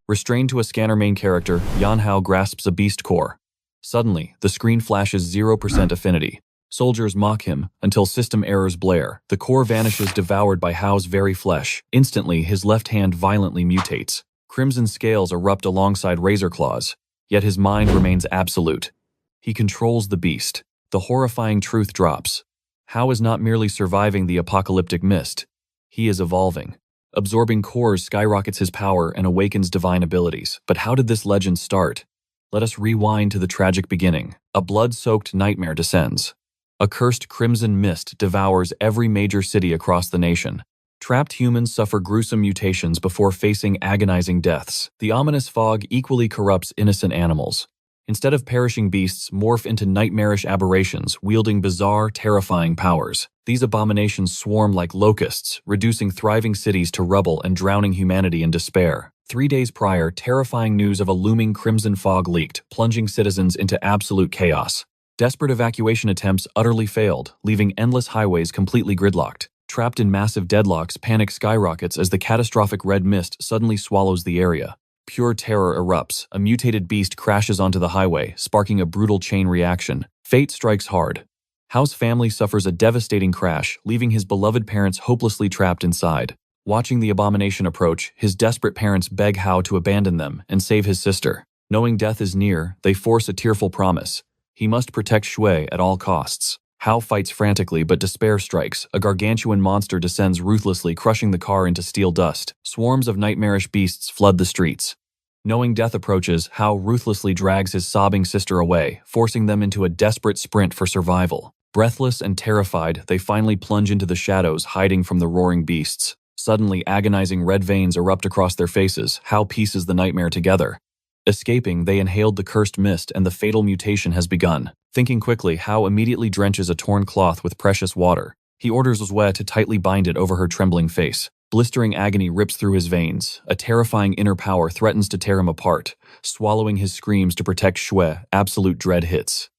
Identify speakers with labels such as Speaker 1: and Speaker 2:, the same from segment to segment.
Speaker 1: Restrained to a scanner main character, Yan Hao grasps a beast core. Suddenly, the screen flashes 0% affinity. Soldiers mock him until system errors blare. The core vanishes, devoured by Hao's very flesh. Instantly, his left hand violently mutates. Crimson scales erupt alongside razor claws, yet his mind remains absolute. He controls the beast. The horrifying truth drops. Hao is not merely surviving the apocalyptic mist. He is evolving. Absorbing cores skyrockets his power and awakens divine abilities. But how did this legend start? Let us rewind to the tragic beginning. A blood-soaked nightmare descends. A cursed crimson mist devours every major city across the nation. Trapped humans suffer gruesome mutations before facing agonizing deaths. The ominous fog equally corrupts innocent animals. Instead of perishing beasts, morph into nightmarish aberrations, wielding bizarre, terrifying powers. These abominations swarm like locusts, reducing thriving cities to rubble and drowning humanity in despair. 3 days prior, terrifying news of a looming crimson fog leaked, plunging citizens into absolute chaos. Desperate evacuation attempts utterly failed, leaving endless highways completely gridlocked. Trapped in massive deadlocks, panic skyrockets as the catastrophic red mist suddenly swallows the area. Pure terror erupts. A mutated beast crashes onto the highway, sparking a brutal chain reaction. Fate strikes hard. Hao's family suffers a devastating crash, leaving his beloved parents hopelessly trapped inside. Watching the abomination approach, his desperate parents beg Hao to abandon them and save his sister. Knowing death is near, they force a tearful promise. He must protect Shui at all costs. Hao fights frantically, but despair strikes. A gargantuan monster descends ruthlessly, crushing the car into steel dust. Swarms of nightmarish beasts flood the streets. Knowing death approaches, Hao ruthlessly drags his sobbing sister away, forcing them into a desperate sprint for survival. Breathless and terrified, they finally plunge into the shadows, hiding from the roaring beasts. Suddenly, agonizing red veins erupt across their faces. Hao pieces the nightmare together. Escaping, they inhaled the cursed mist, and the fatal mutation has begun. Thinking quickly, Hao immediately drenches a torn cloth with precious water. He orders Zue to tightly bind it over her trembling face. Blistering agony rips through his veins. A terrifying inner power threatens to tear him apart. Swallowing his screams to protect Shui, absolute dread hits.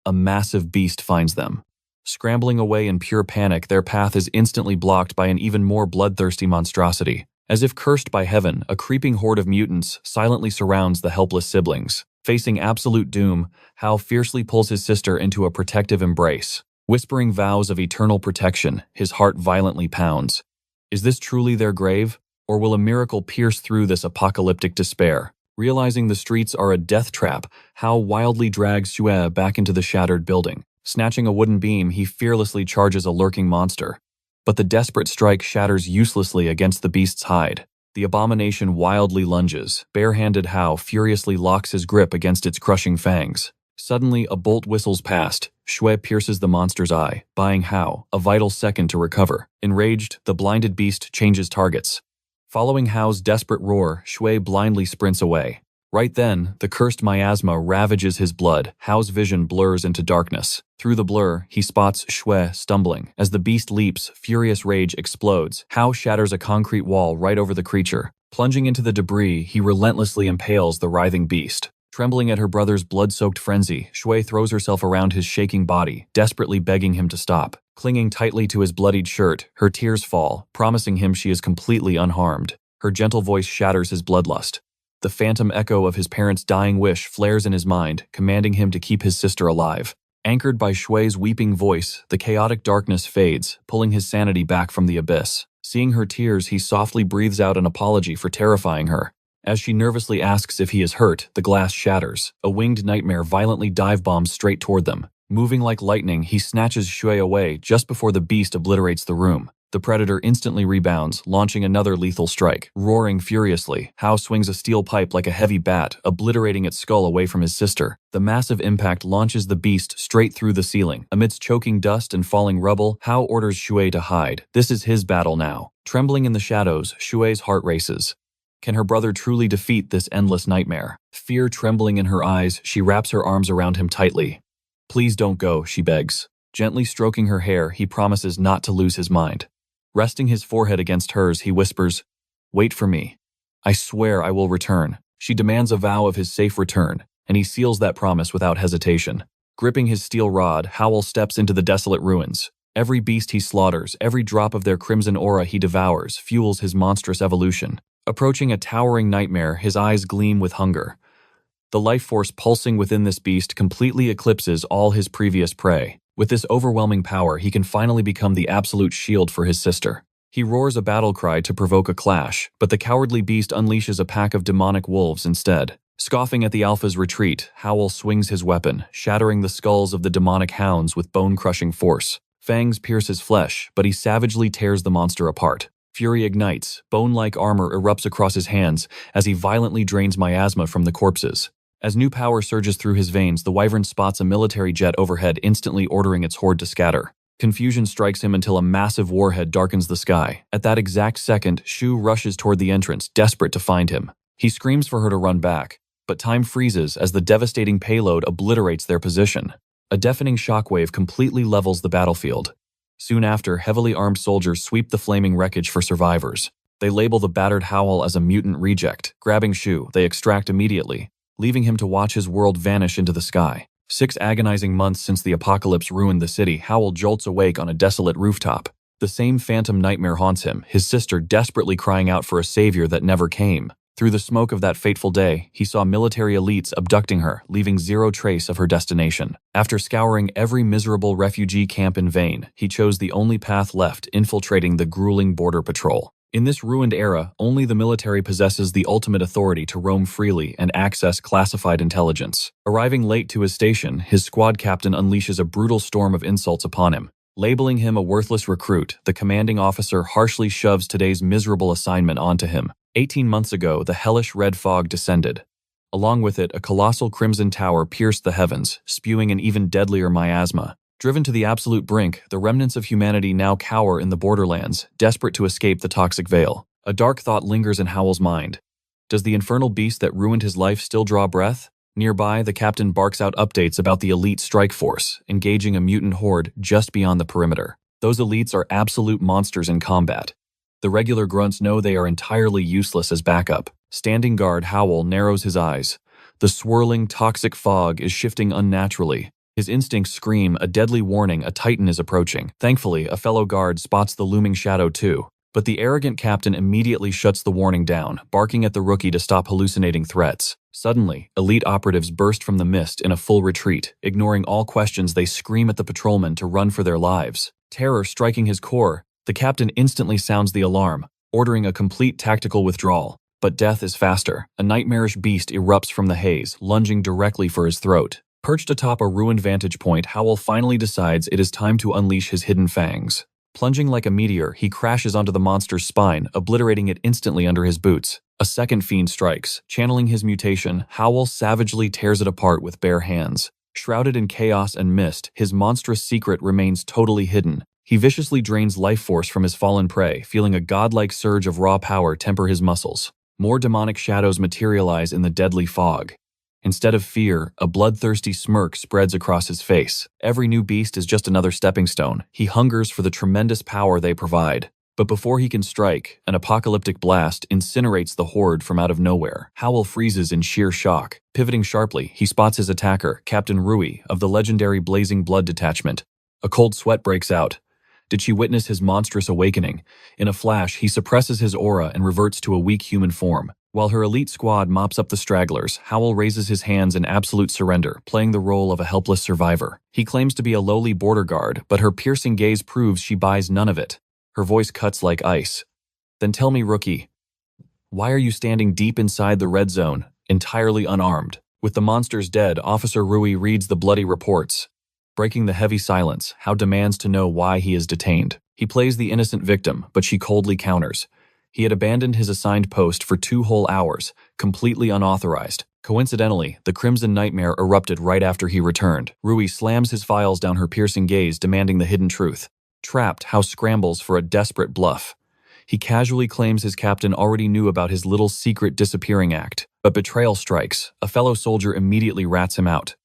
Speaker 1: A massive beast finds them. Scrambling away in pure panic, their path is instantly blocked by an even more bloodthirsty monstrosity. As if cursed by heaven, a creeping horde of mutants silently surrounds the helpless siblings. Facing absolute doom, Hao fiercely pulls his sister into a protective embrace. Whispering vows of eternal protection, his heart violently pounds. Is this truly their grave? Or will a miracle pierce through this apocalyptic despair? Realizing the streets are a death trap, Hao wildly drags Shui back into the shattered building. Snatching a wooden beam, he fearlessly charges a lurking monster. But the desperate strike shatters uselessly against the beast's hide. The abomination wildly lunges. Bare-handed Hao furiously locks his grip against its crushing fangs. Suddenly, a bolt whistles past. Shui pierces the monster's eye, buying Hao a vital second to recover. Enraged, the blinded beast changes targets. Following Hao's desperate roar, Shui blindly sprints away. Right then, the cursed miasma ravages his blood. Hao's vision blurs into darkness. Through the blur, he spots Shui stumbling. As the beast leaps, furious rage explodes. Hao shatters a concrete wall right over the creature. Plunging into the debris, he relentlessly impales the writhing beast. Trembling at her brother's blood-soaked frenzy, Shui throws herself around his shaking body, desperately begging him to stop. Clinging tightly to his bloodied shirt, her tears fall, promising him she is completely unharmed. Her gentle voice shatters his bloodlust. The phantom echo of his parents' dying wish flares in his mind, commanding him to keep his sister alive. Anchored by Shui's weeping voice, the chaotic darkness fades, pulling his sanity back from the abyss. Seeing her tears, he softly breathes out an apology for terrifying her. As she nervously asks if he is hurt, the glass shatters. A winged nightmare violently dive-bombs straight toward them. Moving like lightning, he snatches Shui away just before the beast obliterates the room. The predator instantly rebounds, launching another lethal strike. Roaring furiously, Hao swings a steel pipe like a heavy bat, obliterating its skull away from his sister. The massive impact launches the beast straight through the ceiling. Amidst choking dust and falling rubble, Hao orders Shui to hide. This is his battle now. Trembling in the shadows, Shui's heart races. Can her brother truly defeat this endless nightmare? Fear trembling in her eyes, she wraps her arms around him tightly. Please don't go, she begs. Gently stroking her hair, he promises not to lose his mind. Resting his forehead against hers, he whispers, "Wait for me. I swear I will return." She demands a vow of his safe return, and he seals that promise without hesitation. Gripping his steel rod, Howl steps into the desolate ruins. Every beast he slaughters, every drop of their crimson aura he devours, fuels his monstrous evolution. Approaching a towering nightmare, his eyes gleam with hunger. The life force pulsing within this beast completely eclipses all his previous prey. With this overwhelming power, he can finally become the absolute shield for his sister. He roars a battle cry to provoke a clash, but the cowardly beast unleashes a pack of demonic wolves instead. Scoffing at the alpha's retreat, Howl swings his weapon, shattering the skulls of the demonic hounds with bone-crushing force. Fangs pierce his flesh, but he savagely tears the monster apart. Fury ignites, bone-like armor erupts across his hands as he violently drains miasma from the corpses. As new power surges through his veins, the wyvern spots a military jet overhead, instantly ordering its horde to scatter. Confusion strikes him until a massive warhead darkens the sky. At that exact second, Shu rushes toward the entrance, desperate to find him. He screams for her to run back, but time freezes as the devastating payload obliterates their position. A deafening shockwave completely levels the battlefield. Soon after, heavily armed soldiers sweep the flaming wreckage for survivors. They label the battered Howl as a mutant reject. Grabbing Shu, they extract immediately, leaving him to watch his world vanish into the sky. 6 agonizing months since the apocalypse ruined the city, Howl jolts awake on a desolate rooftop. The same phantom nightmare haunts him, his sister desperately crying out for a savior that never came. Through the smoke of that fateful day, he saw military elites abducting her, leaving zero trace of her destination. After scouring every miserable refugee camp in vain, he chose the only path left, infiltrating the grueling border patrol. In this ruined era, only the military possesses the ultimate authority to roam freely and access classified intelligence. Arriving late to his station, his squad captain unleashes a brutal storm of insults upon him. Labeling him a worthless recruit, the commanding officer harshly shoves today's miserable assignment onto him. 18 months ago, the hellish red fog descended. Along with it, a colossal crimson tower pierced the heavens, spewing an even deadlier miasma. Driven to the absolute brink, the remnants of humanity now cower in the borderlands, desperate to escape the toxic veil. A dark thought lingers in Howl's mind. Does the infernal beast that ruined his life still draw breath? Nearby, the captain barks out updates about the elite strike force, engaging a mutant horde just beyond the perimeter. Those elites are absolute monsters in combat. The regular grunts know they are entirely useless as backup. Standing guard, Howl narrows his eyes. The swirling, toxic fog is shifting unnaturally. His instincts scream a deadly warning, a titan is approaching. Thankfully, a fellow guard spots the looming shadow too. But the arrogant captain immediately shuts the warning down, barking at the rookie to stop hallucinating threats. Suddenly, elite operatives burst from the mist in a full retreat. Ignoring all questions, they scream at the patrolmen to run for their lives. Terror striking his core, the captain instantly sounds the alarm, ordering a complete tactical withdrawal. But death is faster. A nightmarish beast erupts from the haze, lunging directly for his throat. Perched atop a ruined vantage point, Howl finally decides it is time to unleash his hidden fangs. Plunging like a meteor, he crashes onto the monster's spine, obliterating it instantly under his boots. A second fiend strikes. Channeling his mutation, Howl savagely tears it apart with bare hands. Shrouded in chaos and mist, his monstrous secret remains totally hidden. He viciously drains life force from his fallen prey, feeling a godlike surge of raw power temper his muscles. More demonic shadows materialize in the deadly fog. Instead of fear, a bloodthirsty smirk spreads across his face. Every new beast is just another stepping stone. He hungers for the tremendous power they provide. But before he can strike, an apocalyptic blast incinerates the horde from out of nowhere. Howl freezes in sheer shock. Pivoting sharply, he spots his attacker, Captain Rui, of the legendary Blazing Blood Detachment. A cold sweat breaks out. Did she witness his monstrous awakening? In a flash, he suppresses his aura and reverts to a weak human form. While her elite squad mops up the stragglers, Howl raises his hands in absolute surrender, playing the role of a helpless survivor. He claims to be a lowly border guard, but her piercing gaze proves she buys none of it. Her voice cuts like ice. Then tell me, rookie, why are you standing deep inside the red zone, entirely unarmed? With the monsters dead, Officer Rui reads the bloody reports. Breaking the heavy silence, Howe demands to know why he is detained. He plays the innocent victim, but she coldly counters. He had abandoned his assigned post for 2 whole hours, completely unauthorized. Coincidentally, the Crimson Nightmare erupted right after he returned. Rui slams his files down her piercing gaze, demanding the hidden truth. Trapped, Howe scrambles for a desperate bluff. He casually claims his captain already knew about his little secret disappearing act, but betrayal strikes. A fellow soldier immediately rats him out.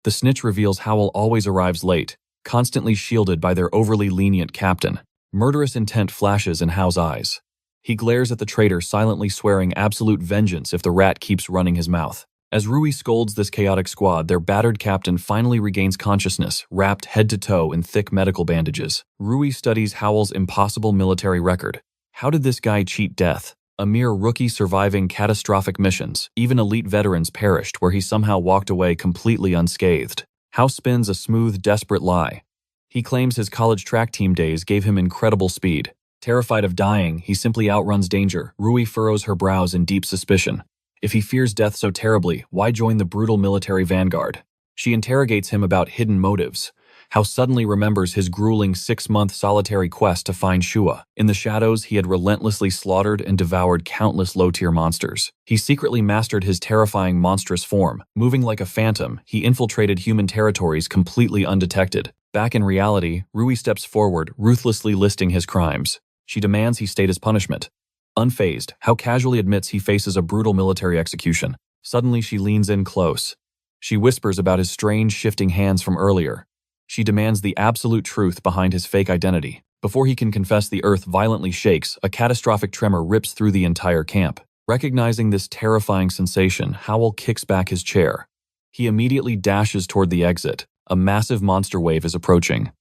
Speaker 1: The snitch reveals Howl always arrives late, constantly shielded by their overly lenient captain. Murderous intent flashes in Howe's eyes. He glares at the traitor, silently swearing absolute vengeance if the rat keeps running his mouth. As Rui scolds this chaotic squad, their battered captain finally regains consciousness, wrapped head to toe in thick medical bandages. Rui studies Howell's impossible military record. How did this guy cheat death? A mere rookie surviving catastrophic missions. Even elite veterans perished where he somehow walked away completely unscathed. Hao spins a smooth, desperate lie. He claims his college track team days gave him incredible speed. Terrified of dying, he simply outruns danger. Rui furrows her brows in deep suspicion. If he fears death so terribly, why join the brutal military vanguard? She interrogates him about hidden motives. Hao suddenly remembers his grueling 6-month solitary quest to find Shua. In the shadows, he had relentlessly slaughtered and devoured countless low-tier monsters. He secretly mastered his terrifying monstrous form. Moving like a phantom, he infiltrated human territories completely undetected. Back in reality, Rui steps forward, ruthlessly listing his crimes. She demands he state his punishment. Unfazed, Hao casually admits he faces a brutal military execution. Suddenly, she leans in close. She whispers about his strange, shifting hands from earlier. She demands the absolute truth behind his fake identity. Before he can confess, the earth violently shakes. A catastrophic tremor rips through the entire camp. Recognizing this terrifying sensation, Howell kicks back his chair. He immediately dashes toward the exit. A massive monster wave is approaching.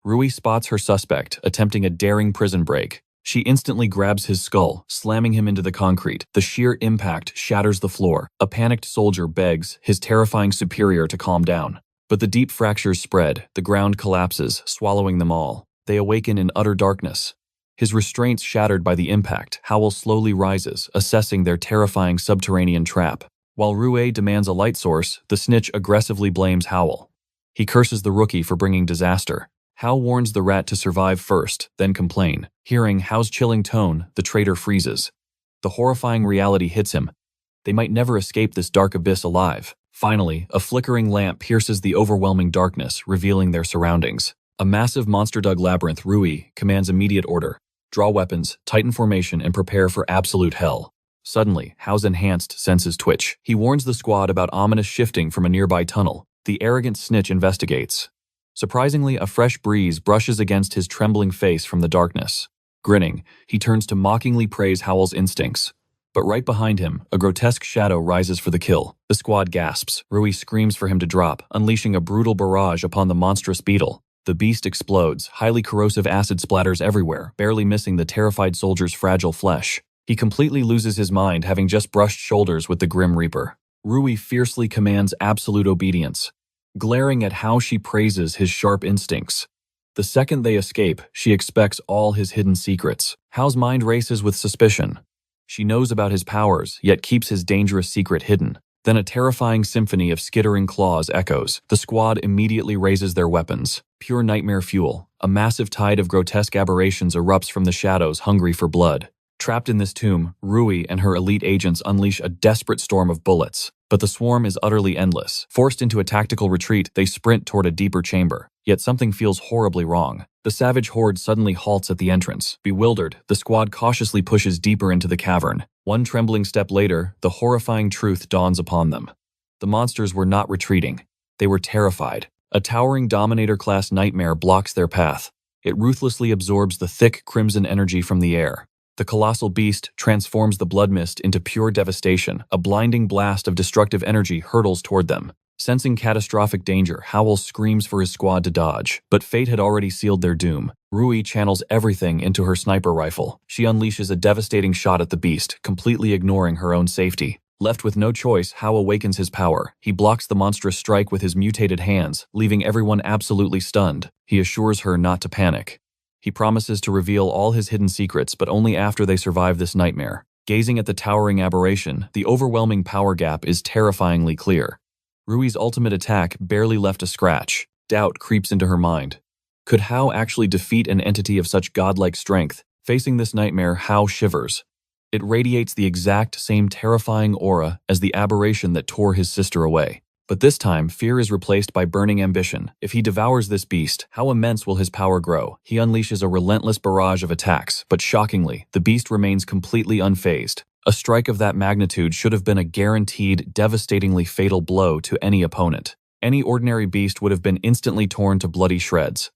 Speaker 1: Rui spots her suspect, attempting a daring prison break. She instantly grabs his skull, slamming him into the concrete. The sheer impact shatters the floor. A panicked soldier begs his terrifying superior to calm down. But the deep fractures spread. The ground collapses, swallowing them all. They awaken in utter darkness. His restraints shattered by the impact, Howell slowly rises, assessing their terrifying subterranean trap. While Rui demands a light source, the snitch aggressively blames Howell. He curses the rookie for bringing disaster. Hao warns the rat to survive first, then complain. Hearing Hao's chilling tone, the traitor freezes. The horrifying reality hits him. They might never escape this dark abyss alive. Finally, a flickering lamp pierces the overwhelming darkness, revealing their surroundings. A massive monster-dug labyrinth, Rui commands immediate order. Draw weapons, tighten formation, and prepare for absolute hell. Suddenly, Hao's enhanced senses twitch. He warns the squad about ominous shifting from a nearby tunnel. The arrogant snitch investigates. Surprisingly, a fresh breeze brushes against his trembling face from the darkness. Grinning, he turns to mockingly praise Howell's instincts. But right behind him, a grotesque shadow rises for the kill. The squad gasps. Rui screams for him to drop, unleashing a brutal barrage upon the monstrous beetle. The beast explodes. Highly corrosive acid splatters everywhere, barely missing the terrified soldier's fragile flesh. He completely loses his mind, having just brushed shoulders with the Grim Reaper. Rui fiercely commands absolute obedience, glaring at how she praises his sharp instincts. The second they escape, she expects all his hidden secrets. Hao's mind races with suspicion. She knows about his powers, yet keeps his dangerous secret hidden. Then a terrifying symphony of skittering claws echoes. The squad immediately raises their weapons. Pure nightmare fuel. A massive tide of grotesque aberrations erupts from the shadows, hungry for blood. Trapped in this tomb, Rui and her elite agents unleash a desperate storm of bullets. But the swarm is utterly endless. Forced into a tactical retreat, they sprint toward a deeper chamber. Yet something feels horribly wrong. The savage horde suddenly halts at the entrance. Bewildered, the squad cautiously pushes deeper into the cavern. One trembling step later, the horrifying truth dawns upon them. The monsters were not retreating. They were terrified. A towering Dominator-class nightmare blocks their path. It ruthlessly absorbs the thick, crimson energy from the air. The colossal beast transforms the blood mist into pure devastation. A blinding blast of destructive energy hurtles toward them. Sensing catastrophic danger, Howell screams for his squad to dodge. But fate had already sealed their doom. Rui channels everything into her sniper rifle. She unleashes a devastating shot at the beast, completely ignoring her own safety. Left with no choice, Hao awakens his power. He blocks the monstrous strike with his mutated hands, leaving everyone absolutely stunned. He assures her not to panic. He promises to reveal all his hidden secrets, but only after they survive this nightmare. Gazing at the towering aberration, the overwhelming power gap is terrifyingly clear. Rui's ultimate attack barely left a scratch. Doubt creeps into her mind. Could Hao actually defeat an entity of such godlike strength? Facing this nightmare, Hao shivers. It radiates the exact same terrifying aura as the aberration that tore his sister away. But this time, fear is replaced by burning ambition. If he devours this beast, how immense will his power grow? He unleashes a relentless barrage of attacks, but shockingly, the beast remains completely unfazed. A strike of that magnitude should have been a guaranteed, devastatingly fatal blow to any opponent. Any ordinary beast would have been instantly torn to bloody shreds.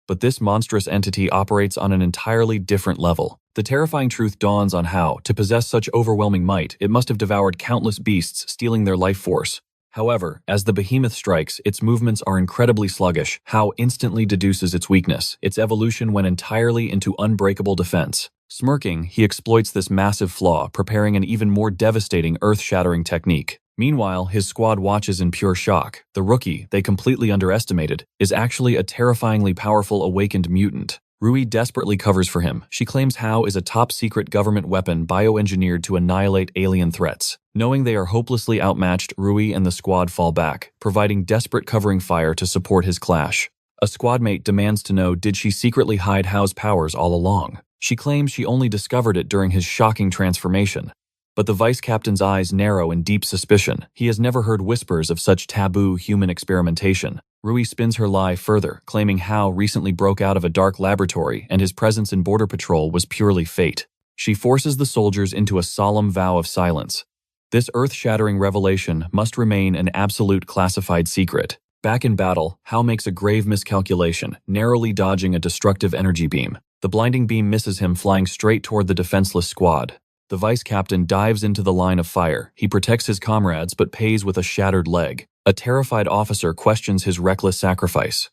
Speaker 1: But this monstrous entity operates on an entirely different level. The terrifying truth dawns on Hao. To possess such overwhelming might, it must have devoured countless beasts, stealing their life force. However, as the behemoth strikes, its movements are incredibly sluggish. Hao instantly deduces its weakness. Its evolution went entirely into unbreakable defense. Smirking, he exploits this massive flaw, preparing an even more devastating earth-shattering technique. Meanwhile, his squad watches in pure shock. The rookie, they completely underestimated, is actually a terrifyingly powerful awakened mutant. Rui desperately covers for him. She claims Hao is a top-secret government weapon bioengineered to annihilate alien threats. Knowing they are hopelessly outmatched, Rui and the squad fall back, providing desperate covering fire to support his clash. A squadmate demands to know, did she secretly hide Hao's powers all along? She claims she only discovered it during his shocking transformation. But the vice captain's eyes narrow in deep suspicion. He has never heard whispers of such taboo human experimentation. Rui spins her lie further, claiming Hao recently broke out of a dark laboratory and his presence in Border Patrol was purely fate. She forces the soldiers into a solemn vow of silence. This earth-shattering revelation must remain an absolute classified secret. Back in battle, Hao makes a grave miscalculation, narrowly dodging a destructive energy beam. The blinding beam misses him, flying straight toward the defenseless squad. The vice captain dives into the line of fire. He protects his comrades but pays with a shattered leg. A terrified officer questions his reckless sacrifice.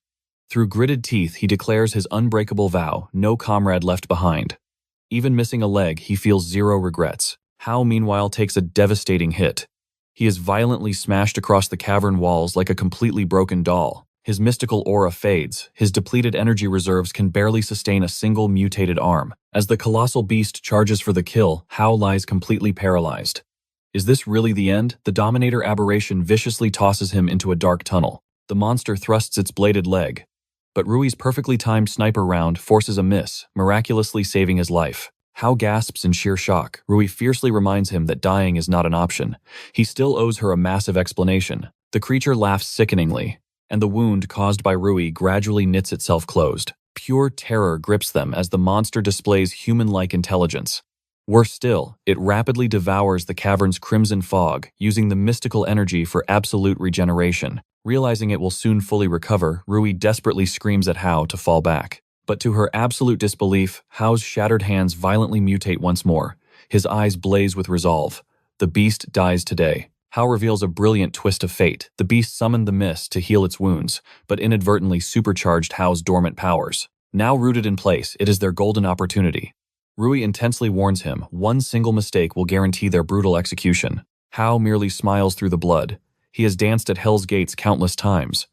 Speaker 1: Through gritted teeth, he declares his unbreakable vow, no comrade left behind. Even missing a leg, he feels zero regrets. Hao, meanwhile, takes a devastating hit. He is violently smashed across the cavern walls like a completely broken doll. His mystical aura fades. His depleted energy reserves can barely sustain a single mutated arm. As the colossal beast charges for the kill, Hao lies completely paralyzed. Is this really the end? The Dominator aberration viciously tosses him into a dark tunnel. The monster thrusts its bladed leg. But Rui's perfectly timed sniper round forces a miss, miraculously saving his life. Hao gasps in sheer shock. Rui fiercely reminds him that dying is not an option. He still owes her a massive explanation. The creature laughs sickeningly, and the wound caused by Rui gradually knits itself closed. Pure terror grips them as the monster displays human-like intelligence. Worse still, it rapidly devours the cavern's crimson fog, using the mystical energy for absolute regeneration. Realizing it will soon fully recover, Rui desperately screams at Hao to fall back. But to her absolute disbelief, Hao's shattered hands violently mutate once more. His eyes blaze with resolve. The beast dies today. Hao reveals a brilliant twist of fate. The beast summoned the mist to heal its wounds, but inadvertently supercharged Hao's dormant powers. Now rooted in place, it is their golden opportunity. Rui intensely warns him, one single mistake will guarantee their brutal execution. Hao merely smiles through the blood. He has danced at Hell's Gates countless times.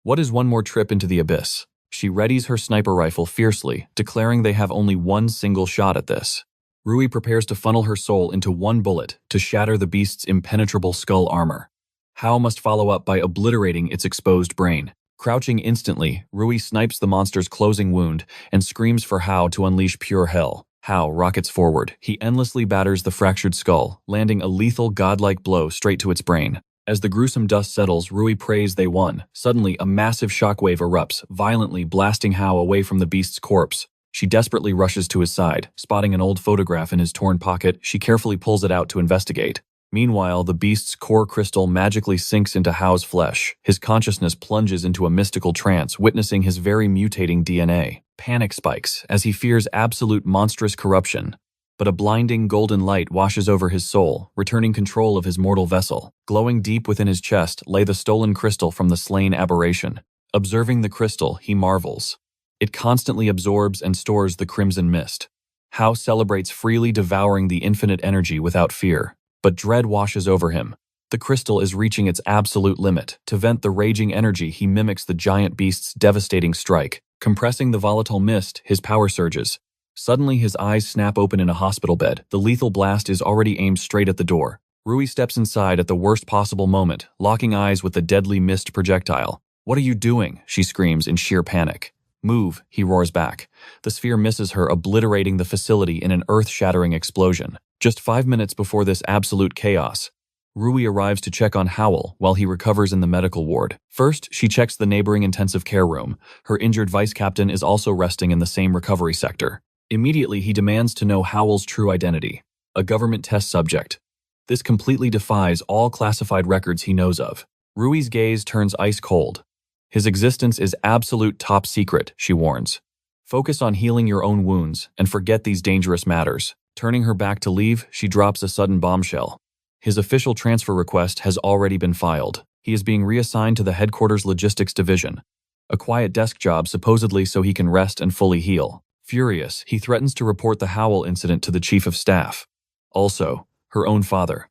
Speaker 1: What is one more trip into the abyss? She readies her sniper rifle fiercely, declaring they have only one single shot at this. Rui prepares to funnel her soul into one bullet to shatter the beast's impenetrable skull armor. Hao must follow up by obliterating its exposed brain. Crouching instantly, Rui snipes the monster's closing wound and screams for Hao to unleash pure hell. Hao rockets forward. He endlessly batters the fractured skull, landing a lethal godlike blow straight to its brain. As the gruesome dust settles, Rui prays they won. Suddenly, a massive shockwave erupts, violently blasting Hao away from the beast's corpse. She desperately rushes to his side. Spotting an old photograph in his torn pocket, she carefully pulls it out to investigate. Meanwhile, the beast's core crystal magically sinks into Hao's flesh. His consciousness plunges into a mystical trance, witnessing his very mutating DNA. Panic spikes as he fears absolute monstrous corruption. But a blinding golden light washes over his soul, returning control of his mortal vessel. Glowing deep within his chest lay the stolen crystal from the slain aberration. Observing the crystal, he marvels. It constantly absorbs and stores the crimson mist. Hao celebrates freely, devouring the infinite energy without fear. But dread washes over him. The crystal is reaching its absolute limit. To vent the raging energy, he mimics the giant beast's devastating strike. Compressing the volatile mist, his power surges. Suddenly, his eyes snap open in a hospital bed. The lethal blast is already aimed straight at the door. Rui steps inside at the worst possible moment, locking eyes with the deadly mist projectile. "What are you doing?" she screams in sheer panic. "Move," he roars back. The sphere misses her, obliterating the facility in an earth-shattering explosion. Just 5 minutes before this absolute chaos, Rui arrives to check on Howell while he recovers in the medical ward. First, she checks the neighboring intensive care room. Her injured vice captain is also resting in the same recovery sector. Immediately, he demands to know Howell's true identity, a government test subject. This completely defies all classified records he knows of. Rui's gaze turns ice cold. His existence is absolute top secret, she warns. Focus on healing your own wounds and forget these dangerous matters. Turning her back to leave, she drops a sudden bombshell. His official transfer request has already been filed. He is being reassigned to the headquarters logistics division, a quiet desk job supposedly so he can rest and fully heal. Furious, he threatens to report the Howl incident to the chief of staff. Also, her own father.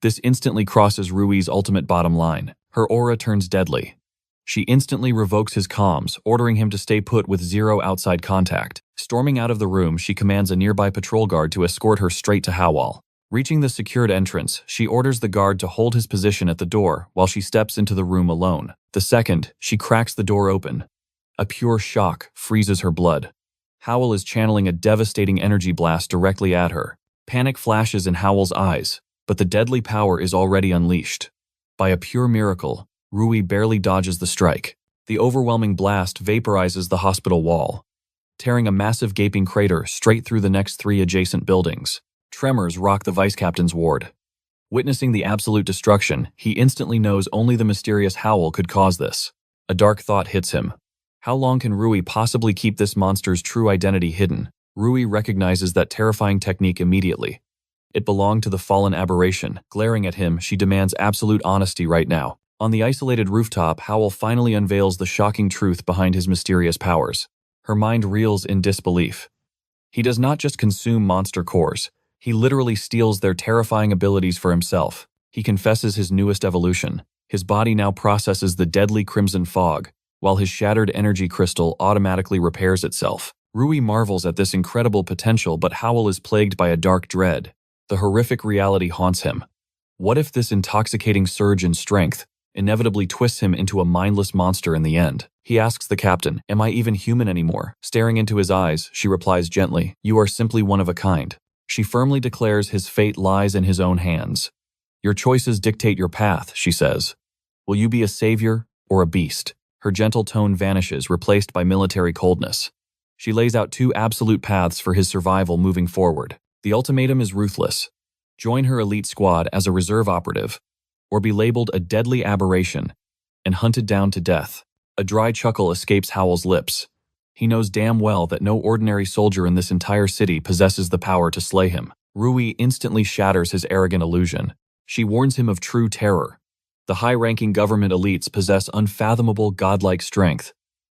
Speaker 1: This instantly crosses Rui's ultimate bottom line. Her aura turns deadly. She instantly revokes his comms, ordering him to stay put with zero outside contact. Storming out of the room, she commands a nearby patrol guard to escort her straight to Howl. Reaching the secured entrance, she orders the guard to hold his position at the door while she steps into the room alone. The second, she cracks the door open. A pure shock freezes her blood. Howl is channeling a devastating energy blast directly at her. Panic flashes in Howl's eyes, but the deadly power is already unleashed. By a pure miracle, Rui barely dodges the strike. The overwhelming blast vaporizes the hospital wall, tearing a massive gaping crater straight through the next 3 adjacent buildings. Tremors rock the vice captain's ward. Witnessing the absolute destruction, he instantly knows only the mysterious Howl could cause this. A dark thought hits him. How long can Rui possibly keep this monster's true identity hidden? Rui recognizes that terrifying technique immediately. It belonged to the fallen aberration. Glaring at him, she demands absolute honesty right now. On the isolated rooftop, Howl finally unveils the shocking truth behind his mysterious powers. Her mind reels in disbelief. He does not just consume monster cores. He literally steals their terrifying abilities for himself. He confesses his newest evolution. His body now processes the deadly crimson fog, while his shattered energy crystal automatically repairs itself. Rui marvels at this incredible potential, but Howl is plagued by a dark dread. The horrific reality haunts him. What if this intoxicating surge in strength inevitably twists him into a mindless monster in the end? He asks the captain, "Am I even human anymore?" Staring into his eyes, she replies gently, "You are simply one of a kind." She firmly declares his fate lies in his own hands. "Your choices dictate your path," she says. "Will you be a savior or a beast?" Her gentle tone vanishes, replaced by military coldness. She lays out 2 absolute paths for his survival moving forward. The ultimatum is ruthless. Join her elite squad as a reserve operative, or be labeled a deadly aberration and hunted down to death. A dry chuckle escapes Howl's lips. He knows damn well that no ordinary soldier in this entire city possesses the power to slay him. Rui instantly shatters his arrogant illusion. She warns him of true terror. The high-ranking government elites possess unfathomable godlike strength.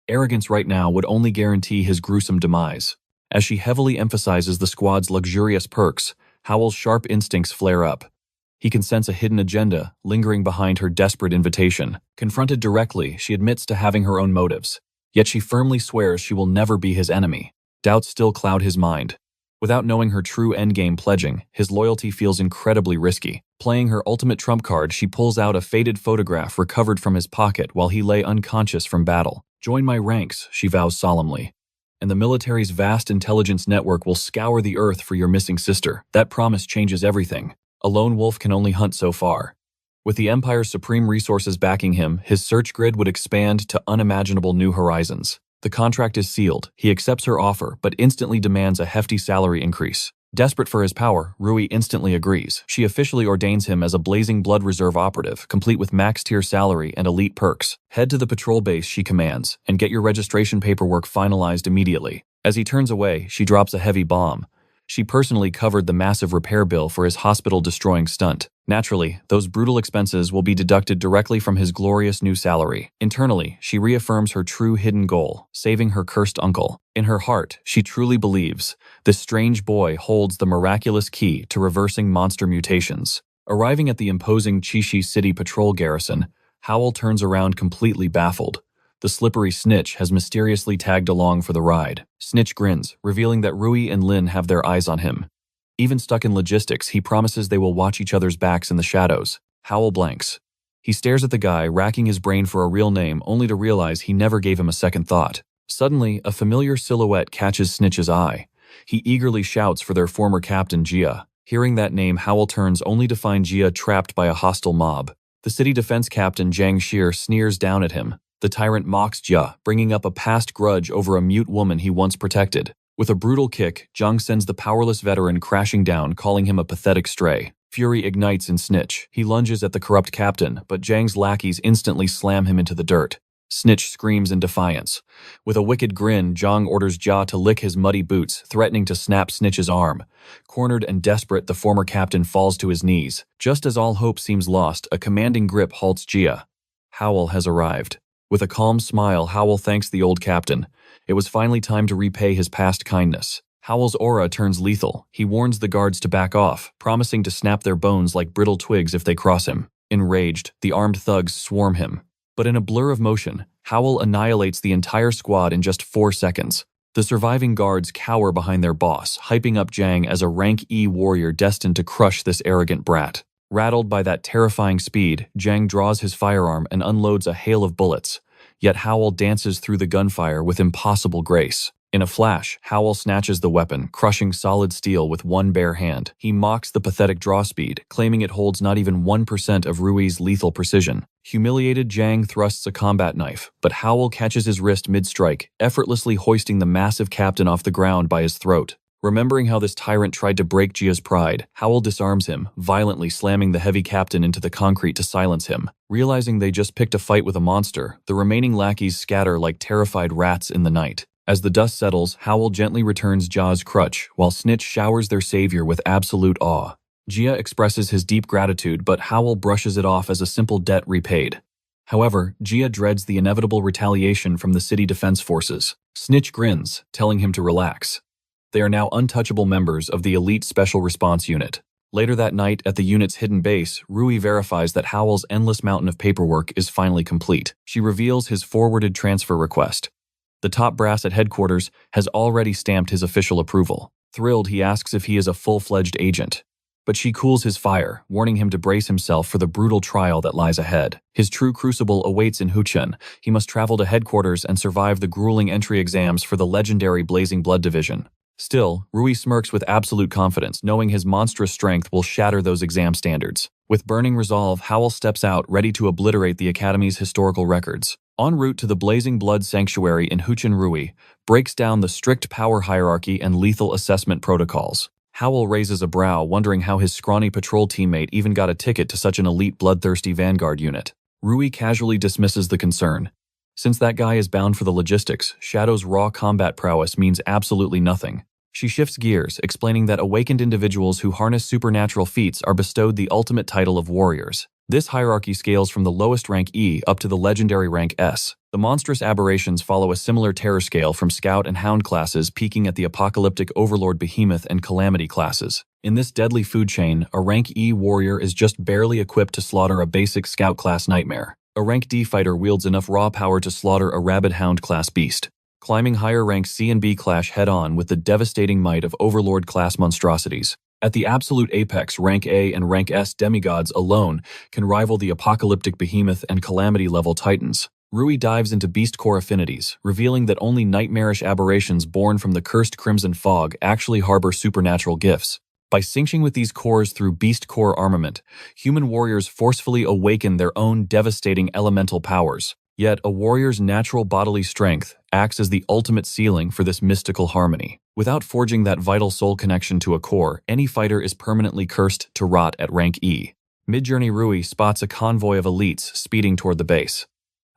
Speaker 1: Arrogance right now would only guarantee his gruesome demise. As she heavily emphasizes the squad's luxurious perks, Howl's sharp instincts flare up. He can sense a hidden agenda lingering behind her desperate invitation. Confronted directly, she admits to having her own motives. Yet she firmly swears she will never be his enemy. Doubts still cloud his mind. Without knowing her true endgame pledging, his loyalty feels incredibly risky. Playing her ultimate trump card, she pulls out a faded photograph recovered from his pocket while he lay unconscious from battle. "Join my ranks," she vows solemnly, "and the military's vast intelligence network will scour the earth for your missing sister." That promise changes everything. A lone wolf can only hunt so far. With the Empire's supreme resources backing him, his search grid would expand to unimaginable new horizons. The contract is sealed. He accepts her offer, but instantly demands a hefty salary increase. Desperate for his power, Rui instantly agrees. She officially ordains him as a Blazing Blood Reserve operative, complete with max-tier salary and elite perks. "Head to the patrol base," she commands, "and get your registration paperwork finalized immediately." As he turns away, she drops a heavy bomb. She personally covered the massive repair bill for his hospital-destroying stunt. Naturally, those brutal expenses will be deducted directly from his glorious new salary. Internally, she reaffirms her true hidden goal, saving her cursed uncle. In her heart, she truly believes this strange boy holds the miraculous key to reversing monster mutations. Arriving at the imposing Chishi City patrol garrison, Howl turns around completely baffled. The slippery Snitch has mysteriously tagged along for the ride. Snitch grins, revealing that Rui and Lin have their eyes on him. Even stuck in logistics, he promises they will watch each other's backs in the shadows. Howl blanks. He stares at the guy, racking his brain for a real name, only to realize he never gave him a second thought. Suddenly, a familiar silhouette catches Snitch's eye. He eagerly shouts for their former captain, Jia. Hearing that name, Howl turns only to find Jia trapped by a hostile mob. The city defense captain, Zhang Shir, sneers down at him. The tyrant mocks Jia, bringing up a past grudge over a mute woman he once protected. With a brutal kick, Zhang sends the powerless veteran crashing down, calling him a pathetic stray. Fury ignites in Snitch. He lunges at the corrupt captain, but Zhang's lackeys instantly slam him into the dirt. Snitch screams in defiance. With a wicked grin, Zhang orders Jia to lick his muddy boots, threatening to snap Snitch's arm. Cornered and desperate, the former captain falls to his knees. Just as all hope seems lost, a commanding grip halts Jia. Howl has arrived. With a calm smile, Howell thanks the old captain. It was finally time to repay his past kindness. Howell's aura turns lethal. He warns the guards to back off, promising to snap their bones like brittle twigs if they cross him. Enraged, the armed thugs swarm him. But in a blur of motion, Howell annihilates the entire squad in just 4 seconds. The surviving guards cower behind their boss, hyping up Jang as a rank E warrior destined to crush this arrogant brat. Rattled by that terrifying speed, Jang draws his firearm and unloads a hail of bullets. Yet Howell dances through the gunfire with impossible grace. In a flash, Howell snatches the weapon, crushing solid steel with one bare hand. He mocks the pathetic draw speed, claiming it holds not even 1% of Rui's lethal precision. Humiliated, Jang thrusts a combat knife, but Howell catches his wrist mid-strike, effortlessly hoisting the massive captain off the ground by his throat. Remembering how this tyrant tried to break Jia's pride, Howell disarms him, violently slamming the heavy captain into the concrete to silence him. Realizing they just picked a fight with a monster, the remaining lackeys scatter like terrified rats in the night. As the dust settles, Howell gently returns Jia's crutch, while Snitch showers their savior with absolute awe. Jia expresses his deep gratitude, but Howell brushes it off as a simple debt repaid. However, Jia dreads the inevitable retaliation from the city defense forces. Snitch grins, telling him to relax. They are now untouchable members of the elite special response unit. Later that night, at the unit's hidden base, Rui verifies that Howell's endless mountain of paperwork is finally complete. She reveals his forwarded transfer request. The top brass at headquarters has already stamped his official approval. Thrilled, he asks if he is a full-fledged agent. But she cools his fire, warning him to brace himself for the brutal trial that lies ahead. His true crucible awaits in Huchen. He must travel to headquarters and survive the grueling entry exams for the legendary Blazing Blood Division. Still, Rui smirks with absolute confidence, knowing his monstrous strength will shatter those exam standards. With burning resolve, Howell steps out, ready to obliterate the Academy's historical records. En route to the Blazing Blood Sanctuary in Huchen, Rui breaks down the strict power hierarchy and lethal assessment protocols. Howell raises a brow, wondering how his scrawny patrol teammate even got a ticket to such an elite bloodthirsty vanguard unit. Rui casually dismisses the concern. Since that guy is bound for the logistics, Shadow's raw combat prowess means absolutely nothing. She shifts gears, explaining that awakened individuals who harness supernatural feats are bestowed the ultimate title of warriors. This hierarchy scales from the lowest rank E up to the legendary rank S. The monstrous aberrations follow a similar terror scale from Scout and Hound classes, peaking at the apocalyptic Overlord Behemoth and Calamity classes. In this deadly food chain, a rank E warrior is just barely equipped to slaughter a basic Scout class nightmare. A rank D fighter wields enough raw power to slaughter a rabid Hound class beast. Climbing higher ranks C and B clash head-on with the devastating might of Overlord class monstrosities. At the absolute apex, rank A and rank S demigods alone can rival the apocalyptic Behemoth and Calamity level titans. Rui dives into beast core affinities, revealing that only nightmarish aberrations born from the cursed Crimson Fog actually harbor supernatural gifts. By syncing with these cores through beast core armament, human warriors forcefully awaken their own devastating elemental powers. Yet, a warrior's natural bodily strength acts as the ultimate ceiling for this mystical harmony. Without forging that vital soul connection to a core, any fighter is permanently cursed to rot at rank E. Mid-journey, Rui spots a convoy of elites speeding toward the base.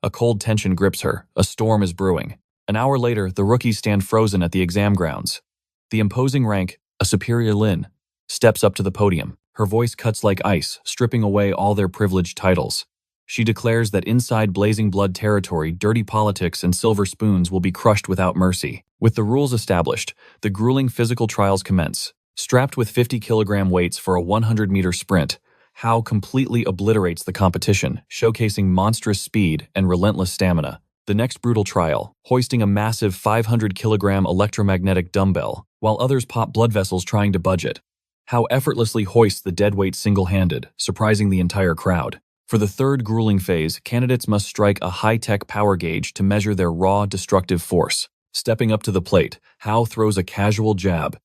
Speaker 1: A cold tension grips her. A storm is brewing. An hour later, the rookies stand frozen at the exam grounds. The imposing rank, a superior Lin, steps up to the podium. Her voice cuts like ice, stripping away all their privileged titles. She declares that inside Blazing Blood territory, dirty politics and silver spoons will be crushed without mercy. With the rules established, the grueling physical trials commence. Strapped with 50-kilogram weights for a 100-meter sprint, Hao completely obliterates the competition, showcasing monstrous speed and relentless stamina. The next brutal trial, hoisting a massive 500-kilogram electromagnetic dumbbell, while others pop blood vessels trying to budge it. Hao effortlessly hoists the dead weight single-handed, surprising the entire crowd. For the third grueling phase, candidates must strike a high-tech power gauge to measure their raw, destructive force. Stepping up to the plate, Hao throws a casual jab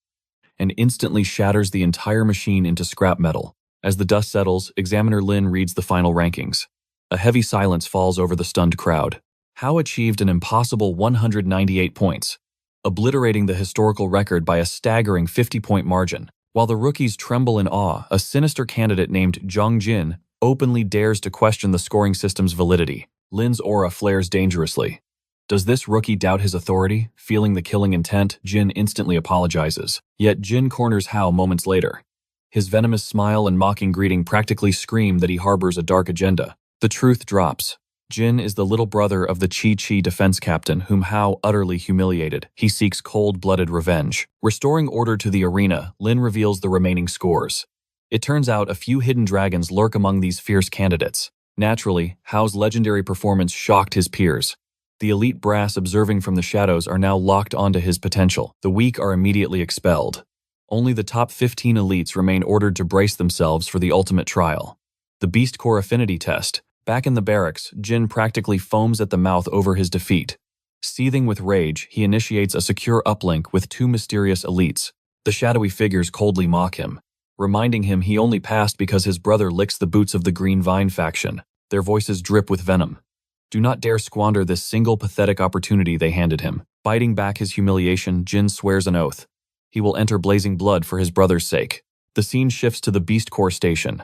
Speaker 1: and instantly shatters the entire machine into scrap metal. As the dust settles, Examiner Lin reads the final rankings. A heavy silence falls over the stunned crowd. Hao achieved an impossible 198 points, obliterating the historical record by a staggering 50-point margin. While the rookies tremble in awe, a sinister candidate named Zhang Jin openly dares to question the scoring system's validity. Lin's aura flares dangerously. Does this rookie doubt his authority? Feeling the killing intent, Jin instantly apologizes. Yet Jin corners Hao moments later. His venomous smile and mocking greeting practically scream that he harbors a dark agenda. The truth drops. Jin is the little brother of the Chi defense captain whom Hao utterly humiliated. He seeks cold-blooded revenge. Restoring order to the arena, Lin reveals the remaining scores. It turns out a few hidden dragons lurk among these fierce candidates. Naturally, Hao's legendary performance shocked his peers. The elite brass observing from the shadows are now locked onto his potential. The weak are immediately expelled. Only the top 15 elites remain ordered to brace themselves for the ultimate trial. The Beast Core affinity test. Back in the barracks, Jin practically foams at the mouth over his defeat. Seething with rage, he initiates a secure uplink with two mysterious elites. The shadowy figures coldly mock him, reminding him he only passed because his brother licks the boots of the Green Vine faction. Their voices drip with venom. Do not dare squander this single pathetic opportunity they handed him. Biting back his humiliation, Jin swears an oath. He will enter blazing blood for his brother's sake. The scene shifts to the Beast Core station.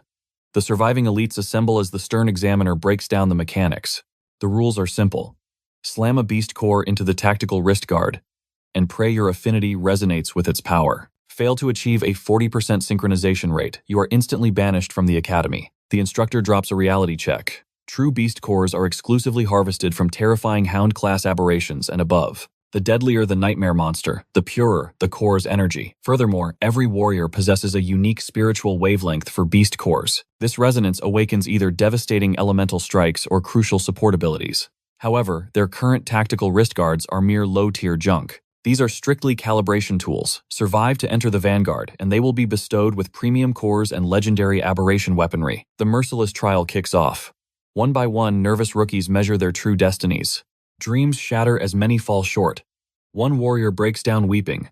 Speaker 1: The surviving elites assemble as the stern examiner breaks down the mechanics. The rules are simple. Slam a Beast Core into the tactical wrist guard, and pray your affinity resonates with its power. Fail to achieve a 40% synchronization rate, you are instantly banished from the academy. The instructor drops a reality check. True Beast Cores are exclusively harvested from terrifying Hound-class aberrations and above. The deadlier the nightmare monster, the purer the core's energy. Furthermore, every warrior possesses a unique spiritual wavelength for Beast Cores. This resonance awakens either devastating elemental strikes or crucial support abilities. However, their current tactical wrist guards are mere low-tier junk. These are strictly calibration tools. Survive to enter the vanguard, and they will be bestowed with premium cores and legendary aberration weaponry. The merciless trial kicks off. One by one, nervous rookies measure their true destinies. Dreams shatter as many fall short. One warrior breaks down weeping.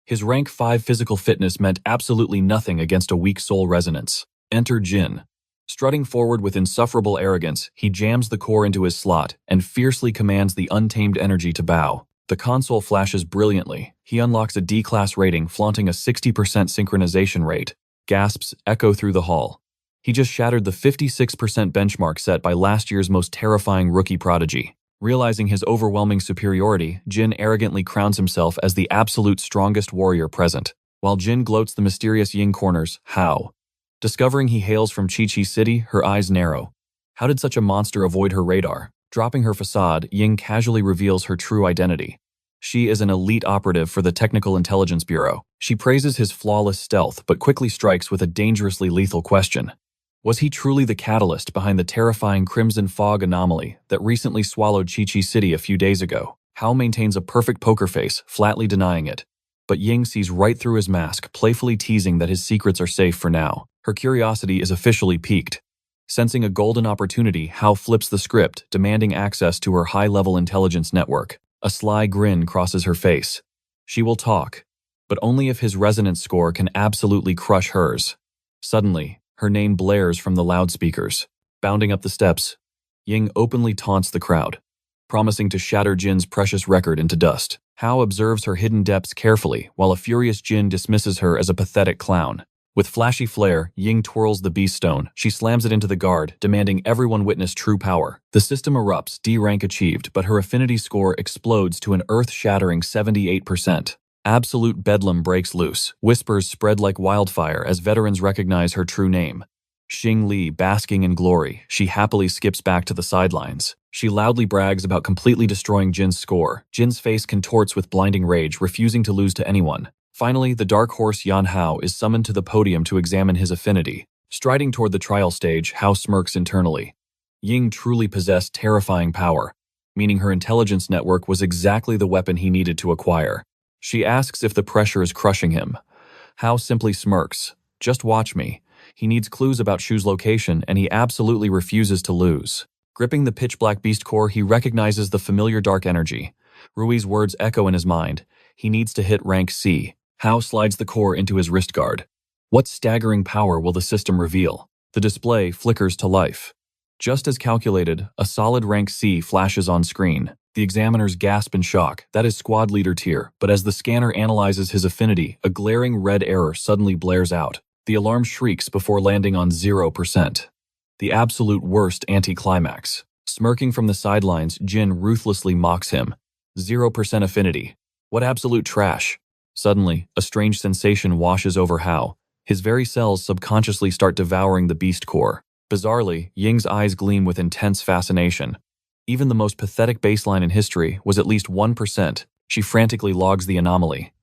Speaker 1: His rank 5 physical fitness meant absolutely nothing against a weak soul resonance. Enter Jin. Strutting forward with insufferable arrogance, he jams the core into his slot and fiercely commands the untamed energy to bow. The console flashes brilliantly. He unlocks a D-class rating, flaunting a 60% synchronization rate. Gasps echo through the hall. He just shattered the 56% benchmark set by last year's most terrifying rookie prodigy. Realizing his overwhelming superiority, Jin arrogantly crowns himself as the absolute strongest warrior present. While Jin gloats the mysterious Ying corners, Hao. Discovering he hails from Chi City, her eyes narrow. How did such a monster avoid her radar? Dropping her facade, Ying casually reveals her true identity. She is an elite operative for the Technical Intelligence Bureau. She praises his flawless stealth, but quickly strikes with a dangerously lethal question. Was he truly the catalyst behind the terrifying Crimson Fog anomaly that recently swallowed Chi City a few days ago? Hao maintains a perfect poker face, flatly denying it. But Ying sees right through his mask, playfully teasing that his secrets are safe for now. Her curiosity is officially piqued. Sensing a golden opportunity, Hao flips the script, demanding access to her high-level intelligence network. A sly grin crosses her face. She will talk, but only if his resonance score can absolutely crush hers. Suddenly, her name blares from the loudspeakers. Bounding up the steps, Ying openly taunts the crowd, promising to shatter Jin's precious record into dust. Hao observes her hidden depths carefully, while a furious Jin dismisses her as a pathetic clown. With flashy flair, Ying twirls the beast stone. She slams it into the guard, demanding everyone witness true power. The system erupts, D rank achieved, but her affinity score explodes to an earth-shattering 78%. Absolute bedlam breaks loose. Whispers spread like wildfire as veterans recognize her true name. Xing Li, basking in glory, she happily skips back to the sidelines. She loudly brags about completely destroying Jin's score. Jin's face contorts with blinding rage, refusing to lose to anyone. Finally, the dark horse Yan Hao is summoned to the podium to examine his affinity. Striding toward the trial stage, Hao smirks internally. Ying truly possessed terrifying power, meaning her intelligence network was exactly the weapon he needed to acquire. She asks if the pressure is crushing him. Hao simply smirks. Just watch me. He needs clues about Shu's location, and he absolutely refuses to lose. Gripping the pitch-black beast core, he recognizes the familiar dark energy. Rui's words echo in his mind. He needs to hit rank C. Hao slides the core into his wrist guard. What staggering power will the system reveal? The display flickers to life. Just as calculated, a solid rank C flashes on screen. The examiners gasp in shock. That is squad leader tier, but as the scanner analyzes his affinity, a glaring red error suddenly blares out. The alarm shrieks before landing on 0%. The absolute worst anticlimax. Smirking from the sidelines, Jin ruthlessly mocks him. 0% affinity. What absolute trash. Suddenly, a strange sensation washes over Hao. His very cells subconsciously start devouring the beast core. Bizarrely, Ying's eyes gleam with intense fascination. Even the most pathetic baseline in history was at least 1%. She frantically logs the anomaly.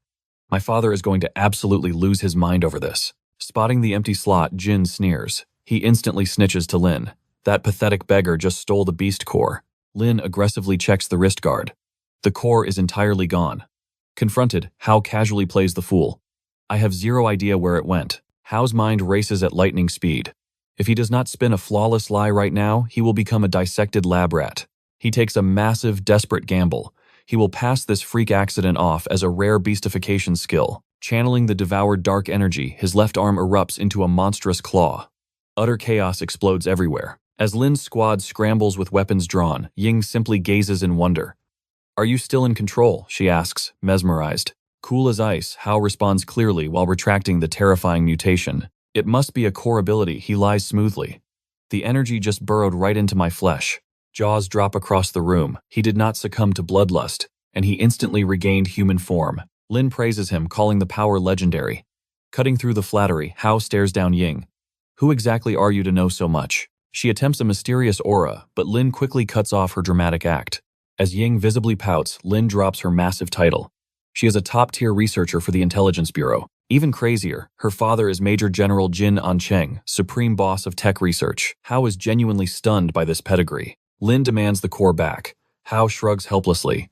Speaker 1: My father is going to absolutely lose his mind over this. Spotting the empty slot, Jin sneers. He instantly snitches to Lin. That pathetic beggar just stole the beast core. Lin aggressively checks the wrist guard. The core is entirely gone. Confronted, Hao casually plays the fool. I have zero idea where it went. Hao's mind races at lightning speed. If he does not spin a flawless lie right now, he will become a dissected lab rat. He takes a massive, desperate gamble. He will pass this freak accident off as a rare beastification skill. Channeling the devoured dark energy, his left arm erupts into a monstrous claw. Utter chaos explodes everywhere. As Lin's squad scrambles with weapons drawn, Ying simply gazes in wonder. Are you still in control? She asks, mesmerized. Cool as ice, Hao responds clearly while retracting the terrifying mutation. It must be a core ability, he lies smoothly. The energy just burrowed right into my flesh. Jaws drop across the room. He did not succumb to bloodlust, and he instantly regained human form. Lin praises him, calling the power legendary. Cutting through the flattery, Hao stares down Ying. Who exactly are you to know so much? She attempts a mysterious aura, but Lin quickly cuts off her dramatic act. As Ying visibly pouts, Lin drops her massive title. She is a top-tier researcher for the Intelligence Bureau. Even crazier, her father is Major General Jin Ancheng, supreme boss of tech research. Hao is genuinely stunned by this pedigree. Lin demands the core back. Hao shrugs helplessly.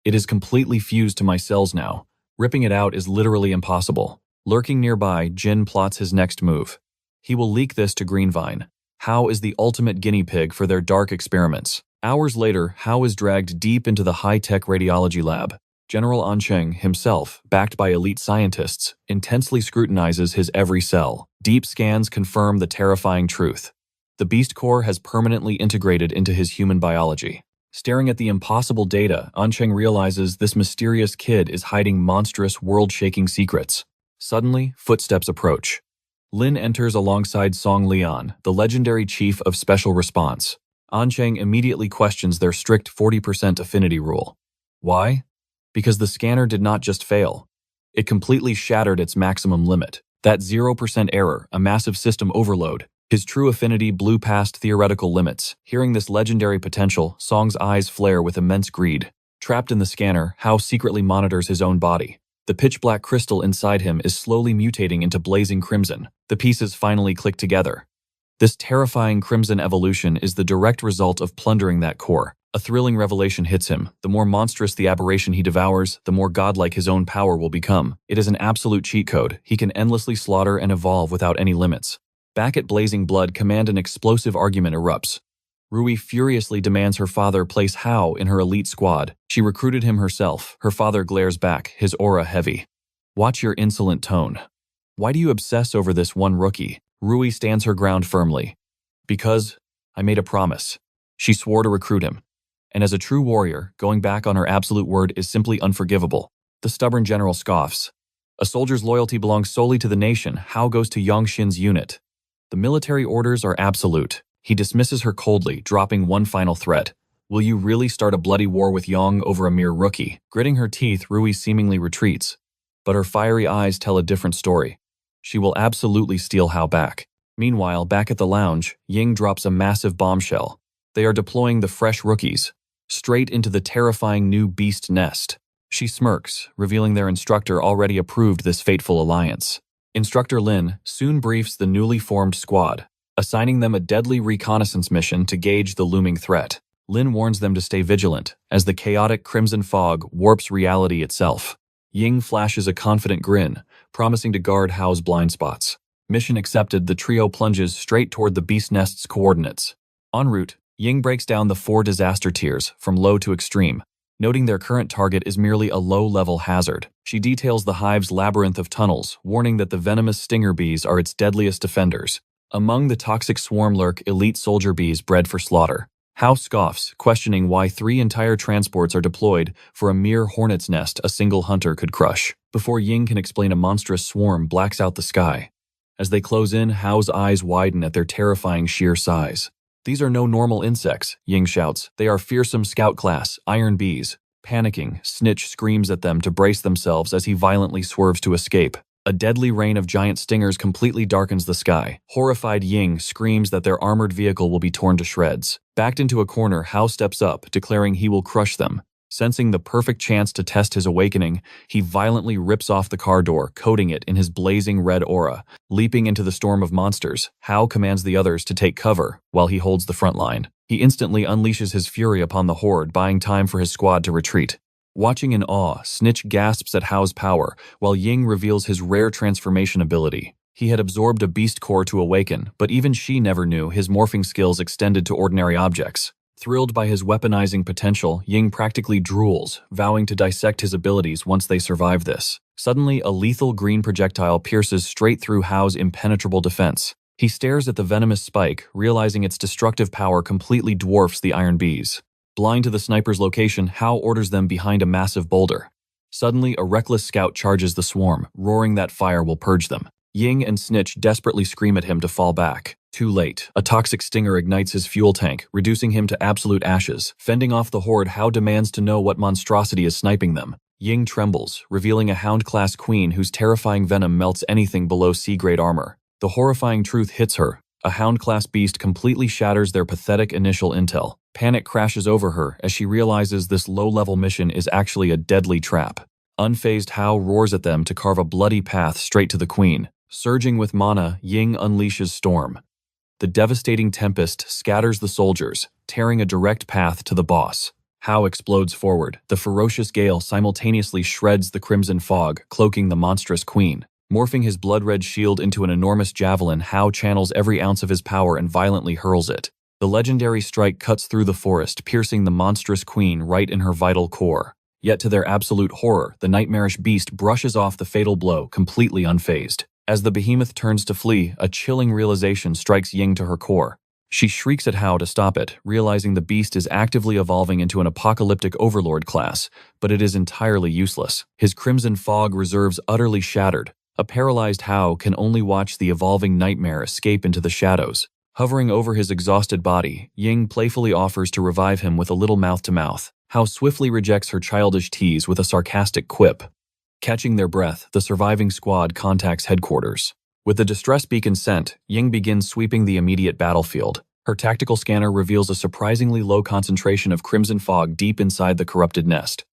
Speaker 1: It is completely fused to my cells now. Ripping it out is literally impossible. Lurking nearby, Jin plots his next move. He will leak this to Greenvine. Hao is the ultimate guinea pig for their dark experiments. Hours later, Hao is dragged deep into the high-tech radiology lab. General Ancheng himself, backed by elite scientists, intensely scrutinizes his every cell. Deep scans confirm the terrifying truth. The beast core has permanently integrated into his human biology. Staring at the impossible data, Ancheng realizes this mysterious kid is hiding monstrous, world-shaking secrets. Suddenly, footsteps approach. Lin enters alongside Song Lian, the legendary chief of Special Response. Ancheng immediately questions their strict 40% affinity rule. Why? Because the scanner did not just fail. It completely shattered its maximum limit. That 0% error, a massive system overload. His true affinity blew past theoretical limits. Hearing this legendary potential, Song's eyes flare with immense greed. Trapped in the scanner, Hao secretly monitors his own body. The pitch-black crystal inside him is slowly mutating into blazing crimson. The pieces finally click together. This terrifying crimson evolution is the direct result of plundering that core. A thrilling revelation hits him. The more monstrous the aberration he devours, the more godlike his own power will become. It is an absolute cheat code. He can endlessly slaughter and evolve without any limits. Back at Blazing Blood, command an explosive argument erupts. Rui furiously demands her father place Hao in her elite squad. She recruited him herself. Her father glares back, his aura heavy. Watch your insolent tone. Why do you obsess over this one rookie? Rui stands her ground firmly. Because I made a promise. She swore to recruit him. And as a true warrior, going back on her absolute word is simply unforgivable. The stubborn general scoffs. A soldier's loyalty belongs solely to the nation. Hao goes to Yongxin's unit. The military orders are absolute. He dismisses her coldly, dropping one final threat. Will you really start a bloody war with Yong over a mere rookie? Gritting her teeth, Rui seemingly retreats. But her fiery eyes tell a different story. She will absolutely steal Hao back. Meanwhile, back at the lounge, Ying drops a massive bombshell. They are deploying the fresh rookies, straight into the terrifying new beast nest. She smirks, revealing their instructor already approved this fateful alliance. Instructor Lin soon briefs the newly formed squad, assigning them a deadly reconnaissance mission to gauge the looming threat. Lin warns them to stay vigilant, as the chaotic crimson fog warps reality itself. Ying flashes a confident grin, promising to guard Hao's blind spots. Mission accepted, the trio plunges straight toward the beast nest's coordinates. En route, Ying breaks down the 4 disaster tiers, from low to extreme. Noting their current target is merely a low-level hazard, she details the hive's labyrinth of tunnels, warning that the venomous stinger bees are its deadliest defenders. Among the toxic swarm lurk elite soldier bees bred for slaughter. Hao scoffs, questioning why 3 entire transports are deployed for a mere hornet's nest a single hunter could crush. Before Ying can explain, a monstrous swarm blacks out the sky. As they close in, Hao's eyes widen at their terrifying sheer size. These are no normal insects, Ying shouts. They are fearsome scout class, iron bees. Panicking, Snitch screams at them to brace themselves as he violently swerves to escape. A deadly rain of giant stingers completely darkens the sky. Horrified Ying screams that their armored vehicle will be torn to shreds. Backed into a corner, Hao steps up, declaring he will crush them. Sensing the perfect chance to test his awakening, he violently rips off the car door, coating it in his blazing red aura. Leaping into the storm of monsters, Hao commands the others to take cover while he holds the front line. He instantly unleashes his fury upon the horde, buying time for his squad to retreat. Watching in awe, Snitch gasps at Hao's power, while Ying reveals his rare transformation ability. He had absorbed a beast core to awaken, but even she never knew his morphing skills extended to ordinary objects. Thrilled by his weaponizing potential, Ying practically drools, vowing to dissect his abilities once they survive this. Suddenly, a lethal green projectile pierces straight through Hao's impenetrable defense. He stares at the venomous spike, realizing its destructive power completely dwarfs the Iron Bee's. Blind to the sniper's location, Hao orders them behind a massive boulder. Suddenly, a reckless scout charges the swarm, roaring that fire will purge them. Ying and Snitch desperately scream at him to fall back. Too late. A toxic stinger ignites his fuel tank, reducing him to absolute ashes. Fending off the horde, Hao demands to know what monstrosity is sniping them. Ying trembles, revealing a Hound-class queen whose terrifying venom melts anything below C-grade armor. The horrifying truth hits her. A Hound-class beast completely shatters their pathetic initial intel. Panic crashes over her as she realizes this low-level mission is actually a deadly trap. Unfazed, Hao roars at them to carve a bloody path straight to the queen. Surging with mana, Ying unleashes Storm. The devastating tempest scatters the soldiers, tearing a direct path to the boss. Hao explodes forward. The ferocious gale simultaneously shreds the crimson fog, cloaking the monstrous queen. Morphing his blood-red shield into an enormous javelin, Hao channels every ounce of his power and violently hurls it. The legendary strike cuts through the forest, piercing the monstrous queen right in her vital core. Yet to their absolute horror, the nightmarish beast brushes off the fatal blow, completely unfazed. As the behemoth turns to flee, a chilling realization strikes Ying to her core. She shrieks at Hao to stop it, realizing the beast is actively evolving into an apocalyptic overlord class, but it is entirely useless. His crimson fog reserves utterly shattered. A paralyzed Hao can only watch the evolving nightmare escape into the shadows. Hovering over his exhausted body, Ying playfully offers to revive him with a little mouth-to-mouth. Hao swiftly rejects her childish tease with a sarcastic quip. Catching their breath, the surviving squad contacts headquarters. With the distress beacon sent, Ying begins sweeping the immediate battlefield. Her tactical scanner reveals a surprisingly low concentration of crimson fog deep inside the corrupted nest.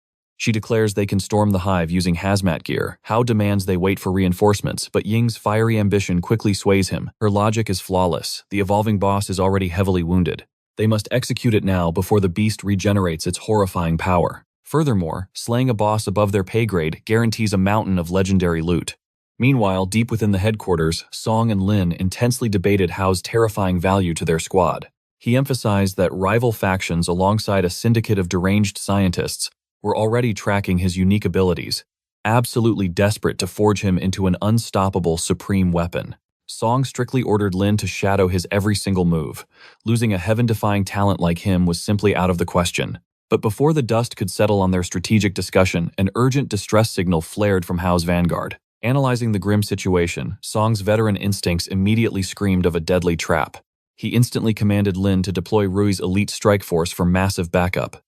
Speaker 1: She declares they can storm the hive using hazmat gear. Hao demands they wait for reinforcements, but Ying's fiery ambition quickly sways him. Her logic is flawless. The evolving boss is already heavily wounded. They must execute it now before the beast regenerates its horrifying power. Furthermore, slaying a boss above their pay grade guarantees a mountain of legendary loot. Meanwhile, deep within the headquarters, Song and Lin intensely debated Hao's terrifying value to their squad. He emphasized that rival factions alongside a syndicate of deranged scientists were already tracking his unique abilities, absolutely desperate to forge him into an unstoppable supreme weapon. Song strictly ordered Lin to shadow his every single move. Losing a heaven-defying talent like him was simply out of the question. But before the dust could settle on their strategic discussion, an urgent distress signal flared from Hao's vanguard. Analyzing the grim situation, Song's veteran instincts immediately screamed of a deadly trap. He instantly commanded Lin to deploy Rui's elite strike force for massive backup.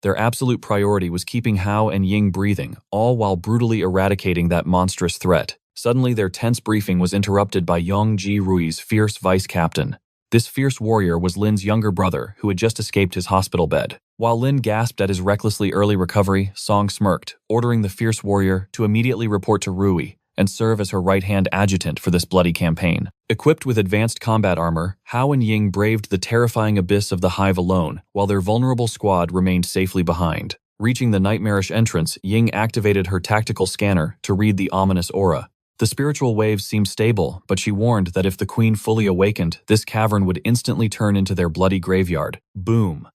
Speaker 1: Their absolute priority was keeping Hao and Ying breathing, all while brutally eradicating that monstrous threat. Suddenly, their tense briefing was interrupted by Yongji Rui's fierce vice captain. This fierce warrior was Lin's younger brother, who had just escaped his hospital bed. While Lin gasped at his recklessly early recovery, Song smirked, ordering the fierce warrior to immediately report to Rui and serve as her right-hand adjutant for this bloody campaign. Equipped with advanced combat armor, Hao and Ying braved the terrifying abyss of the hive alone, while their vulnerable squad remained safely behind. Reaching the nightmarish entrance, Ying activated her tactical scanner to read the ominous aura. The spiritual waves seemed stable, but she warned that if the queen fully awakened, this cavern would instantly turn into their bloody graveyard. Boom!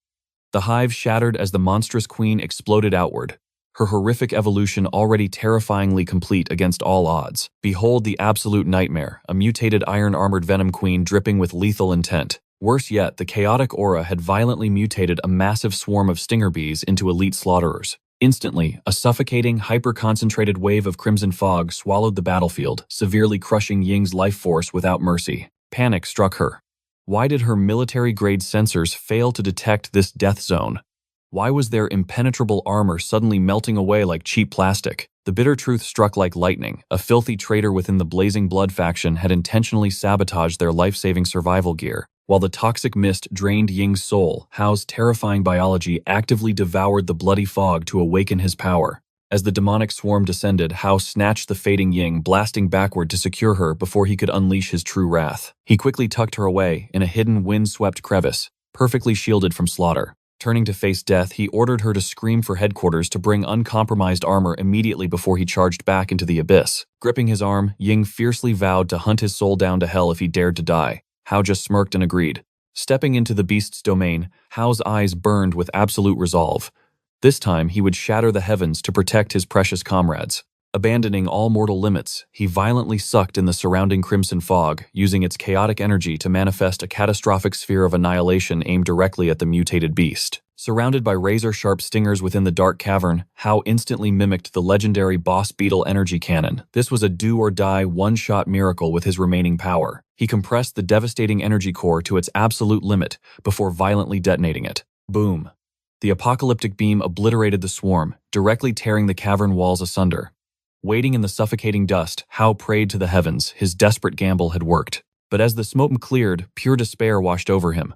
Speaker 1: The hive shattered as the monstrous queen exploded outward, her horrific evolution already terrifyingly complete against all odds. Behold the absolute nightmare, a mutated iron-armored venom queen dripping with lethal intent. Worse yet, the chaotic aura had violently mutated a massive swarm of stinger bees into elite slaughterers. Instantly, a suffocating, hyper-concentrated wave of crimson fog swallowed the battlefield, severely crushing Ying's life force without mercy. Panic struck her. Why did her military-grade sensors fail to detect this death zone? Why was their impenetrable armor suddenly melting away like cheap plastic? The bitter truth struck like lightning. A filthy traitor within the Blazing Blood faction had intentionally sabotaged their life-saving survival gear. While the toxic mist drained Ying's soul, Hao's terrifying biology actively devoured the bloody fog to awaken his power. As the demonic swarm descended, Hao snatched the fading Ying, blasting backward to secure her before he could unleash his true wrath. He quickly tucked her away in a hidden wind-swept crevice, perfectly shielded from slaughter. Turning to face death, he ordered her to scream for headquarters to bring uncompromised armor immediately before he charged back into the abyss. Gripping his arm, Ying fiercely vowed to hunt his soul down to hell if he dared to die. Hao just smirked and agreed. Stepping into the beast's domain, Hao's eyes burned with absolute resolve. This time, he would shatter the heavens to protect his precious comrades. Abandoning all mortal limits, he violently sucked in the surrounding crimson fog, using its chaotic energy to manifest a catastrophic sphere of annihilation aimed directly at the mutated beast. Surrounded by razor-sharp stingers within the dark cavern, Hao instantly mimicked the legendary boss beetle energy cannon. This was a do-or-die, one-shot miracle with his remaining power. He compressed the devastating energy core to its absolute limit before violently detonating it. Boom! The apocalyptic beam obliterated the swarm, directly tearing the cavern walls asunder. Waiting in the suffocating dust, Hao prayed to the heavens. His desperate gamble had worked. But as the smoke cleared, pure despair washed over him.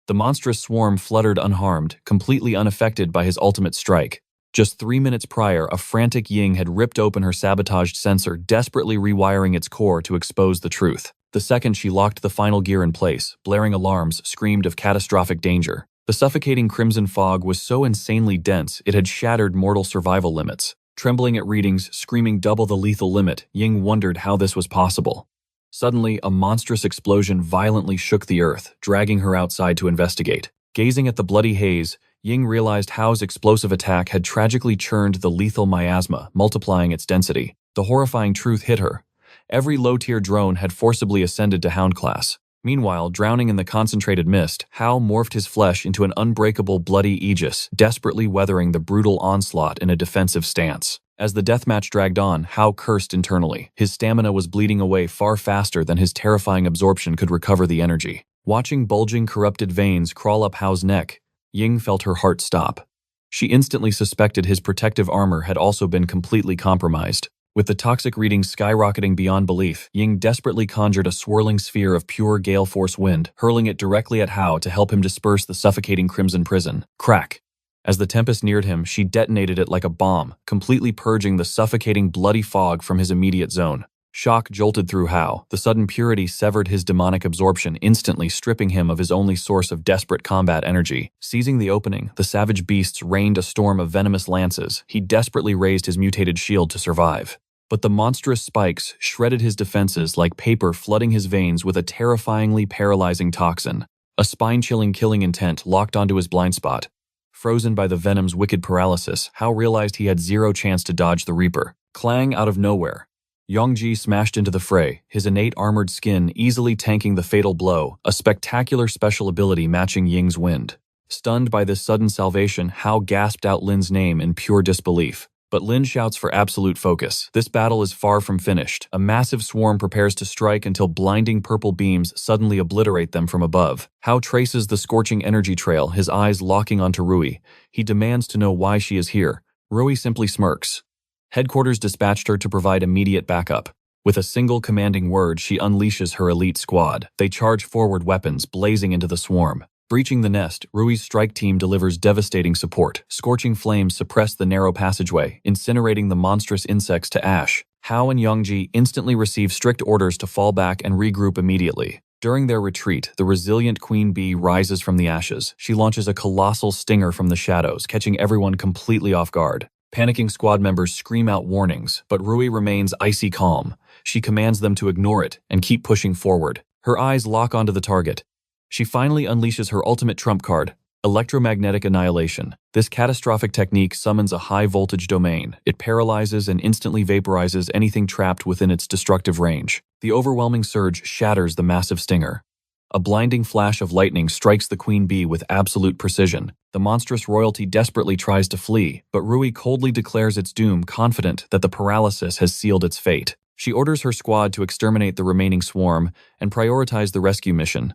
Speaker 1: The monstrous swarm fluttered unharmed, completely unaffected by his ultimate strike. Just 3 minutes prior, a frantic Ying had ripped open her sabotaged sensor, desperately rewiring its core to expose the truth. The second she locked the final gear in place, blaring alarms screamed of catastrophic danger. The suffocating crimson fog was so insanely dense it had shattered mortal survival limits. Trembling at readings, screaming double the lethal limit, Ying wondered how this was possible. Suddenly, a monstrous explosion violently shook the earth, dragging her outside to investigate. Gazing at the bloody haze, Ying realized Hao's explosive attack had tragically churned the lethal miasma, multiplying its density. The horrifying truth hit her. Every low-tier drone had forcibly ascended to Hound class. Meanwhile, drowning in the concentrated mist, Hao morphed his flesh into an unbreakable bloody aegis, desperately weathering the brutal onslaught in a defensive stance. As the deathmatch dragged on, Hao cursed internally. His stamina was bleeding away far faster than his terrifying absorption could recover the energy. Watching bulging, corrupted veins crawl up Hao's neck, Ying felt her heart stop. She instantly suspected his protective armor had also been completely compromised. With the toxic readings skyrocketing beyond belief, Ying desperately conjured a swirling sphere of pure gale force wind, hurling it directly at Hao to help him disperse the suffocating crimson prison. Crack! As the tempest neared him, she detonated it like a bomb, completely purging the suffocating bloody fog from his immediate zone. Shock jolted through Hao. The sudden purity severed his demonic absorption, instantly stripping him of his only source of desperate combat energy. Seizing the opening, the savage beasts rained a storm of venomous lances. He desperately raised his mutated shield to survive. But the monstrous spikes shredded his defenses like paper, flooding his veins with a terrifyingly paralyzing toxin. A spine-chilling killing intent locked onto his blind spot. Frozen by the venom's wicked paralysis, Hao realized he had zero chance to dodge the Reaper. Clang out of nowhere. Yongji smashed into the fray, his innate armored skin easily tanking the fatal blow, a spectacular special ability matching Ying's wind. Stunned by this sudden salvation, Hao gasped out Lin's name in pure disbelief. But Lin shouts for absolute focus. This battle is far from finished. A massive swarm prepares to strike until blinding purple beams suddenly obliterate them from above. Hao traces the scorching energy trail, his eyes locking onto Rui. He demands to know why she is here. Rui simply smirks. Headquarters dispatched her to provide immediate backup. With a single commanding word, she unleashes her elite squad. They charge forward, weapons blazing into the swarm. Breaching the nest, Rui's strike team delivers devastating support. Scorching flames suppress the narrow passageway, incinerating the monstrous insects to ash. Hao and Yongji instantly receive strict orders to fall back and regroup immediately. During their retreat, the resilient queen bee rises from the ashes. She launches a colossal stinger from the shadows, catching everyone completely off guard. Panicking squad members scream out warnings, but Rui remains icy calm. She commands them to ignore it and keep pushing forward. Her eyes lock onto the target. She finally unleashes her ultimate trump card, electromagnetic annihilation. This catastrophic technique summons a high-voltage domain. It paralyzes and instantly vaporizes anything trapped within its destructive range. The overwhelming surge shatters the massive stinger. A blinding flash of lightning strikes the queen bee with absolute precision. The monstrous royalty desperately tries to flee, but Rui coldly declares its doom, confident that the paralysis has sealed its fate. She orders her squad to exterminate the remaining swarm and prioritize the rescue mission.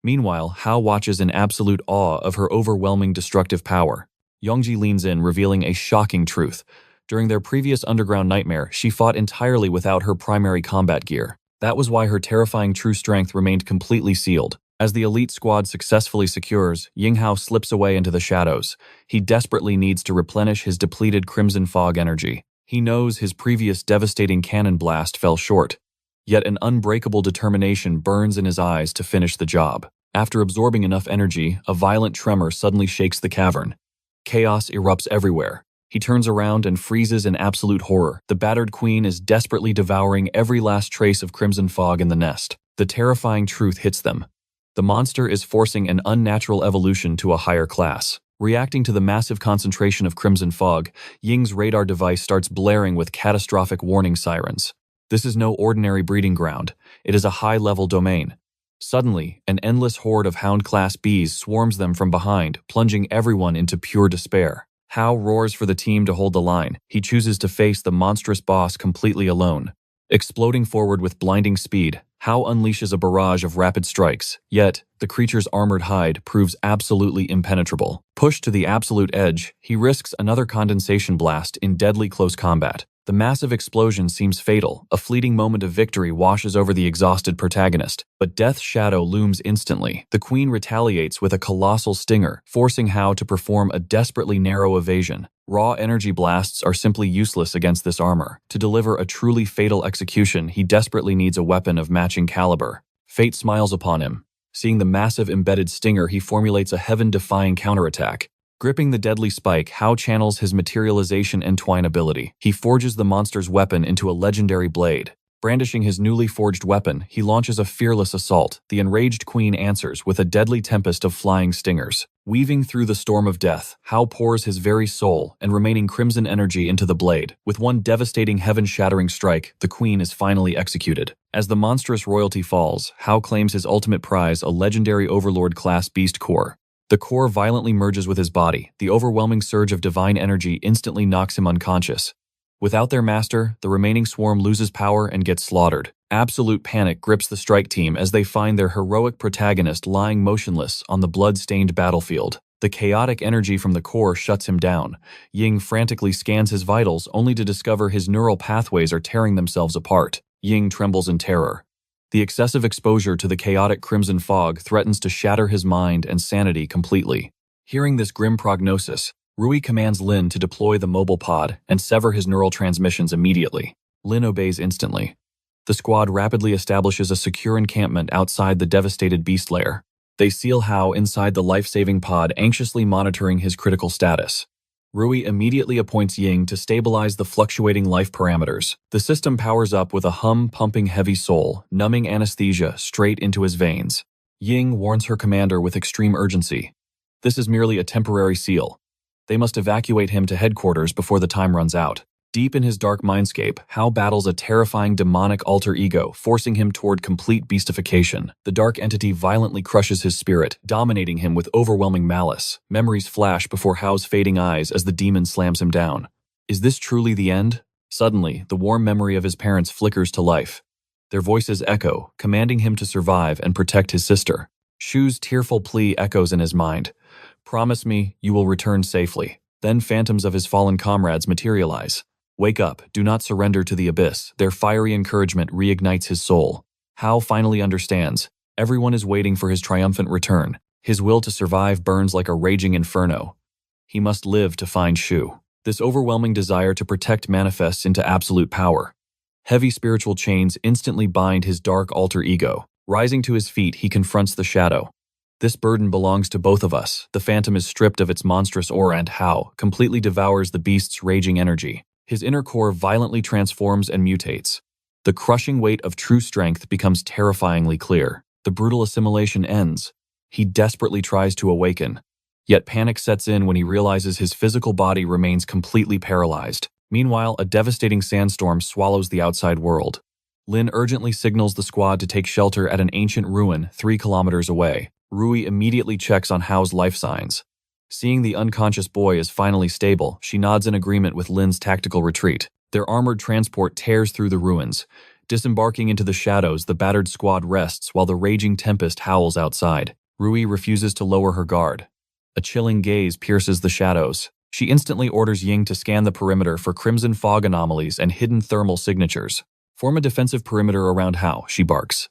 Speaker 1: Meanwhile, Hao watches in absolute awe of her overwhelming destructive power. Yongji leans in, revealing a shocking truth. During their previous underground nightmare, she fought entirely without her primary combat gear. That was why her terrifying true strength remained completely sealed. As the elite squad successfully secures, Yan Hao slips away into the shadows. He desperately needs to replenish his depleted Crimson Fog energy. He knows his previous devastating cannon blast fell short, yet an unbreakable determination burns in his eyes to finish the job. After absorbing enough energy, a violent tremor suddenly shakes the cavern. Chaos erupts everywhere. He turns around and freezes in absolute horror. The battered queen is desperately devouring every last trace of Crimson Fog in the nest. The terrifying truth hits them. The monster is forcing an unnatural evolution to a higher class. Reacting to the massive concentration of Crimson Fog, Ying's radar device starts blaring with catastrophic warning sirens. This is no ordinary breeding ground. It is a high-level domain. Suddenly, an endless horde of Hound-class bees swarms them from behind, plunging everyone into pure despair. Hao roars for the team to hold the line. He chooses to face the monstrous boss completely alone. Exploding forward with blinding speed, Hao unleashes a barrage of rapid strikes, yet the creature's armored hide proves absolutely impenetrable. Pushed to the absolute edge, he risks another condensation blast in deadly close combat. The massive explosion seems fatal. A fleeting moment of victory washes over the exhausted protagonist, but death's shadow looms instantly. The queen retaliates with a colossal stinger, forcing Hao to perform a desperately narrow evasion. Raw energy blasts are simply useless against this armor. To deliver a truly fatal execution, he desperately needs a weapon of matching caliber. Fate smiles upon him. Seeing the massive embedded stinger, he formulates a heaven-defying counterattack. Gripping the deadly spike, Hao channels his materialization and twine ability. He forges the monster's weapon into a legendary blade. Brandishing his newly forged weapon, he launches a fearless assault. The enraged queen answers with a deadly tempest of flying stingers. Weaving through the storm of death, Hao pours his very soul and remaining crimson energy into the blade. With one devastating heaven-shattering strike, the queen is finally executed. As the monstrous royalty falls, Hao claims his ultimate prize, a legendary Overlord-class beast core. The core violently merges with his body. The overwhelming surge of divine energy instantly knocks him unconscious. Without their master, the remaining swarm loses power and gets slaughtered. Absolute panic grips the strike team as they find their heroic protagonist lying motionless on the blood-stained battlefield. The chaotic energy from the core shuts him down. Ying frantically scans his vitals only to discover his neural pathways are tearing themselves apart. Ying trembles in terror. The excessive exposure to the chaotic Crimson Fog threatens to shatter his mind and sanity completely. Hearing this grim prognosis, Rui commands Lin to deploy the mobile pod and sever his neural transmissions immediately. Lin obeys instantly. The squad rapidly establishes a secure encampment outside the devastated beast lair. They seal Hao inside the life-saving pod, anxiously monitoring his critical status. Rui immediately appoints Ying to stabilize the fluctuating life parameters. The system powers up with a hum-pumping heavy soul, numbing anesthesia straight into his veins. Ying warns her commander with extreme urgency. This is merely a temporary seal. They must evacuate him to headquarters before the time runs out. Deep in his dark mindscape, Hao battles a terrifying demonic alter ego, forcing him toward complete beastification. The dark entity violently crushes his spirit, dominating him with overwhelming malice. Memories flash before Hao's fading eyes as the demon slams him down. Is this truly the end? Suddenly, the warm memory of his parents flickers to life. Their voices echo, commanding him to survive and protect his sister. Shu's tearful plea echoes in his mind. Promise me you will return safely. Then phantoms of his fallen comrades materialize. Wake up, do not surrender to the abyss. Their fiery encouragement reignites his soul. Hao finally understands. Everyone is waiting for his triumphant return. His will to survive burns like a raging inferno. He must live to find Shu. This overwhelming desire to protect manifests into absolute power. Heavy spiritual chains instantly bind his dark alter ego. Rising to his feet, he confronts the shadow. This burden belongs to both of us. The phantom is stripped of its monstrous aura and Hao completely devours the beast's raging energy. His inner core violently transforms and mutates. The crushing weight of true strength becomes terrifyingly clear. The brutal assimilation ends. He desperately tries to awaken. Yet panic sets in when he realizes his physical body remains completely paralyzed. Meanwhile, a devastating sandstorm swallows the outside world. Lin urgently signals the squad to take shelter at an ancient ruin 3 kilometers away. Rui immediately checks on Hao's life signs. Seeing the unconscious boy is finally stable, she nods in agreement with Lin's tactical retreat. Their armored transport tears through the ruins. Disembarking into the shadows, the battered squad rests while the raging tempest howls outside. Rui refuses to lower her guard. A chilling gaze pierces the shadows. She instantly orders Ying to scan the perimeter for crimson fog anomalies and hidden thermal signatures. Form a defensive perimeter around Hao, she barks.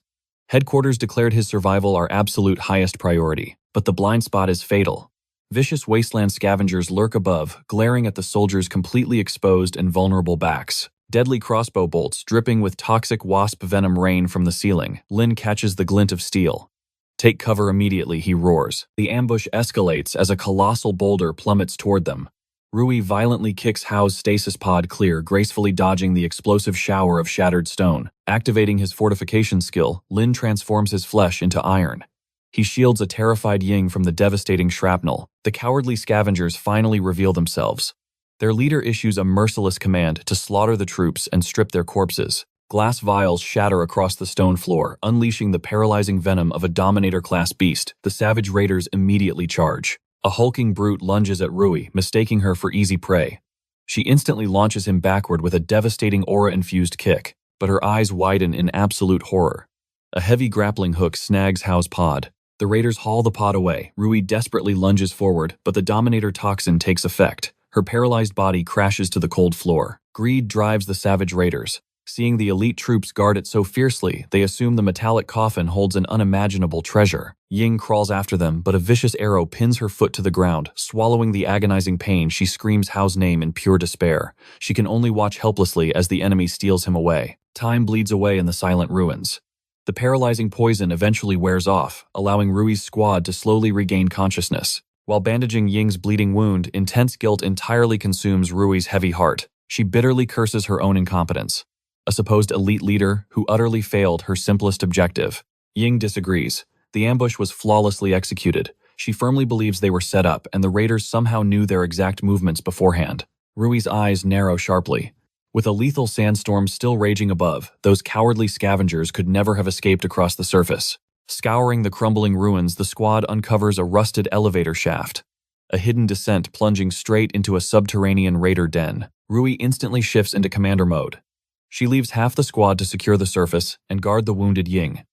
Speaker 1: Headquarters declared his survival our absolute highest priority, but the blind spot is fatal. Vicious wasteland scavengers lurk above, glaring at the soldiers' completely exposed and vulnerable backs. Deadly crossbow bolts dripping with toxic wasp venom rain from the ceiling. Lin catches the glint of steel. Take cover immediately, he roars. The ambush escalates as a colossal boulder plummets toward them. Rui violently kicks Hao's stasis pod clear, gracefully dodging the explosive shower of shattered stone. Activating his fortification skill, Lin transforms his flesh into iron. He shields a terrified Ying from the devastating shrapnel. The cowardly scavengers finally reveal themselves. Their leader issues a merciless command to slaughter the troops and strip their corpses. Glass vials shatter across the stone floor, unleashing the paralyzing venom of a Dominator-class beast. The savage raiders immediately charge. A hulking brute lunges at Rui, mistaking her for easy prey. She instantly launches him backward with a devastating aura-infused kick, but her eyes widen in absolute horror. A heavy grappling hook snags Hao's pod. The raiders haul the pod away. Rui desperately lunges forward, but the Dominator toxin takes effect. Her paralyzed body crashes to the cold floor. Greed drives the savage raiders. Seeing the elite troops guard it so fiercely, they assume the metallic coffin holds an unimaginable treasure. Ying crawls after them, but a vicious arrow pins her foot to the ground. Swallowing the agonizing pain, she screams Hao's name in pure despair. She can only watch helplessly as the enemy steals him away. Time bleeds away in the silent ruins. The paralyzing poison eventually wears off, allowing Rui's squad to slowly regain consciousness. While bandaging Ying's bleeding wound, intense guilt entirely consumes Rui's heavy heart. She bitterly curses her own incompetence. A supposed elite leader who utterly failed her simplest objective. Ying disagrees. The ambush was flawlessly executed. She firmly believes they were set up and the raiders somehow knew their exact movements beforehand. Rui's eyes narrow sharply. With a lethal sandstorm still raging above, those cowardly scavengers could never have escaped across the surface. Scouring the crumbling ruins, the squad uncovers a rusted elevator shaft. A hidden descent plunging straight into a subterranean raider den. Rui instantly shifts into commander mode. She leaves half the squad to secure the surface and guard the wounded Ying.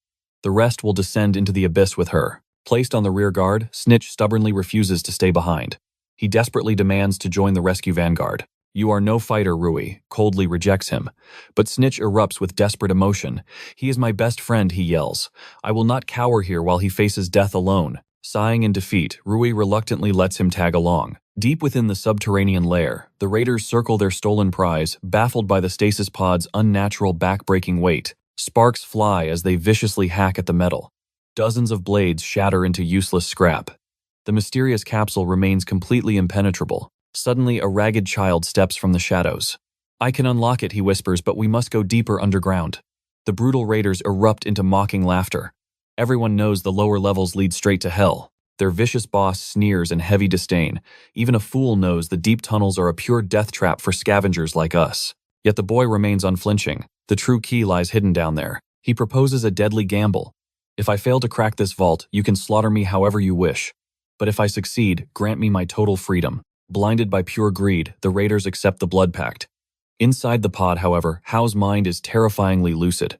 Speaker 1: The rest will descend into the abyss with her. Placed on the rear guard, Snitch stubbornly refuses to stay behind. He desperately demands to join the rescue vanguard. "You are no fighter," Rui coldly rejects him. But Snitch erupts with desperate emotion. "He is my best friend," he yells. "I will not cower here while he faces death alone." Sighing in defeat, Rui reluctantly lets him tag along. Deep within the subterranean lair, the raiders circle their stolen prize, baffled by the stasis pod's unnatural back-breaking weight. Sparks fly as they viciously hack at the metal. Dozens of blades shatter into useless scrap. The mysterious capsule remains completely impenetrable. Suddenly, a ragged child steps from the shadows. "I can unlock it," he whispers, "but we must go deeper underground." The brutal raiders erupt into mocking laughter. Everyone knows the lower levels lead straight to hell. Their vicious boss sneers in heavy disdain. Even a fool knows the deep tunnels are a pure death trap for scavengers like us. Yet the boy remains unflinching. The true key lies hidden down there. He proposes a deadly gamble. "If I fail to crack this vault, you can slaughter me however you wish. But if I succeed, grant me my total freedom." Blinded by pure greed, the raiders accept the blood pact. Inside the pod, however, Hao's mind is terrifyingly lucid.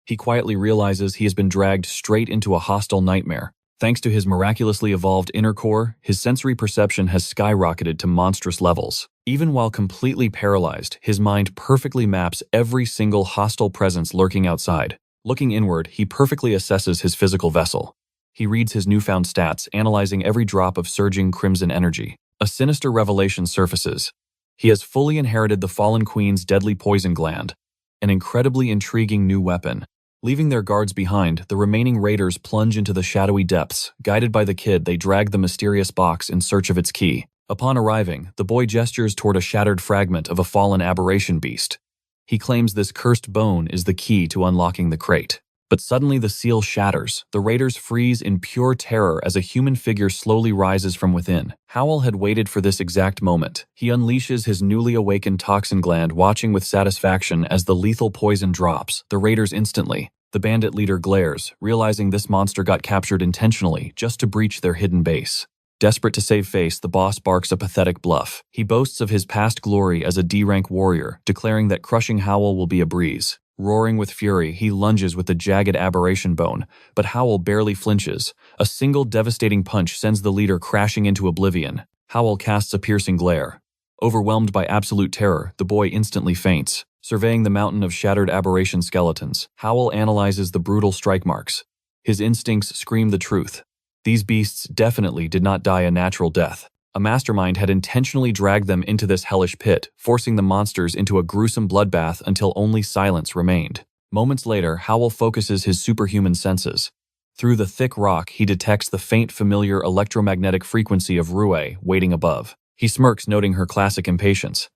Speaker 1: He quietly realizes he has been dragged straight into a hostile nightmare. Thanks to his miraculously evolved inner core, his sensory perception has skyrocketed to monstrous levels. Even while completely paralyzed, his mind perfectly maps every single hostile presence lurking outside. Looking inward, he perfectly assesses his physical vessel. He reads his newfound stats, analyzing every drop of surging crimson energy. A sinister revelation surfaces. He has fully inherited the Fallen Queen's deadly poison gland, an incredibly intriguing new weapon. Leaving their guards behind, the remaining raiders plunge into the shadowy depths. Guided by the kid, they drag the mysterious box in search of its key. Upon arriving, the boy gestures toward a shattered fragment of a fallen aberration beast. He claims this cursed bone is the key to unlocking the crate. But suddenly the seal shatters. The raiders freeze in pure terror as a human figure slowly rises from within. Howell had waited for this exact moment. He unleashes his newly awakened toxin gland, watching with satisfaction as the lethal poison drops. The raiders instantly. The bandit leader glares, realizing this monster got captured intentionally just to breach their hidden base. Desperate to save face, the boss barks a pathetic bluff. He boasts of his past glory as a D-rank warrior, declaring that crushing Howell will be a breeze. Roaring with fury, he lunges with the jagged aberration bone, but Howell barely flinches. A single devastating punch sends the leader crashing into oblivion. Howell casts a piercing glare. Overwhelmed by absolute terror, the boy instantly faints. Surveying the mountain of shattered aberration skeletons, Howell analyzes the brutal strike marks. His instincts scream the truth. These beasts definitely did not die a natural death. A mastermind had intentionally dragged them into this hellish pit, forcing the monsters into a gruesome bloodbath until only silence remained. Moments later, Howell focuses his superhuman senses. Through the thick rock, he detects the faint, familiar electromagnetic frequency of Rui waiting above. He smirks, noting her classic impatience.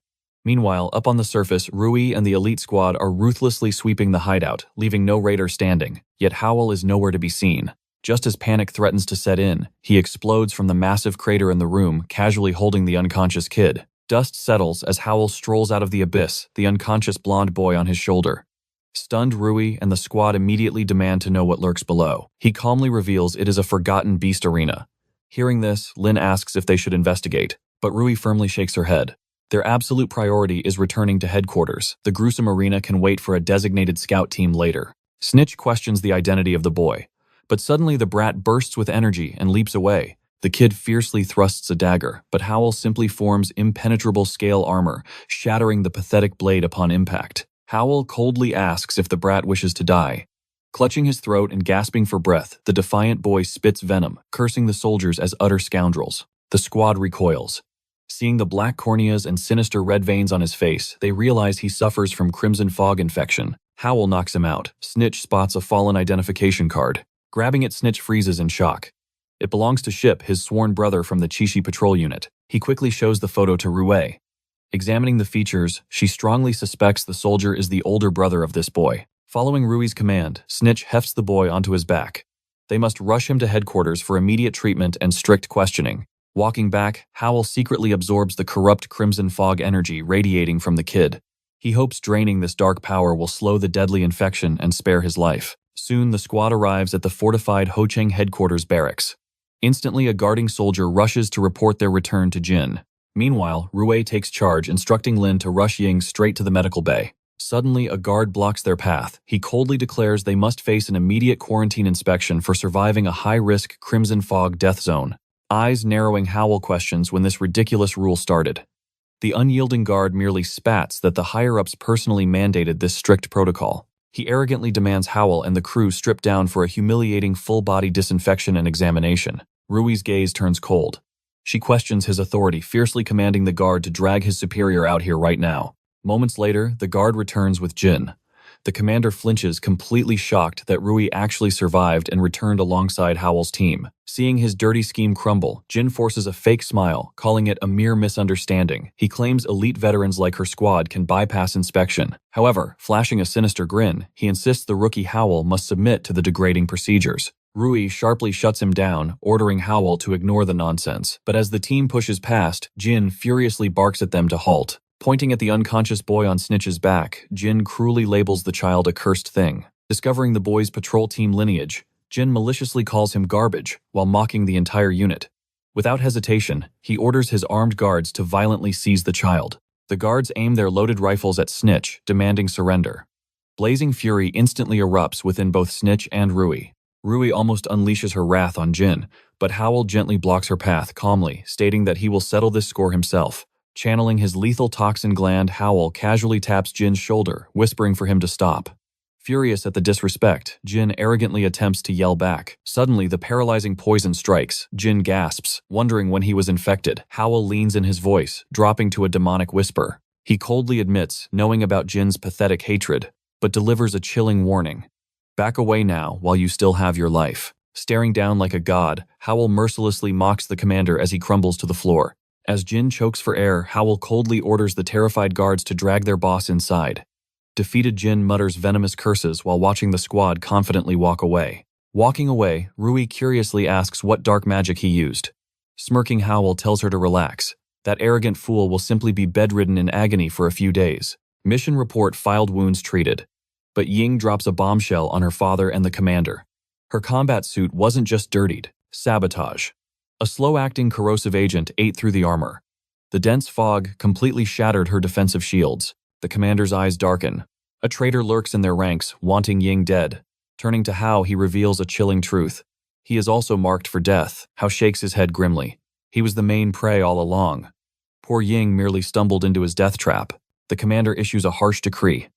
Speaker 1: Meanwhile, up on the surface, Rui and the elite squad are ruthlessly sweeping the hideout, leaving no raider standing. Yet Howell is nowhere to be seen. Just as panic threatens to set in, he explodes from the massive crater in the room, casually holding the unconscious kid. Dust settles as Howell strolls out of the abyss, the unconscious blonde boy on his shoulder. Stunned, Rui and the squad immediately demand to know what lurks below. He calmly reveals it is a forgotten beast arena. Hearing this, Lin asks if they should investigate, but Rui firmly shakes her head. Their absolute priority is returning to headquarters. The gruesome arena can wait for a designated scout team later. Snitch questions the identity of the boy, but suddenly the brat bursts with energy and leaps away. The kid fiercely thrusts a dagger, but Howell simply forms impenetrable scale armor, shattering the pathetic blade upon impact. Howell coldly asks if the brat wishes to die. Clutching his throat and gasping for breath, the defiant boy spits venom, cursing the soldiers as utter scoundrels. The squad recoils. Seeing the black corneas and sinister red veins on his face, they realize he suffers from crimson fog infection. Howell knocks him out. Snitch spots a fallen identification card. Grabbing it, Snitch freezes in shock. It belongs to Ship, his sworn brother from the Chishi patrol unit. He quickly shows the photo to Rui. Examining the features, she strongly suspects the soldier is the older brother of this boy. Following Rui's command, Snitch hefts the boy onto his back. They must rush him to headquarters for immediate treatment and strict questioning. Walking back, Howell secretly absorbs the corrupt crimson fog energy radiating from the kid. He hopes draining this dark power will slow the deadly infection and spare his life. Soon, the squad arrives at the fortified Hocheng headquarters barracks. Instantly, a guarding soldier rushes to report their return to Jin. Meanwhile, Rui takes charge, instructing Lin to rush Ying straight to the medical bay. Suddenly, a guard blocks their path. He coldly declares they must face an immediate quarantine inspection for surviving a high-risk crimson fog death zone. Eyes narrowing, Howell questions when this ridiculous rule started. The unyielding guard merely spats that the higher-ups personally mandated this strict protocol. He arrogantly demands Howell and the crew strip down for a humiliating full-body disinfection and examination. Rui's gaze turns cold. She questions his authority, fiercely commanding the guard to drag his superior out here right now. Moments later, the guard returns with Jin. The commander flinches, completely shocked that Rui actually survived and returned alongside Howell's team. Seeing his dirty scheme crumble, Jin forces a fake smile, calling it a mere misunderstanding. He claims elite veterans like her squad can bypass inspection. However, flashing a sinister grin, he insists the rookie Howell must submit to the degrading procedures. Rui sharply shuts him down, ordering Howell to ignore the nonsense. But as the team pushes past, Jin furiously barks at them to halt. Pointing at the unconscious boy on Snitch's back, Jin cruelly labels the child a cursed thing. Discovering the boy's patrol team lineage, Jin maliciously calls him garbage, while mocking the entire unit. Without hesitation, he orders his armed guards to violently seize the child. The guards aim their loaded rifles at Snitch, demanding surrender. Blazing fury instantly erupts within both Snitch and Rui. Rui almost unleashes her wrath on Jin, but Howell gently blocks her path calmly, stating that he will settle this score himself. Channeling his lethal toxin gland, Howell casually taps Jin's shoulder, whispering for him to stop. Furious at the disrespect, Jin arrogantly attempts to yell back. Suddenly, the paralyzing poison strikes. Jin gasps, wondering when he was infected. Howell leans in his voice, dropping to a demonic whisper. He coldly admits knowing about Jin's pathetic hatred, but delivers a chilling warning. Back away now, while you still have your life. Staring down like a god, Howell mercilessly mocks the commander as he crumbles to the floor. As Jin chokes for air, Howell coldly orders the terrified guards to drag their boss inside. Defeated Jin mutters venomous curses while watching the squad confidently walk away. Walking away, Rui curiously asks what dark magic he used. Smirking, Howell tells her to relax. That arrogant fool will simply be bedridden in agony for a few days. Mission report filed, wounds treated. But Ying drops a bombshell on her father and the commander. Her combat suit wasn't just dirtied, sabotage. A slow-acting corrosive agent ate through the armor. The dense fog completely shattered her defensive shields. The commander's eyes darken. A traitor lurks in their ranks, wanting Ying dead. Turning to Hao, he reveals a chilling truth. He is also marked for death. Hao shakes his head grimly. He was the main prey all along. Poor Ying merely stumbled into his death trap. The commander issues a harsh decree.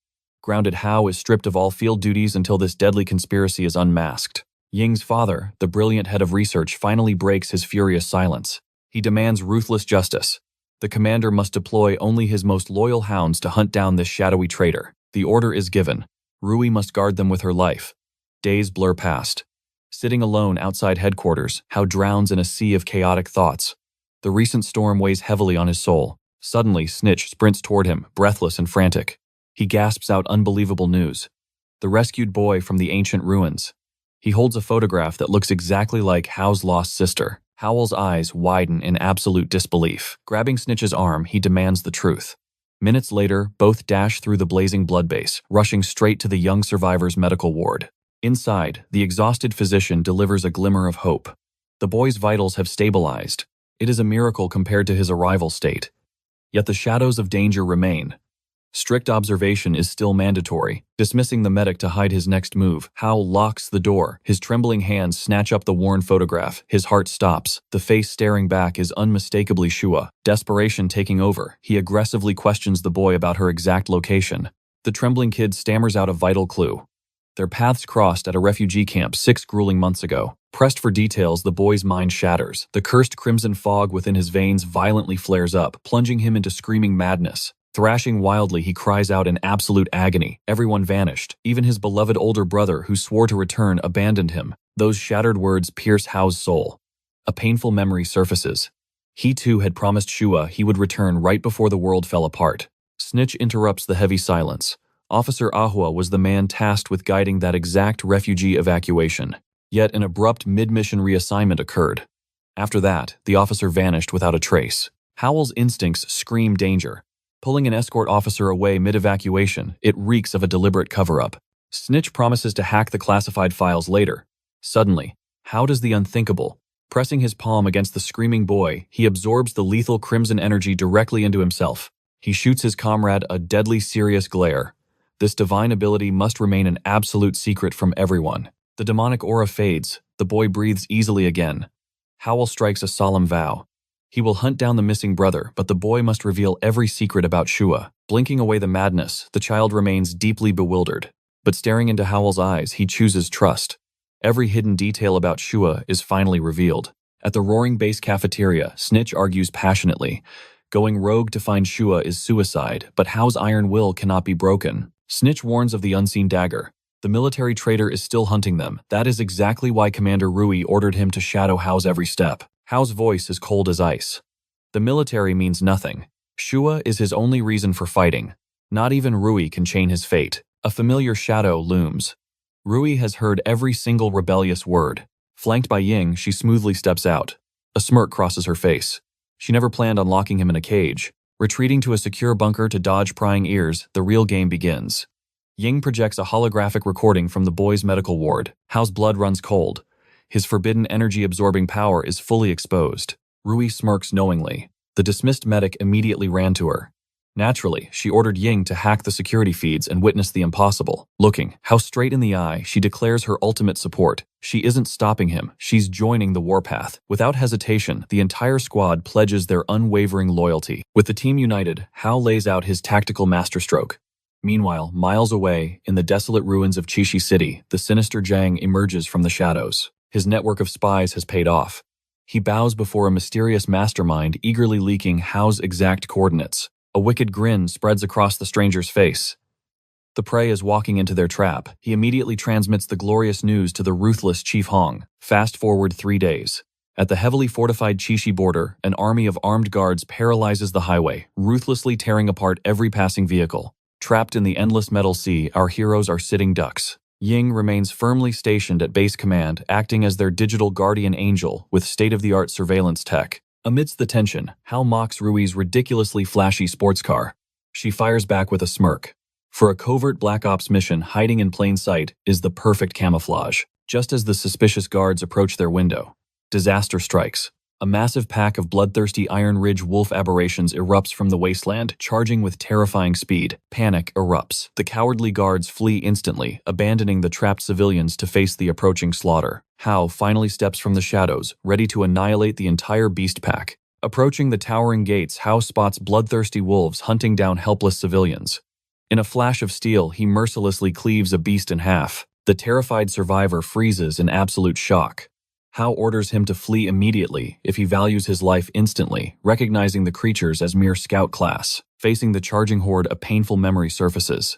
Speaker 1: Grounded Hao is stripped of all field duties until this deadly conspiracy is unmasked. Ying's father, the brilliant head of research, finally breaks his furious silence. He demands ruthless justice. The commander must deploy only his most loyal hounds to hunt down this shadowy traitor. The order is given. Rui must guard them with her life. Days blur past. Sitting alone outside headquarters, Hao drowns in a sea of chaotic thoughts. The recent storm weighs heavily on his soul. Suddenly, Snitch sprints toward him, breathless and frantic. He gasps out unbelievable news. The rescued boy from the ancient ruins. He holds a photograph that looks exactly like Hao's lost sister. Howell's eyes widen in absolute disbelief. Grabbing Snitch's arm, he demands the truth. Minutes later, both dash through the blazing bloodbase, rushing straight to the young survivor's medical ward. Inside, the exhausted physician delivers a glimmer of hope. The boy's vitals have stabilized. It is a miracle compared to his arrival state. Yet the shadows of danger remain. Strict observation is still mandatory. Dismissing the medic to hide his next move, Hao locks the door. His trembling hands snatch up the worn photograph. His heart stops. The face staring back is unmistakably Shua. Desperation taking over, he aggressively questions the boy about her exact location. The trembling kid stammers out a vital clue. Their paths crossed at a refugee camp 6 grueling months ago. Pressed for details, the boy's mind shatters. The cursed crimson fog within his veins violently flares up, plunging him into screaming madness. Thrashing wildly, he cries out in absolute agony. Everyone vanished. Even his beloved older brother, who swore to return, abandoned him. Those shattered words pierce Hao's soul. A painful memory surfaces. He too had promised Shua he would return right before the world fell apart. Snitch interrupts the heavy silence. Officer Ahua was the man tasked with guiding that exact refugee evacuation. Yet an abrupt mid-mission reassignment occurred. After that, the officer vanished without a trace. Howell's instincts scream danger. Pulling an escort officer away mid-evacuation, it reeks of a deliberate cover-up. Snitch promises to hack the classified files later. Suddenly, Hao does the unthinkable. Pressing his palm against the screaming boy, he absorbs the lethal crimson energy directly into himself. He shoots his comrade a deadly serious glare. This divine ability must remain an absolute secret from everyone. The demonic aura fades. The boy breathes easily again. Howell strikes a solemn vow. He will hunt down the missing brother, but the boy must reveal every secret about Shua. Blinking away the madness, the child remains deeply bewildered. But staring into Howell's eyes, he chooses trust. Every hidden detail about Shua is finally revealed. At the roaring base cafeteria, Snitch argues passionately. Going rogue to find Shua is suicide, but Hao's iron will cannot be broken. Snitch warns of the unseen dagger. The military traitor is still hunting them. That is exactly why Commander Rui ordered him to shadow Hao's every step. Hao's voice is cold as ice. The military means nothing. Shua is his only reason for fighting. Not even Rui can chain his fate. A familiar shadow looms. Rui has heard every single rebellious word. Flanked by Ying, she smoothly steps out. A smirk crosses her face. She never planned on locking him in a cage. Retreating to a secure bunker to dodge prying ears, the real game begins. Ying projects a holographic recording from the boy's medical ward. Hao's blood runs cold. His forbidden energy-absorbing power is fully exposed. Rui smirks knowingly. The dismissed medic immediately ran to her. Naturally, she ordered Ying to hack the security feeds and witness the impossible. Looking Hao straight in the eye, she declares her ultimate support. She isn't stopping him, she's joining the warpath. Without hesitation, the entire squad pledges their unwavering loyalty. With the team united, Hao lays out his tactical masterstroke. Meanwhile, miles away, in the desolate ruins of Chishi City, the sinister Zhang emerges from the shadows. His network of spies has paid off. He bows before a mysterious mastermind eagerly leaking Hao's exact coordinates. A wicked grin spreads across the stranger's face. The prey is walking into their trap. He immediately transmits the glorious news to the ruthless Chief Hong. Fast forward 3 days. At the heavily fortified Chishi border, an army of armed guards paralyzes the highway, ruthlessly tearing apart every passing vehicle. Trapped in the endless metal sea, our heroes are sitting ducks. Ying remains firmly stationed at base command, acting as their digital guardian angel with state-of-the-art surveillance tech. Amidst the tension, Hao mocks Rui's ridiculously flashy sports car. She fires back with a smirk. For a covert Black Ops mission, hiding in plain sight is the perfect camouflage. Just as the suspicious guards approach their window, disaster strikes. A massive pack of bloodthirsty Iron Ridge wolf aberrations erupts from the wasteland, charging with terrifying speed. Panic erupts. The cowardly guards flee instantly, abandoning the trapped civilians to face the approaching slaughter. Hao finally steps from the shadows, ready to annihilate the entire beast pack. Approaching the towering gates, Hao spots bloodthirsty wolves hunting down helpless civilians. In a flash of steel, he mercilessly cleaves a beast in half. The terrified survivor freezes in absolute shock. Hao orders him to flee immediately if he values his life instantly, recognizing the creatures as mere scout class. Facing the charging horde, a painful memory surfaces.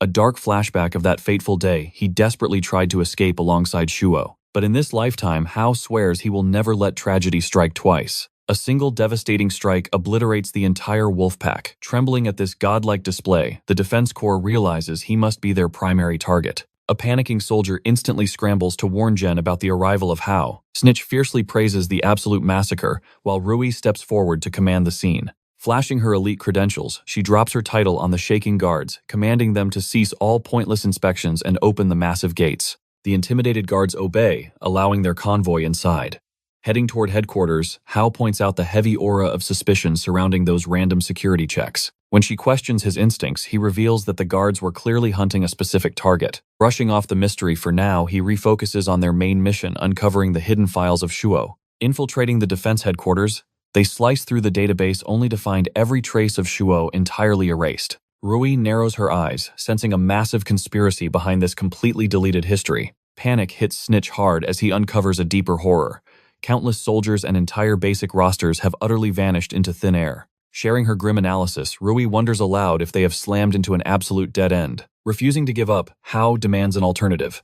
Speaker 1: A dark flashback of that fateful day, he desperately tried to escape alongside Shuo. But in this lifetime, Hao swears he will never let tragedy strike twice. A single devastating strike obliterates the entire wolf pack. Trembling at this godlike display, the defense corps realizes he must be their primary target. A panicking soldier instantly scrambles to warn Jen about the arrival of Hao. Snitch fiercely praises the absolute massacre, while Rui steps forward to command the scene. Flashing her elite credentials, she drops her title on the shaking guards, commanding them to cease all pointless inspections and open the massive gates. The intimidated guards obey, allowing their convoy inside. Heading toward headquarters, Hao points out the heavy aura of suspicion surrounding those random security checks. When she questions his instincts, he reveals that the guards were clearly hunting a specific target. Brushing off the mystery for now, he refocuses on their main mission, uncovering the hidden files of Shuo. Infiltrating the defense headquarters, they slice through the database only to find every trace of Shuo entirely erased. Rui narrows her eyes, sensing a massive conspiracy behind this completely deleted history. Panic hits Snitch hard as he uncovers a deeper horror. Countless soldiers and entire basic rosters have utterly vanished into thin air. Sharing her grim analysis, Rui wonders aloud if they have slammed into an absolute dead end. Refusing to give up, Hao demands an alternative.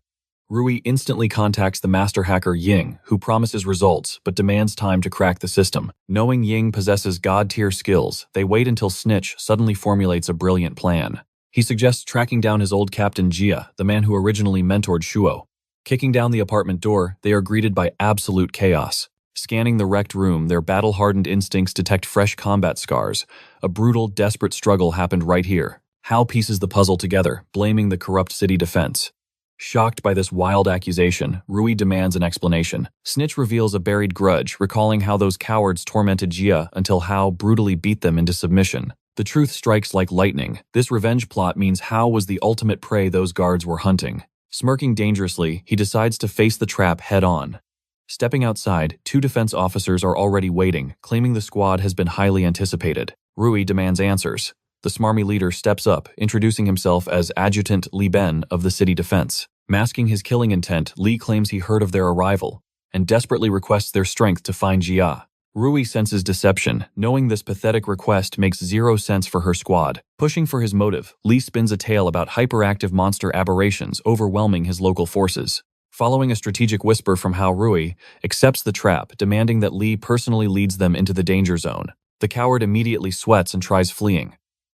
Speaker 1: Rui instantly contacts the master hacker Ying, who promises results but demands time to crack the system. Knowing Ying possesses god-tier skills, they wait until Snitch suddenly formulates a brilliant plan. He suggests tracking down his old captain Jia, the man who originally mentored Shuo. Kicking down the apartment door, they are greeted by absolute chaos. Scanning the wrecked room, their battle-hardened instincts detect fresh combat scars. A brutal, desperate struggle happened right here. Hao pieces the puzzle together, blaming the corrupt city defense. Shocked by this wild accusation, Rui demands an explanation. Snitch reveals a buried grudge, recalling how those cowards tormented Jia until Hao brutally beat them into submission. The truth strikes like lightning. This revenge plot means Hao was the ultimate prey those guards were hunting. Smirking dangerously, he decides to face the trap head-on. Stepping outside, two defense officers are already waiting, claiming the squad has been highly anticipated. Rui demands answers. The smarmy leader steps up, introducing himself as Adjutant Li Ben of the city defense. Masking his killing intent, Li claims he heard of their arrival, and desperately requests their strength to find Jia. Rui senses deception, knowing this pathetic request makes zero sense for her squad. Pushing for his motive, Li spins a tale about hyperactive monster aberrations overwhelming his local forces. Following a strategic whisper from Hao, Rui accepts the trap, demanding that Li personally leads them into the danger zone. The coward immediately sweats and tries fleeing.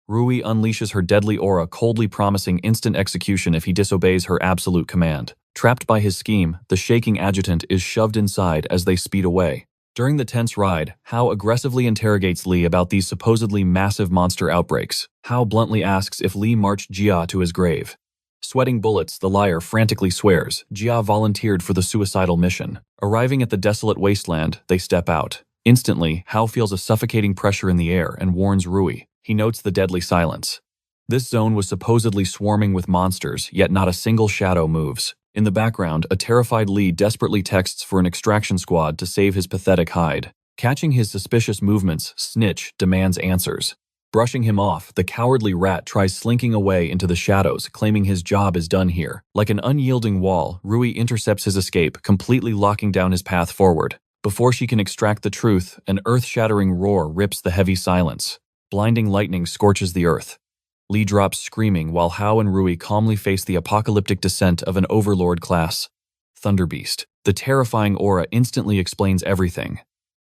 Speaker 1: Rui unleashes her deadly aura, coldly promising instant execution if he disobeys her absolute command. Trapped by his scheme, the shaking adjutant is shoved inside as they speed away. During the tense ride, Hao aggressively interrogates Li about these supposedly massive monster outbreaks. Hao bluntly asks if Li marched Jia to his grave. Sweating bullets, the liar frantically swears Jia volunteered for the suicidal mission. Arriving at the desolate wasteland, they step out. Instantly, Hao feels a suffocating pressure in the air and warns Rui. He notes the deadly silence. This zone was supposedly swarming with monsters, yet not a single shadow moves. In the background, a terrified Li desperately texts for an extraction squad to save his pathetic hide. Catching his suspicious movements, Snitch demands answers. Brushing him off, the cowardly rat tries slinking away into the shadows, claiming his job is done here. Like an unyielding wall, Rui intercepts his escape, completely locking down his path forward. Before she can extract the truth, an earth-shattering roar rips the heavy silence. Blinding lightning scorches the earth. Li drops screaming while Hao and Rui calmly face the apocalyptic descent of an overlord class Thunderbeast. The terrifying aura instantly explains everything.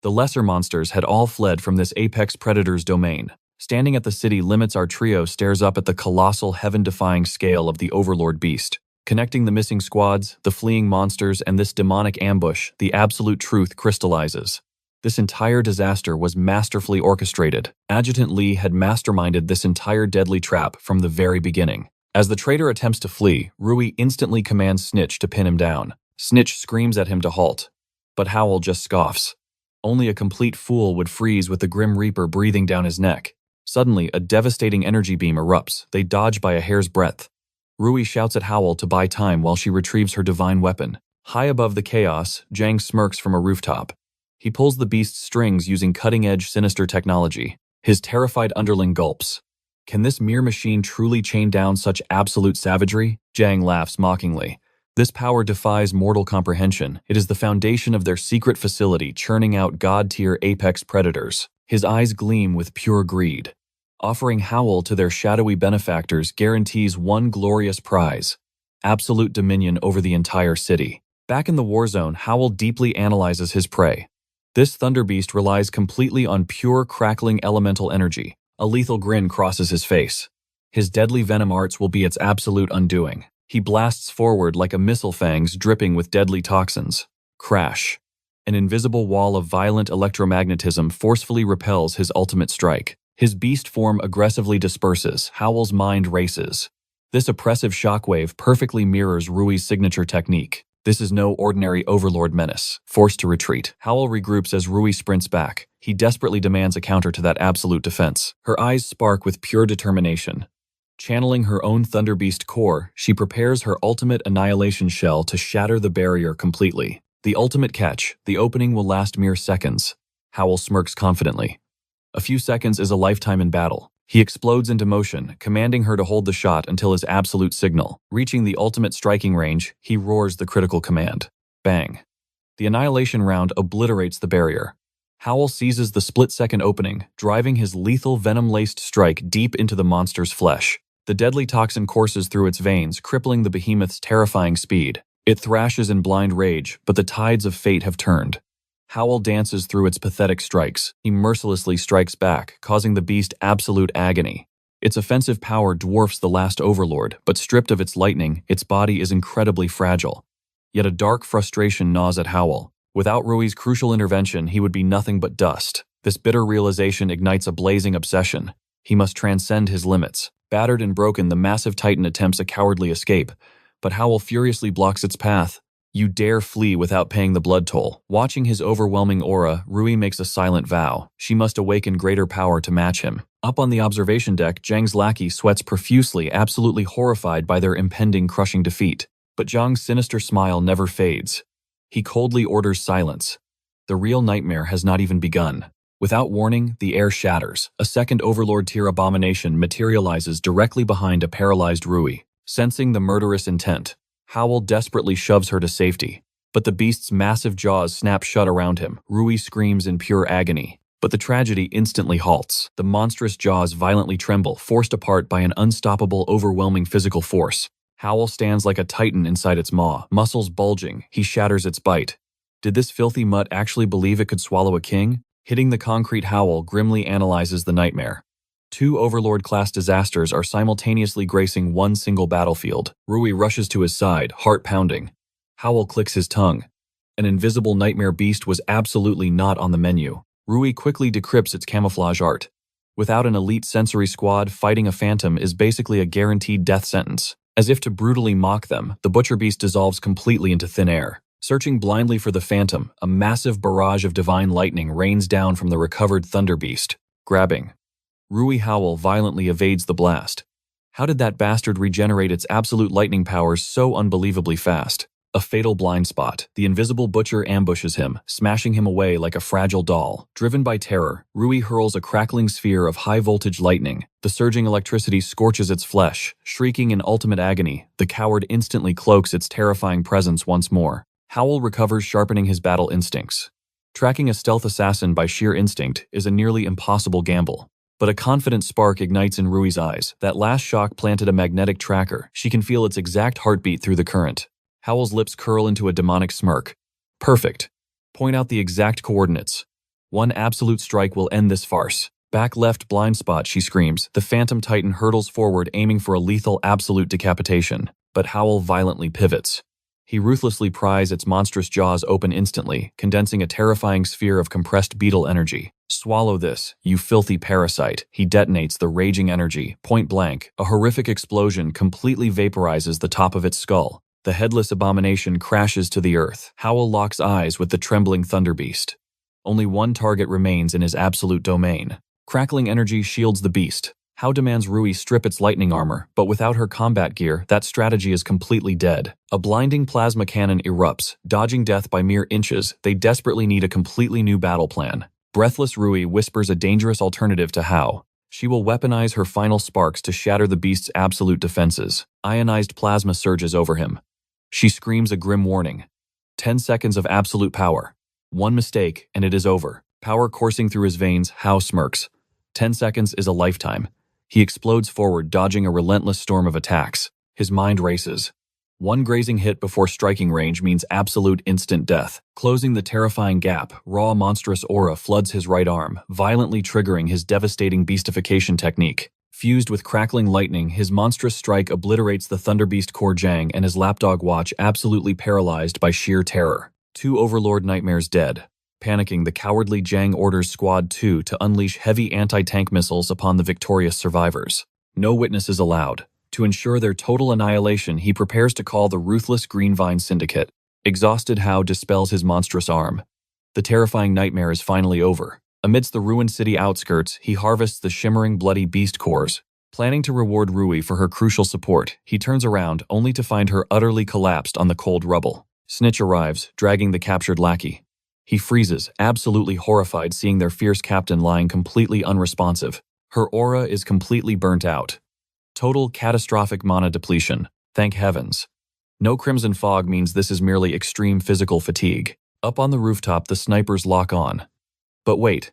Speaker 1: The lesser monsters had all fled from this apex predator's domain. Standing at the city limits, our trio stares up at the colossal, heaven-defying scale of the overlord beast. Connecting the missing squads, the fleeing monsters, and this demonic ambush, the absolute truth crystallizes. This entire disaster was masterfully orchestrated. Adjutant Li had masterminded this entire deadly trap from the very beginning. As the traitor attempts to flee, Rui instantly commands Snitch to pin him down. Snitch screams at him to halt, but Howl just scoffs. Only a complete fool would freeze with the Grim Reaper breathing down his neck. Suddenly, a devastating energy beam erupts. They dodge by a hair's breadth. Rui shouts at Howl to buy time while she retrieves her divine weapon. High above the chaos, Jang smirks from a rooftop. He pulls the beast's strings using cutting-edge sinister technology. His terrified underling gulps. Can this mere machine truly chain down such absolute savagery? Jang laughs mockingly. This power defies mortal comprehension. It is the foundation of their secret facility, churning out god-tier apex predators. His eyes gleam with pure greed. Offering Howl to their shadowy benefactors guarantees one glorious prize: absolute dominion over the entire city. Back in the war zone, Howl deeply analyzes his prey. This thunderbeast relies completely on pure, crackling elemental energy. A lethal grin crosses his face. His deadly venom arts will be its absolute undoing. He blasts forward like a missile fangs dripping with deadly toxins. Crash. An invisible wall of violent electromagnetism forcefully repels his ultimate strike. His beast form aggressively disperses. Howl's mind races. This oppressive shockwave perfectly mirrors Rui's signature technique. This is no ordinary overlord menace. Forced to retreat, Howl regroups as Rui sprints back. He desperately demands a counter to that absolute defense. Her eyes spark with pure determination. Channeling her own Thunderbeast core, she prepares her ultimate annihilation shell to shatter the barrier completely. The ultimate catch: the opening will last mere seconds. Howl smirks confidently. A few seconds is a lifetime in battle. He explodes into motion, commanding her to hold the shot until his absolute signal. Reaching the ultimate striking range, he roars the critical command. Bang. The annihilation round obliterates the barrier. Howl seizes the split-second opening, driving his lethal venom-laced strike deep into the monster's flesh. The deadly toxin courses through its veins, crippling the behemoth's terrifying speed. It thrashes in blind rage, but the tides of fate have turned. Howl dances through its pathetic strikes. He mercilessly strikes back, causing the beast absolute agony. Its offensive power dwarfs the last overlord, but stripped of its lightning, its body is incredibly fragile. Yet a dark frustration gnaws at Howl. Without Rui's crucial intervention, he would be nothing but dust. This bitter realization ignites a blazing obsession. He must transcend his limits. Battered and broken, the massive titan attempts a cowardly escape, but Howl furiously blocks its path. You dare flee without paying the blood toll. Watching his overwhelming aura, Rui makes a silent vow. She must awaken greater power to match him. Up on the observation deck, Zhang's lackey sweats profusely, absolutely horrified by their impending crushing defeat. But Zhang's sinister smile never fades. He coldly orders silence. The real nightmare has not even begun. Without warning, the air shatters. A second Overlord-tier abomination materializes directly behind a paralyzed Rui. Sensing the murderous intent, Howl desperately shoves her to safety, but the beast's massive jaws snap shut around him. Rui screams in pure agony, but the tragedy instantly halts. The monstrous jaws violently tremble, forced apart by an unstoppable, overwhelming physical force. Howl stands like a titan inside its maw, muscles bulging. He shatters its bite. Did this filthy mutt actually believe it could swallow a king? Hitting the concrete, Howl grimly analyzes the nightmare. Two Overlord-class disasters are simultaneously gracing one single battlefield. Rui rushes to his side, heart pounding. Howl clicks his tongue. An invisible nightmare beast was absolutely not on the menu. Rui quickly decrypts its camouflage art. Without an elite sensory squad, fighting a phantom is basically a guaranteed death sentence. As if to brutally mock them, the butcher beast dissolves completely into thin air. Searching blindly for the phantom, a massive barrage of divine lightning rains down from the recovered thunder beast. Grabbing. Rui Howl violently evades the blast. How did that bastard regenerate its absolute lightning powers so unbelievably fast? A fatal blind spot. The invisible butcher ambushes him, smashing him away like a fragile doll. Driven by terror, Rui hurls a crackling sphere of high-voltage lightning. The surging electricity scorches its flesh. Shrieking in ultimate agony, the coward instantly cloaks its terrifying presence once more. Howl recovers, sharpening his battle instincts. Tracking a stealth assassin by sheer instinct is a nearly impossible gamble. But a confident spark ignites in Rui's eyes. That last shock planted a magnetic tracker. She can feel its exact heartbeat through the current. Howl's lips curl into a demonic smirk. Perfect. Point out the exact coordinates. One absolute strike will end this farce. Back left blind spot, she screams. The Phantom Titan hurtles forward, aiming for a lethal absolute decapitation. But Howl violently pivots. He ruthlessly pries its monstrous jaws open instantly, condensing a terrifying sphere of compressed beetle energy. Swallow this, you filthy parasite. He detonates the raging energy, point blank. A horrific explosion completely vaporizes the top of its skull. The headless abomination crashes to the earth. Howl locks eyes with the trembling thunderbeast. Only one target remains in his absolute domain. Crackling energy shields the beast. Hao demands Rui strip its lightning armor, but without her combat gear, that strategy is completely dead. A blinding plasma cannon erupts, dodging death by mere inches. They desperately need a completely new battle plan. Breathless Rui whispers a dangerous alternative to Hao. She will weaponize her final sparks to shatter the beast's absolute defenses. Ionized plasma surges over him. She screams a grim warning. 10 seconds of absolute power. One mistake, and it is over. Power coursing through his veins, Hao smirks. 10 seconds is a lifetime. He explodes forward, dodging a relentless storm of attacks. His mind races. One grazing hit before striking range means absolute instant death. Closing the terrifying gap, raw monstrous aura floods his right arm, violently triggering his devastating beastification technique. Fused with crackling lightning, his monstrous strike obliterates the Thunderbeast core Jang and his lapdog watch, absolutely paralyzed by sheer terror. 2 Overlord nightmares dead. Panicking, the cowardly Jang orders Squad 2 to unleash heavy anti-tank missiles upon the victorious survivors. No witnesses allowed. To ensure their total annihilation, he prepares to call the ruthless Green Vine Syndicate. Exhausted, Hao dispels his monstrous arm. The terrifying nightmare is finally over. Amidst the ruined city outskirts, he harvests the shimmering bloody beast cores. Planning to reward Rui for her crucial support, he turns around only to find her utterly collapsed on the cold rubble. Snitch arrives, dragging the captured lackey. He freezes, absolutely horrified seeing their fierce captain lying completely unresponsive. Her aura is completely burnt out. Total catastrophic mana depletion. Thank heavens. No crimson fog means this is merely extreme physical fatigue. Up on the rooftop, the snipers lock on. But wait.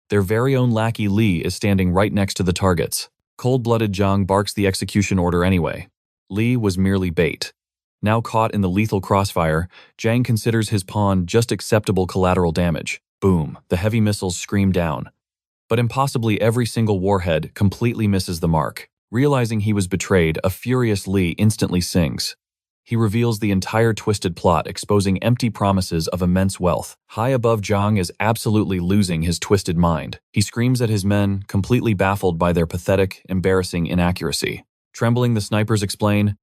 Speaker 1: Their very own lackey Li is standing right next to the targets. Cold-blooded Zhang barks the execution order anyway. Li was merely bait. Now caught in the lethal crossfire, Zhang considers his pawn just acceptable collateral damage. Boom, the heavy missiles scream down. But impossibly every single warhead completely misses the mark. Realizing he was betrayed, a furious Li instantly sings. He reveals the entire twisted plot, exposing empty promises of immense wealth. High above, Zhang is absolutely losing his twisted mind. He screams at his men, completely baffled by their pathetic, embarrassing inaccuracy. Trembling, the snipers explain,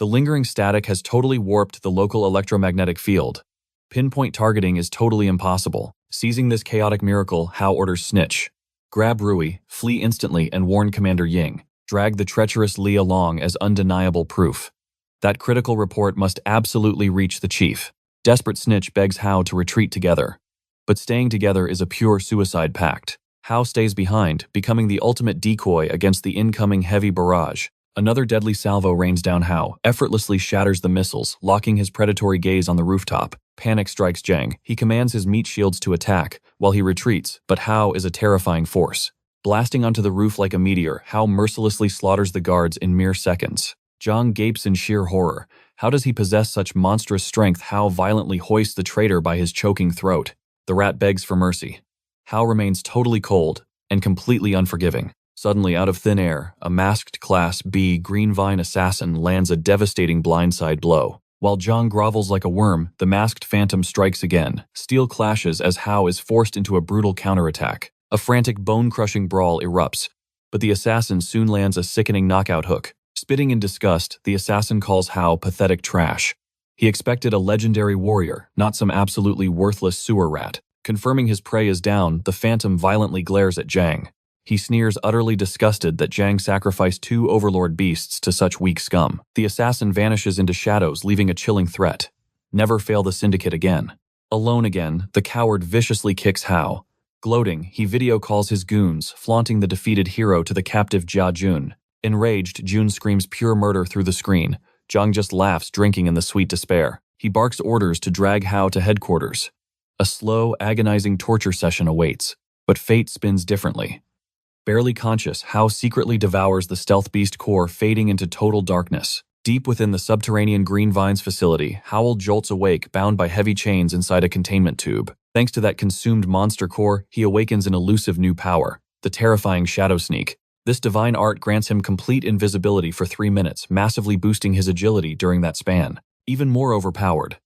Speaker 1: the lingering static has totally warped the local electromagnetic field. Pinpoint targeting is totally impossible. Seizing this chaotic miracle, Hao orders Snitch. Grab Rui, flee instantly, and warn Commander Ying. Drag the treacherous Li along as undeniable proof. That critical report must absolutely reach the chief. Desperate Snitch begs Hao to retreat together. But staying together is a pure suicide pact. Hao stays behind, becoming the ultimate decoy against the incoming heavy barrage. Another deadly salvo rains down Hao, effortlessly shatters the missiles, locking his predatory gaze on the rooftop. Panic strikes Zhang. He commands his meat shields to attack, while he retreats, but Hao is a terrifying force. Blasting onto the roof like a meteor, Hao mercilessly slaughters the guards in mere seconds. Zhang gapes in sheer horror. How does he possess such monstrous strength? Hao violently hoists the traitor by his choking throat. The rat begs for mercy. Hao remains totally cold and completely unforgiving. Suddenly, out of thin air, a masked Class B Green Vine assassin lands a devastating blindside blow. While Zhang grovels like a worm, the masked phantom strikes again. Steel clashes as Hao is forced into a brutal counterattack. A frantic bone-crushing brawl erupts, but the assassin soon lands a sickening knockout hook. Spitting in disgust, the assassin calls Hao pathetic trash. He expected a legendary warrior, not some absolutely worthless sewer rat. Confirming his prey is down, the phantom violently glares at Zhang. He sneers, utterly disgusted that Zhang sacrificed 2 overlord beasts to such weak scum. The assassin vanishes into shadows, leaving a chilling threat. Never fail the syndicate again. Alone again, the coward viciously kicks Hao. Gloating, he video calls his goons, flaunting the defeated hero to the captive Jia Jun. Enraged, Jun screams pure murder through the screen. Zhang just laughs, drinking in the sweet despair. He barks orders to drag Hao to headquarters. A slow, agonizing torture session awaits, but fate spins differently. Barely conscious, Hao secretly devours the stealth beast core, fading into total darkness. Deep within the subterranean Green Vines facility, Howl jolts awake, bound by heavy chains inside a containment tube. Thanks to that consumed monster core, he awakens an elusive new power, the terrifying Shadow Sneak. This divine art grants him complete invisibility for 3 minutes, massively boosting his agility during that span. Even more overpowered.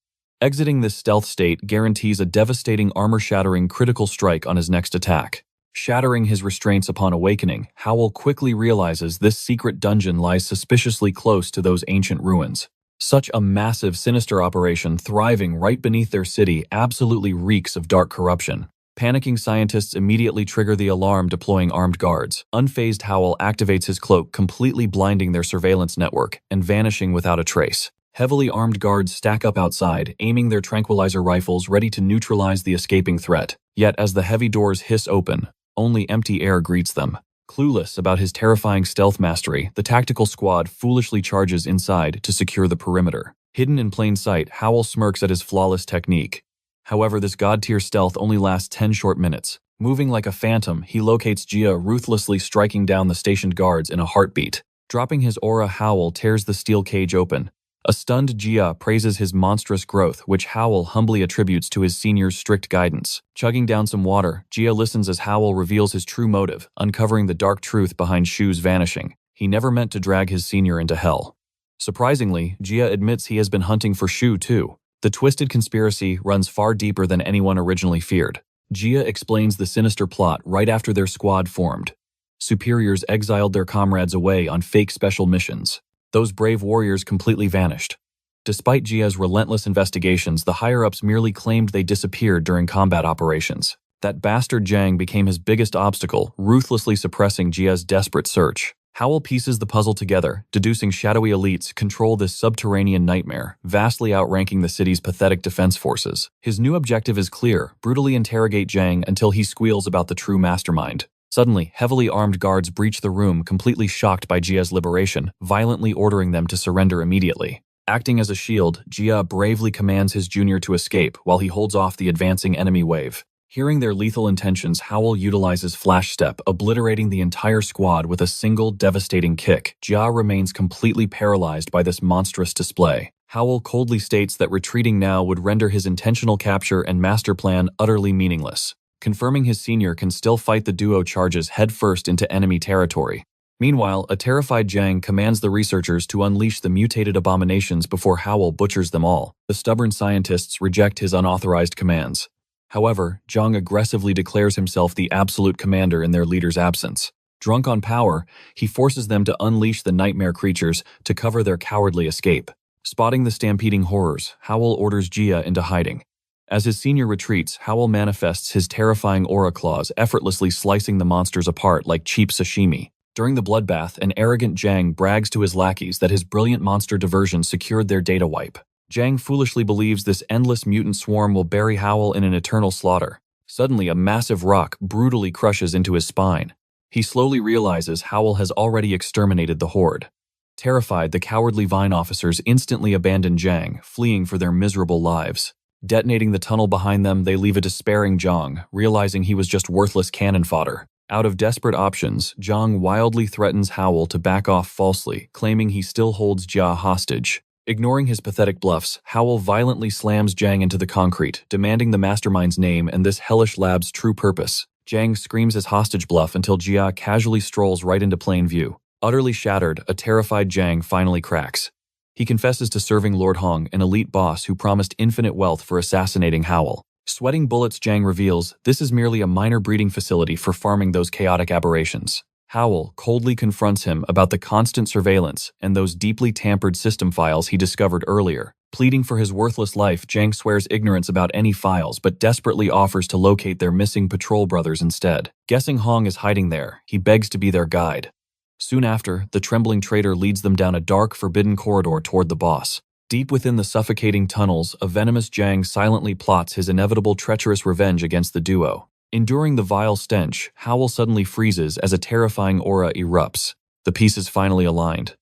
Speaker 1: Exiting this stealth state guarantees a devastating armor-shattering critical strike on his next attack. Shattering his restraints upon awakening, Howl quickly realizes this secret dungeon lies suspiciously close to those ancient ruins. Such a massive, sinister operation thriving right beneath their city absolutely reeks of dark corruption. Panicking scientists immediately trigger the alarm, deploying armed guards. Unfazed Howell activates his cloak, completely blinding their surveillance network and vanishing without a trace. Heavily armed guards stack up outside, aiming their tranquilizer rifles ready to neutralize the escaping threat. Yet as the heavy doors hiss open, only empty air greets them. Clueless about his terrifying stealth mastery, the tactical squad foolishly charges inside to secure the perimeter. Hidden in plain sight, Howell smirks at his flawless technique. However, this god-tier stealth only lasts 10 short minutes. Moving like a phantom, he locates Jia, ruthlessly striking down the stationed guards in a heartbeat. Dropping his aura, Howell tears the steel cage open. A stunned Jia praises his monstrous growth, which Howell humbly attributes to his senior's strict guidance. Chugging down some water, Jia listens as Howell reveals his true motive, uncovering the dark truth behind Shu's vanishing. He never meant to drag his senior into hell. Surprisingly, Jia admits he has been hunting for Shu too. The twisted conspiracy runs far deeper than anyone originally feared. Jia explains the sinister plot right after their squad formed. Superiors exiled their comrades away on fake special missions. Those brave warriors completely vanished. Despite Jia's relentless investigations, the higher-ups merely claimed they disappeared during combat operations. That bastard Zhang became his biggest obstacle, ruthlessly suppressing Jia's desperate search. Howell pieces the puzzle together, deducing shadowy elites control this subterranean nightmare, vastly outranking the city's pathetic defense forces. His new objective is clear: brutally interrogate Zhang until he squeals about the true mastermind. Suddenly, heavily armed guards breach the room, completely shocked by Jia's liberation, violently ordering them to surrender immediately. Acting as a shield, Jia bravely commands his junior to escape while he holds off the advancing enemy wave. Hearing their lethal intentions, Howell utilizes Flash Step, obliterating the entire squad with a single devastating kick. Jia remains completely paralyzed by this monstrous display. Howell coldly states that retreating now would render his intentional capture and master plan utterly meaningless. Confirming his senior can still fight, the duo charges headfirst into enemy territory. Meanwhile, a terrified Zhang commands the researchers to unleash the mutated abominations before Howell butchers them all. The stubborn scientists reject his unauthorized commands. However, Zhang aggressively declares himself the absolute commander in their leader's absence. Drunk on power, he forces them to unleash the nightmare creatures to cover their cowardly escape. Spotting the stampeding horrors, Howell orders Jia into hiding. As his senior retreats, Howell manifests his terrifying aura claws, effortlessly slicing the monsters apart like cheap sashimi. During the bloodbath, an arrogant Zhang brags to his lackeys that his brilliant monster diversion secured their data wipe. Zhang foolishly believes this endless mutant swarm will bury Howell in an eternal slaughter. Suddenly, a massive rock brutally crushes into his spine. He slowly realizes Howell has already exterminated the horde. Terrified, the cowardly Vine officers instantly abandon Zhang, fleeing for their miserable lives. Detonating the tunnel behind them, they leave a despairing Zhang, realizing he was just worthless cannon fodder. Out of desperate options, Zhang wildly threatens Howell to back off falsely, claiming he still holds Jia hostage. Ignoring his pathetic bluffs, Howell violently slams Zhang into the concrete, demanding the mastermind's name and this hellish lab's true purpose. Zhang screams his hostage bluff until Jia casually strolls right into plain view. Utterly shattered, a terrified Zhang finally cracks. He confesses to serving Lord Hong, an elite boss who promised infinite wealth for assassinating Howell. Sweating bullets, Zhang reveals this is merely a minor breeding facility for farming those chaotic aberrations. Howell coldly confronts him about the constant surveillance and those deeply tampered system files he discovered earlier. Pleading for his worthless life, Zhang swears ignorance about any files but desperately offers to locate their missing patrol brothers instead. Guessing Hong is hiding there, he begs to be their guide. Soon after, the trembling traitor leads them down a dark, forbidden corridor toward the boss. Deep within the suffocating tunnels, a venomous Zhang silently plots his inevitable treacherous revenge against the duo. Enduring the vile stench, Howell suddenly freezes as a terrifying aura erupts. The pieces finally aligned.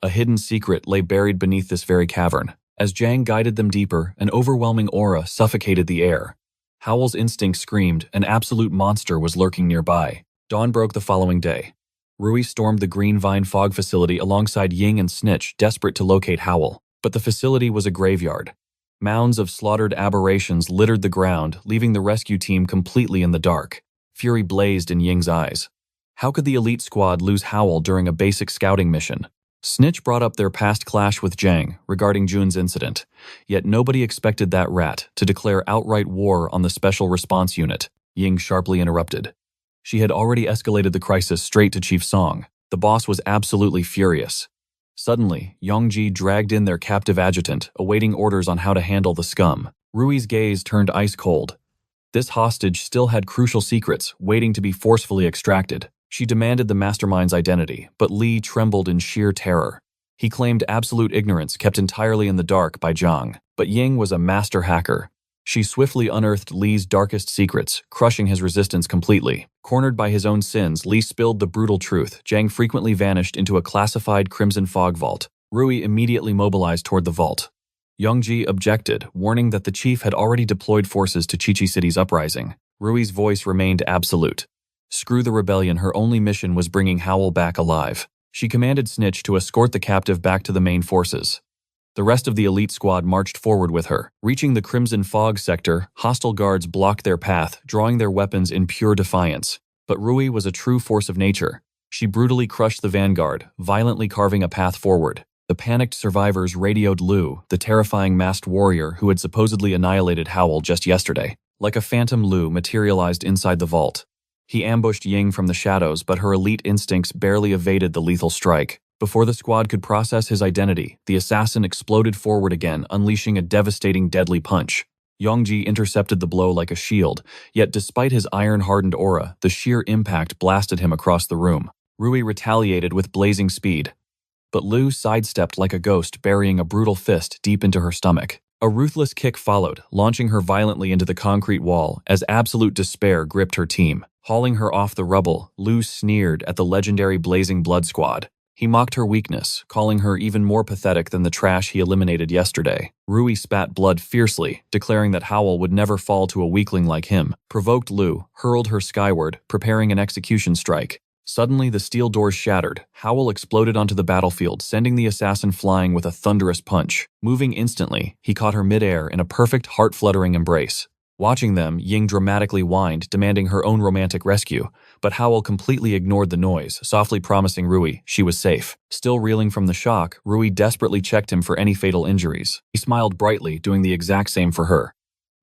Speaker 1: A hidden secret lay buried beneath this very cavern. As Zhang guided them deeper, an overwhelming aura suffocated the air. Howell's instinct screamed an absolute monster was lurking nearby. Dawn broke the following day. Rui stormed the Green Vine Fog facility alongside Ying and Snitch, desperate to locate Howell. But the facility was a graveyard. Mounds of slaughtered aberrations littered the ground, leaving the rescue team completely in the dark. Fury blazed in Ying's eyes. How could the elite squad lose Howell during a basic scouting mission? Snitch brought up their past clash with Zhang regarding Jun's incident, yet nobody expected that rat to declare outright war on the Special Response Unit. Ying sharply interrupted. She had already escalated the crisis straight to Chief Song. The boss was absolutely furious. Suddenly, Yongji dragged in their captive adjutant, awaiting orders on how to handle the scum. Rui's gaze turned ice cold. This hostage still had crucial secrets waiting to be forcefully extracted. She demanded the mastermind's identity, but Li trembled in sheer terror. He claimed absolute ignorance kept entirely in the dark by Zhang, but Ying was a master hacker. She swiftly unearthed Li's darkest secrets, crushing his resistance completely. Cornered by his own sins, Li spilled the brutal truth. Zhang frequently vanished into a classified crimson fog vault. Rui immediately mobilized toward the vault. Yongji objected, warning that the chief had already deployed forces to Chichi City's uprising. Rui's voice remained absolute. Screw the rebellion, her only mission was bringing Howell back alive. She commanded Snitch to escort the captive back to the main forces. The rest of the elite squad marched forward with her. Reaching the Crimson Fog sector, hostile guards blocked their path, drawing their weapons in pure defiance. But Rui was a true force of nature. She brutally crushed the vanguard, violently carving a path forward. The panicked survivors radioed Lu, the terrifying masked warrior who had supposedly annihilated Howell just yesterday. Like a phantom, Lu materialized inside the vault. He ambushed Ying from the shadows, but her elite instincts barely evaded the lethal strike. Before the squad could process his identity, the assassin exploded forward again, unleashing a devastating, deadly punch. Yongji intercepted the blow like a shield, yet despite his iron-hardened aura, the sheer impact blasted him across the room. Rui retaliated with blazing speed, but Lu sidestepped like a ghost, burying a brutal fist deep into her stomach. A ruthless kick followed, launching her violently into the concrete wall as absolute despair gripped her team. Hauling her off the rubble, Lu sneered at the legendary Blazing Blood Squad. He mocked her weakness, calling her even more pathetic than the trash he eliminated yesterday. Rui spat blood fiercely, declaring that Howell would never fall to a weakling like him. Provoked, Lu hurled her skyward, preparing an execution strike. Suddenly, the steel doors shattered. Howell exploded onto the battlefield, sending the assassin flying with a thunderous punch. Moving instantly, he caught her midair in a perfect, heart-fluttering embrace. Watching them, Ying dramatically whined, demanding her own romantic rescue, but Howell completely ignored the noise, softly promising Rui she was safe. Still reeling from the shock, Rui desperately checked him for any fatal injuries. He smiled brightly, doing the exact same for her.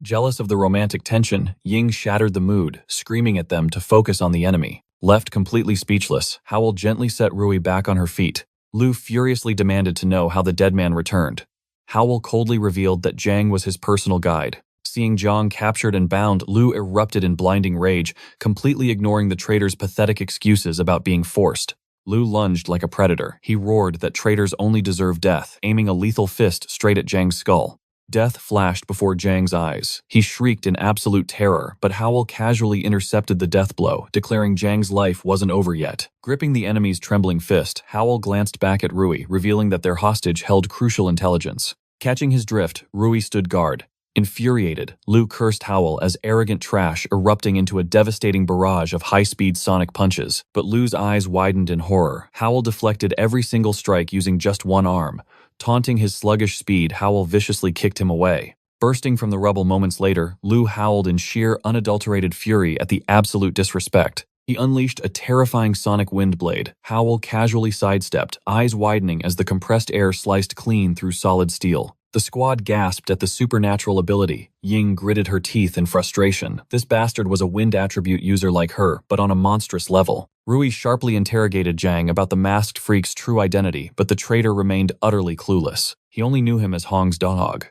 Speaker 1: Jealous of the romantic tension, Ying shattered the mood, screaming at them to focus on the enemy. Left completely speechless, Howell gently set Rui back on her feet. Lu furiously demanded to know how the dead man returned. Howell coldly revealed that Zhang was his personal guide. Seeing Zhang captured and bound, Lu erupted in blinding rage, completely ignoring the traitor's pathetic excuses about being forced. Lu lunged like a predator. He roared that traitors only deserve death, aiming a lethal fist straight at Zhang's skull. Death flashed before Zhang's eyes. He shrieked in absolute terror, but Howell casually intercepted the death blow, declaring Zhang's life wasn't over yet. Gripping the enemy's trembling fist, Howell glanced back at Rui, revealing that their hostage held crucial intelligence. Catching his drift, Rui stood guard. Infuriated, Lu cursed Howell as arrogant trash, erupting into a devastating barrage of high-speed sonic punches. But Lu's eyes widened in horror. Howell deflected every single strike using just one arm. Taunting his sluggish speed, Howell viciously kicked him away. Bursting from the rubble moments later, Lu howled in sheer, unadulterated fury at the absolute disrespect. He unleashed a terrifying sonic wind blade. Howell casually sidestepped, eyes widening as the compressed air sliced clean through solid steel. The squad gasped at the supernatural ability. Ying gritted her teeth in frustration. This bastard was a wind attribute user like her, but on a monstrous level. Rui sharply interrogated Zhang about the masked freak's true identity, but the traitor remained utterly clueless. He only knew him as Hong's dog.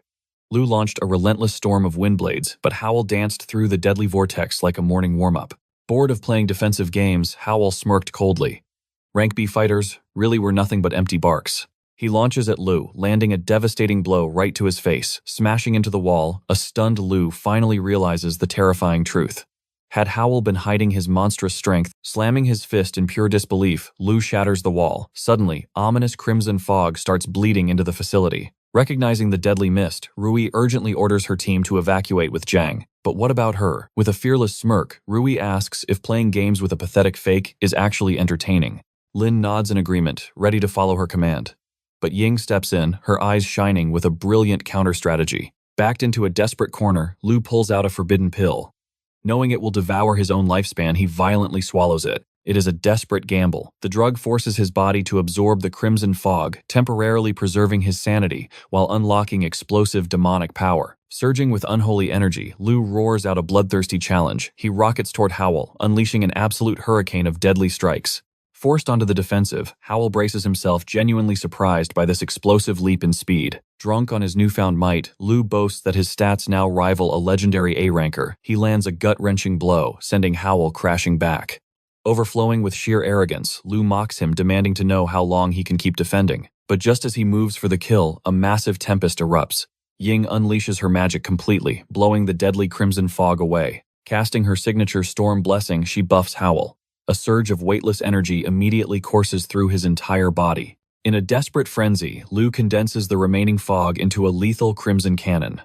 Speaker 1: Lu launched a relentless storm of wind blades, but Howell danced through the deadly vortex like a morning warm-up. Bored of playing defensive games, Howell smirked coldly. Rank B fighters really were nothing but empty barks. He launches at Lu, landing a devastating blow right to his face. Smashing into the wall, a stunned Lu finally realizes the terrifying truth. Had Howell been hiding his monstrous strength, slamming his fist in pure disbelief, Lu shatters the wall. Suddenly, ominous crimson fog starts bleeding into the facility. Recognizing the deadly mist, Rui urgently orders her team to evacuate with Zhang. But what about her? With a fearless smirk, Rui asks if playing games with a pathetic fake is actually entertaining. Lin nods in agreement, ready to follow her command. But Ying steps in, her eyes shining with a brilliant counter-strategy. Backed into a desperate corner, Lu pulls out a forbidden pill. Knowing it will devour his own lifespan, he violently swallows it. It is a desperate gamble. The drug forces his body to absorb the crimson fog, temporarily preserving his sanity while unlocking explosive demonic power. Surging with unholy energy, Lu roars out a bloodthirsty challenge. He rockets toward Howell, unleashing an absolute hurricane of deadly strikes. Forced onto the defensive, Howell braces himself, genuinely surprised by this explosive leap in speed. Drunk on his newfound might, Lu boasts that his stats now rival a legendary A-ranker. He lands a gut-wrenching blow, sending Howell crashing back. Overflowing with sheer arrogance, Lu mocks him, demanding to know how long he can keep defending. But just as he moves for the kill, a massive tempest erupts. Ying unleashes her magic completely, blowing the deadly crimson fog away. Casting her signature Storm Blessing, she buffs Howell. A surge of weightless energy immediately courses through his entire body. In a desperate frenzy, Lu condenses the remaining fog into a lethal crimson cannon.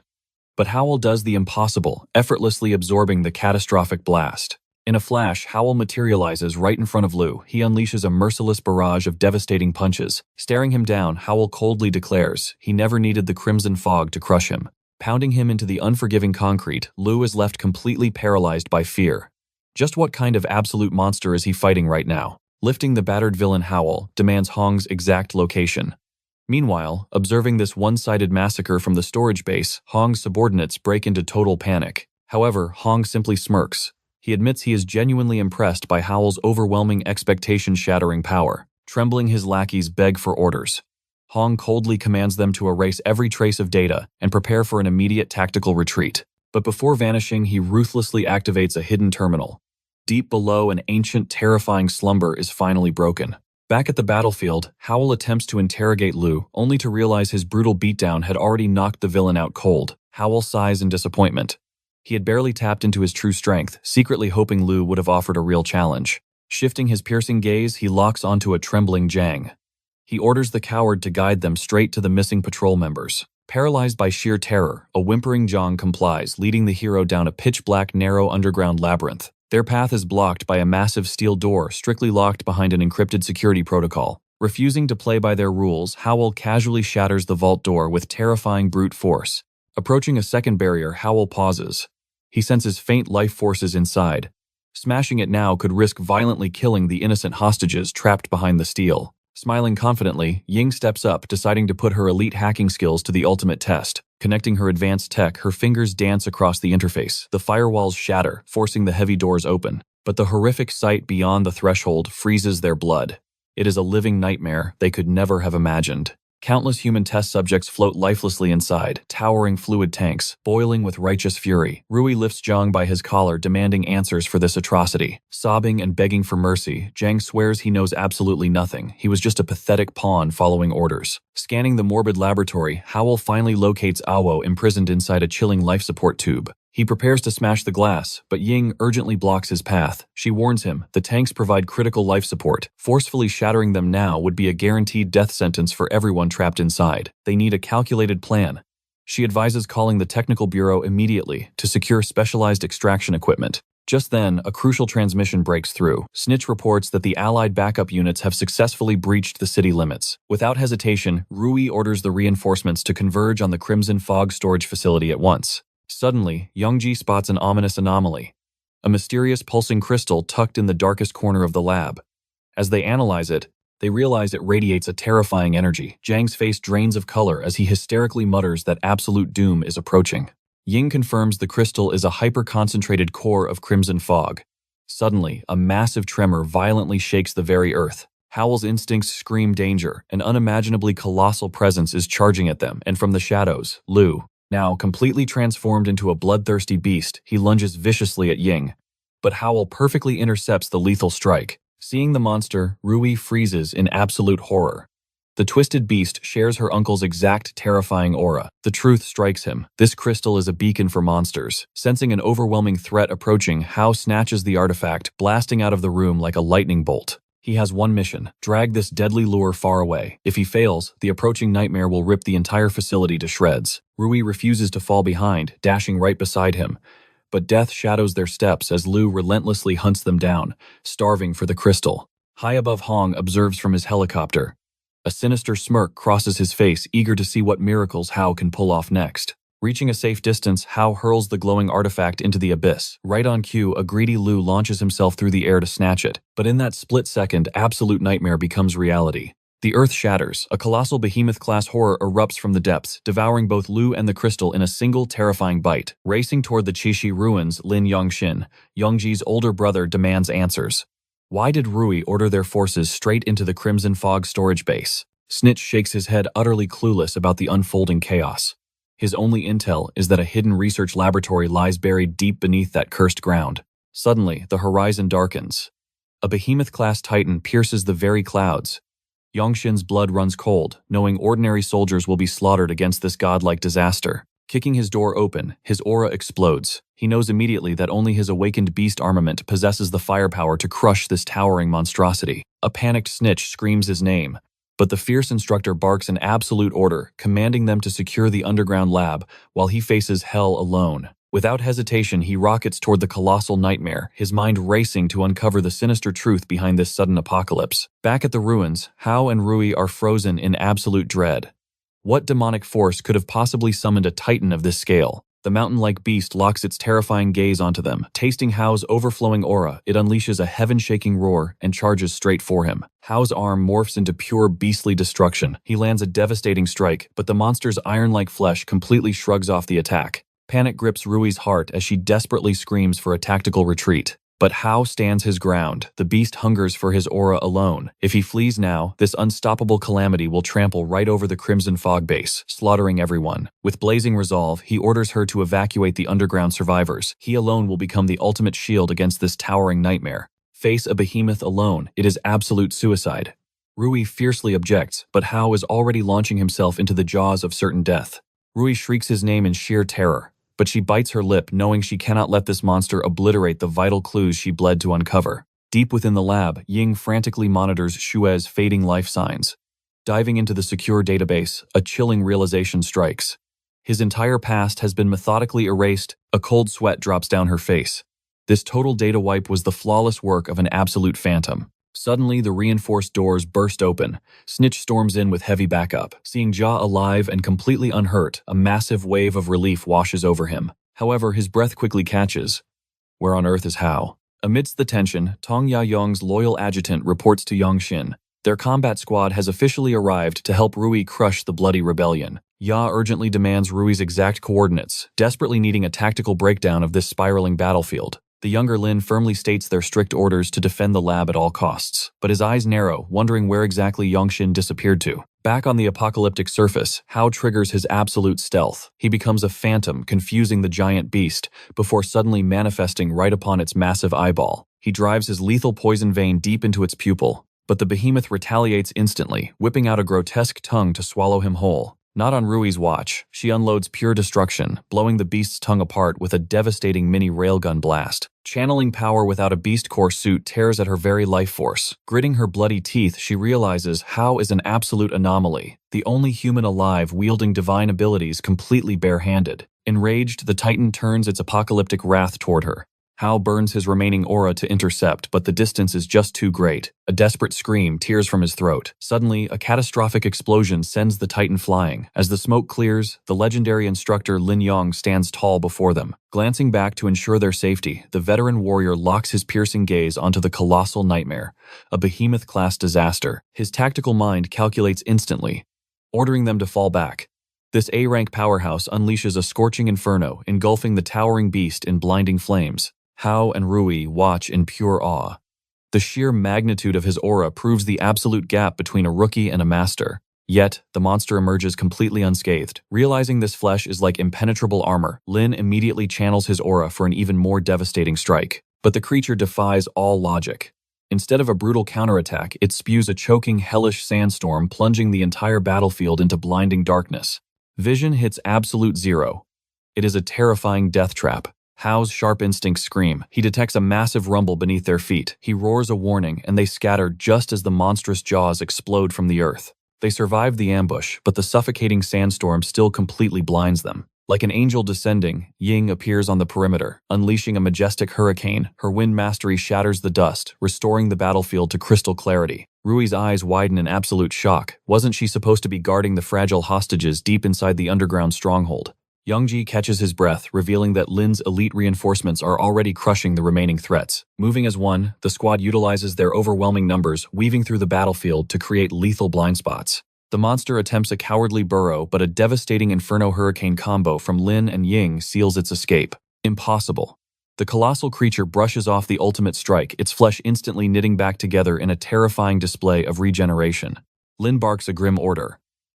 Speaker 1: But Howell does the impossible, effortlessly absorbing the catastrophic blast. In a flash, Howell materializes right in front of Lu. He unleashes a merciless barrage of devastating punches. Staring him down, Howell coldly declares he never needed the crimson fog to crush him. Pounding him into the unforgiving concrete, Lu is left completely paralyzed by fear. Just what kind of absolute monster is he fighting right now? Lifting the battered villain Howell demands Hong's exact location. Meanwhile, observing this one-sided massacre from the storage base, Hong's subordinates break into total panic. However, Hong simply smirks. He admits he is genuinely impressed by Howell's overwhelming expectation-shattering power. Trembling, his lackeys beg for orders. Hong coldly commands them to erase every trace of data and prepare for an immediate tactical retreat. But before vanishing, he ruthlessly activates a hidden terminal. Deep below, an ancient, terrifying slumber is finally broken. Back at the battlefield, Howell attempts to interrogate Lu, only to realize his brutal beatdown had already knocked the villain out cold. Howell sighs in disappointment. He had barely tapped into his true strength, secretly hoping Lu would have offered a real challenge. Shifting his piercing gaze, he locks onto a trembling Zhang. He orders the coward to guide them straight to the missing patrol members. Paralyzed by sheer terror, a whimpering Zhang complies, leading the hero down a pitch-black, narrow underground labyrinth. Their path is blocked by a massive steel door, strictly locked behind an encrypted security protocol. Refusing to play by their rules, Howell casually shatters the vault door with terrifying brute force. Approaching a second barrier, Howell pauses. He senses faint life forces inside. Smashing it now could risk violently killing the innocent hostages trapped behind the steel. Smiling confidently, Ying steps up, deciding to put her elite hacking skills to the ultimate test. Connecting her advanced tech, her fingers dance across the interface. The firewalls shatter, forcing the heavy doors open. But the horrific sight beyond the threshold freezes their blood. It is a living nightmare they could never have imagined. Countless human test subjects float lifelessly inside, towering fluid tanks, boiling with righteous fury. Rui lifts Zhang by his collar, demanding answers for this atrocity. Sobbing and begging for mercy, Zhang swears he knows absolutely nothing. He was just a pathetic pawn following orders. Scanning the morbid laboratory, Howell finally locates Awo imprisoned inside a chilling life support tube. He prepares to smash the glass, but Ying urgently blocks his path. She warns him the tanks provide critical life support. Forcefully shattering them now would be a guaranteed death sentence for everyone trapped inside. They need a calculated plan. She advises calling the technical bureau immediately to secure specialized extraction equipment. Just then, a crucial transmission breaks through. Snitch reports that the Allied backup units have successfully breached the city limits. Without hesitation, Rui orders the reinforcements to converge on the Crimson Fog storage facility at once. Suddenly, Yongji spots an ominous anomaly. A mysterious pulsing crystal tucked in the darkest corner of the lab. As they analyze it, they realize it radiates a terrifying energy. Zhang's face drains of color as he hysterically mutters that absolute doom is approaching. Ying confirms the crystal is a hyper-concentrated core of crimson fog. Suddenly, a massive tremor violently shakes the very earth. Howell's instincts scream danger. An unimaginably colossal presence is charging at them, and from the shadows, Lu, now completely transformed into a bloodthirsty beast, he lunges viciously at Ying. But Howell perfectly intercepts the lethal strike. Seeing the monster, Rui freezes in absolute horror. The twisted beast shares her uncle's exact terrifying aura. The truth strikes him. This crystal is a beacon for monsters. Sensing an overwhelming threat approaching, Hao snatches the artifact, blasting out of the room like a lightning bolt. He has one mission: drag this deadly lure far away. If he fails, the approaching nightmare will rip the entire facility to shreds. Rui refuses to fall behind, dashing right beside him. But death shadows their steps as Lu relentlessly hunts them down, starving for the crystal. High above, Hong observes from his helicopter. A sinister smirk crosses his face, eager to see what miracles Hao can pull off next. Reaching a safe distance, Hao hurls the glowing artifact into the abyss. Right on cue, a greedy Lu launches himself through the air to snatch it. But in that split second, absolute nightmare becomes reality. The earth shatters. A colossal behemoth-class horror erupts from the depths, devouring both Lu and the crystal in a single terrifying bite. Racing toward the Qishi ruins, Lin Yongxin, Yongji's older brother, demands answers. Why did Rui order their forces straight into the Crimson Fog storage base? Snitch shakes his head, utterly clueless about the unfolding chaos. His only intel is that a hidden research laboratory lies buried deep beneath that cursed ground. Suddenly, the horizon darkens. A behemoth-class titan pierces the very clouds. Yongshin's blood runs cold, knowing ordinary soldiers will be slaughtered against this godlike disaster. Kicking his door open, his aura explodes. He knows immediately that only his awakened beast armament possesses the firepower to crush this towering monstrosity. A panicked Snitch screams his name, but the fierce instructor barks an absolute order, commanding them to secure the underground lab while he faces hell alone. Without hesitation, he rockets toward the colossal nightmare, his mind racing to uncover the sinister truth behind this sudden apocalypse. Back at the ruins, Hao and Rui are frozen in absolute dread. What demonic force could have possibly summoned a titan of this scale? The mountain-like beast locks its terrifying gaze onto them. Tasting Hao's overflowing aura, it unleashes a heaven-shaking roar and charges straight for him. Hao's arm morphs into pure beastly destruction. He lands a devastating strike, but the monster's iron-like flesh completely shrugs off the attack. Panic grips Rui's heart as she desperately screams for a tactical retreat. But Hao stands his ground. The beast hungers for his aura alone. If he flees now, this unstoppable calamity will trample right over the Crimson Fog base, slaughtering everyone. With blazing resolve, he orders her to evacuate the underground survivors. He alone will become the ultimate shield against this towering nightmare. Face a behemoth alone, it is absolute suicide. Rui fiercely objects, but Hao is already launching himself into the jaws of certain death. Rui shrieks his name in sheer terror, but she bites her lip, knowing she cannot let this monster obliterate the vital clues she bled to uncover. Deep within the lab, Ying frantically monitors Shue's fading life signs. Diving into the secure database, a chilling realization strikes. His entire past has been methodically erased. A cold sweat drops down her face. This total data wipe was the flawless work of an absolute phantom. Suddenly, the reinforced doors burst open. Snitch storms in with heavy backup. Seeing Ja alive and completely unhurt, a massive wave of relief washes over him. However, his breath quickly catches. Where on earth is Hao? Amidst the tension, Tong Ya-yong's loyal adjutant reports to Yongshin. Their combat squad has officially arrived to help Rui crush the bloody rebellion. Ya urgently demands Rui's exact coordinates, desperately needing a tactical breakdown of this spiraling battlefield. The younger Lin firmly states their strict orders to defend the lab at all costs, but his eyes narrow, wondering where exactly Yongshin disappeared to. Back on the apocalyptic surface, Hao triggers his absolute stealth. He becomes a phantom, confusing the giant beast, before suddenly manifesting right upon its massive eyeball. He drives his lethal poison vein deep into its pupil, but the behemoth retaliates instantly, whipping out a grotesque tongue to swallow him whole. Not on Rui's watch, she unloads pure destruction, blowing the beast's tongue apart with a devastating mini railgun blast. Channeling power without a beast core suit tears at her very life force. Gritting her bloody teeth, she realizes Hao is an absolute anomaly, the only human alive wielding divine abilities completely bare-handed. Enraged, the Titan turns its apocalyptic wrath toward her. Hao burns his remaining aura to intercept, but the distance is just too great. A desperate scream tears from his throat. Suddenly, a catastrophic explosion sends the Titan flying. As the smoke clears, the legendary instructor Lin Yong stands tall before them. Glancing back to ensure their safety, the veteran warrior locks his piercing gaze onto the colossal nightmare, a behemoth-class disaster. His tactical mind calculates instantly, ordering them to fall back. This A-rank powerhouse unleashes a scorching inferno, engulfing the towering beast in blinding flames. Hao and Rui watch in pure awe. The sheer magnitude of his aura proves the absolute gap between a rookie and a master. Yet, the monster emerges completely unscathed. Realizing this flesh is like impenetrable armor, Lin immediately channels his aura for an even more devastating strike. But the creature defies all logic. Instead of a brutal counterattack, it spews a choking, hellish sandstorm, plunging the entire battlefield into blinding darkness. Vision hits absolute zero. It is a terrifying death trap. Hao's sharp instincts scream. He detects a massive rumble beneath their feet. He roars a warning, and they scatter just as the monstrous jaws explode from the earth. They survive the ambush, but the suffocating sandstorm still completely blinds them. Like an angel descending, Ying appears on the perimeter, unleashing a majestic hurricane. Her wind mastery shatters the dust, restoring the battlefield to crystal clarity. Rui's eyes widen in absolute shock. Wasn't she supposed to be guarding the fragile hostages deep inside the underground stronghold? Youngji catches his breath, revealing that Lin's elite reinforcements are already crushing the remaining threats. Moving as one, the squad utilizes their overwhelming numbers, weaving through the battlefield to create lethal blind spots. The monster attempts a cowardly burrow, but a devastating Inferno Hurricane combo from Lin and Ying seals its escape. Impossible. The colossal creature brushes off the ultimate strike, its flesh instantly knitting back together in a terrifying display of regeneration. Lin barks a grim order.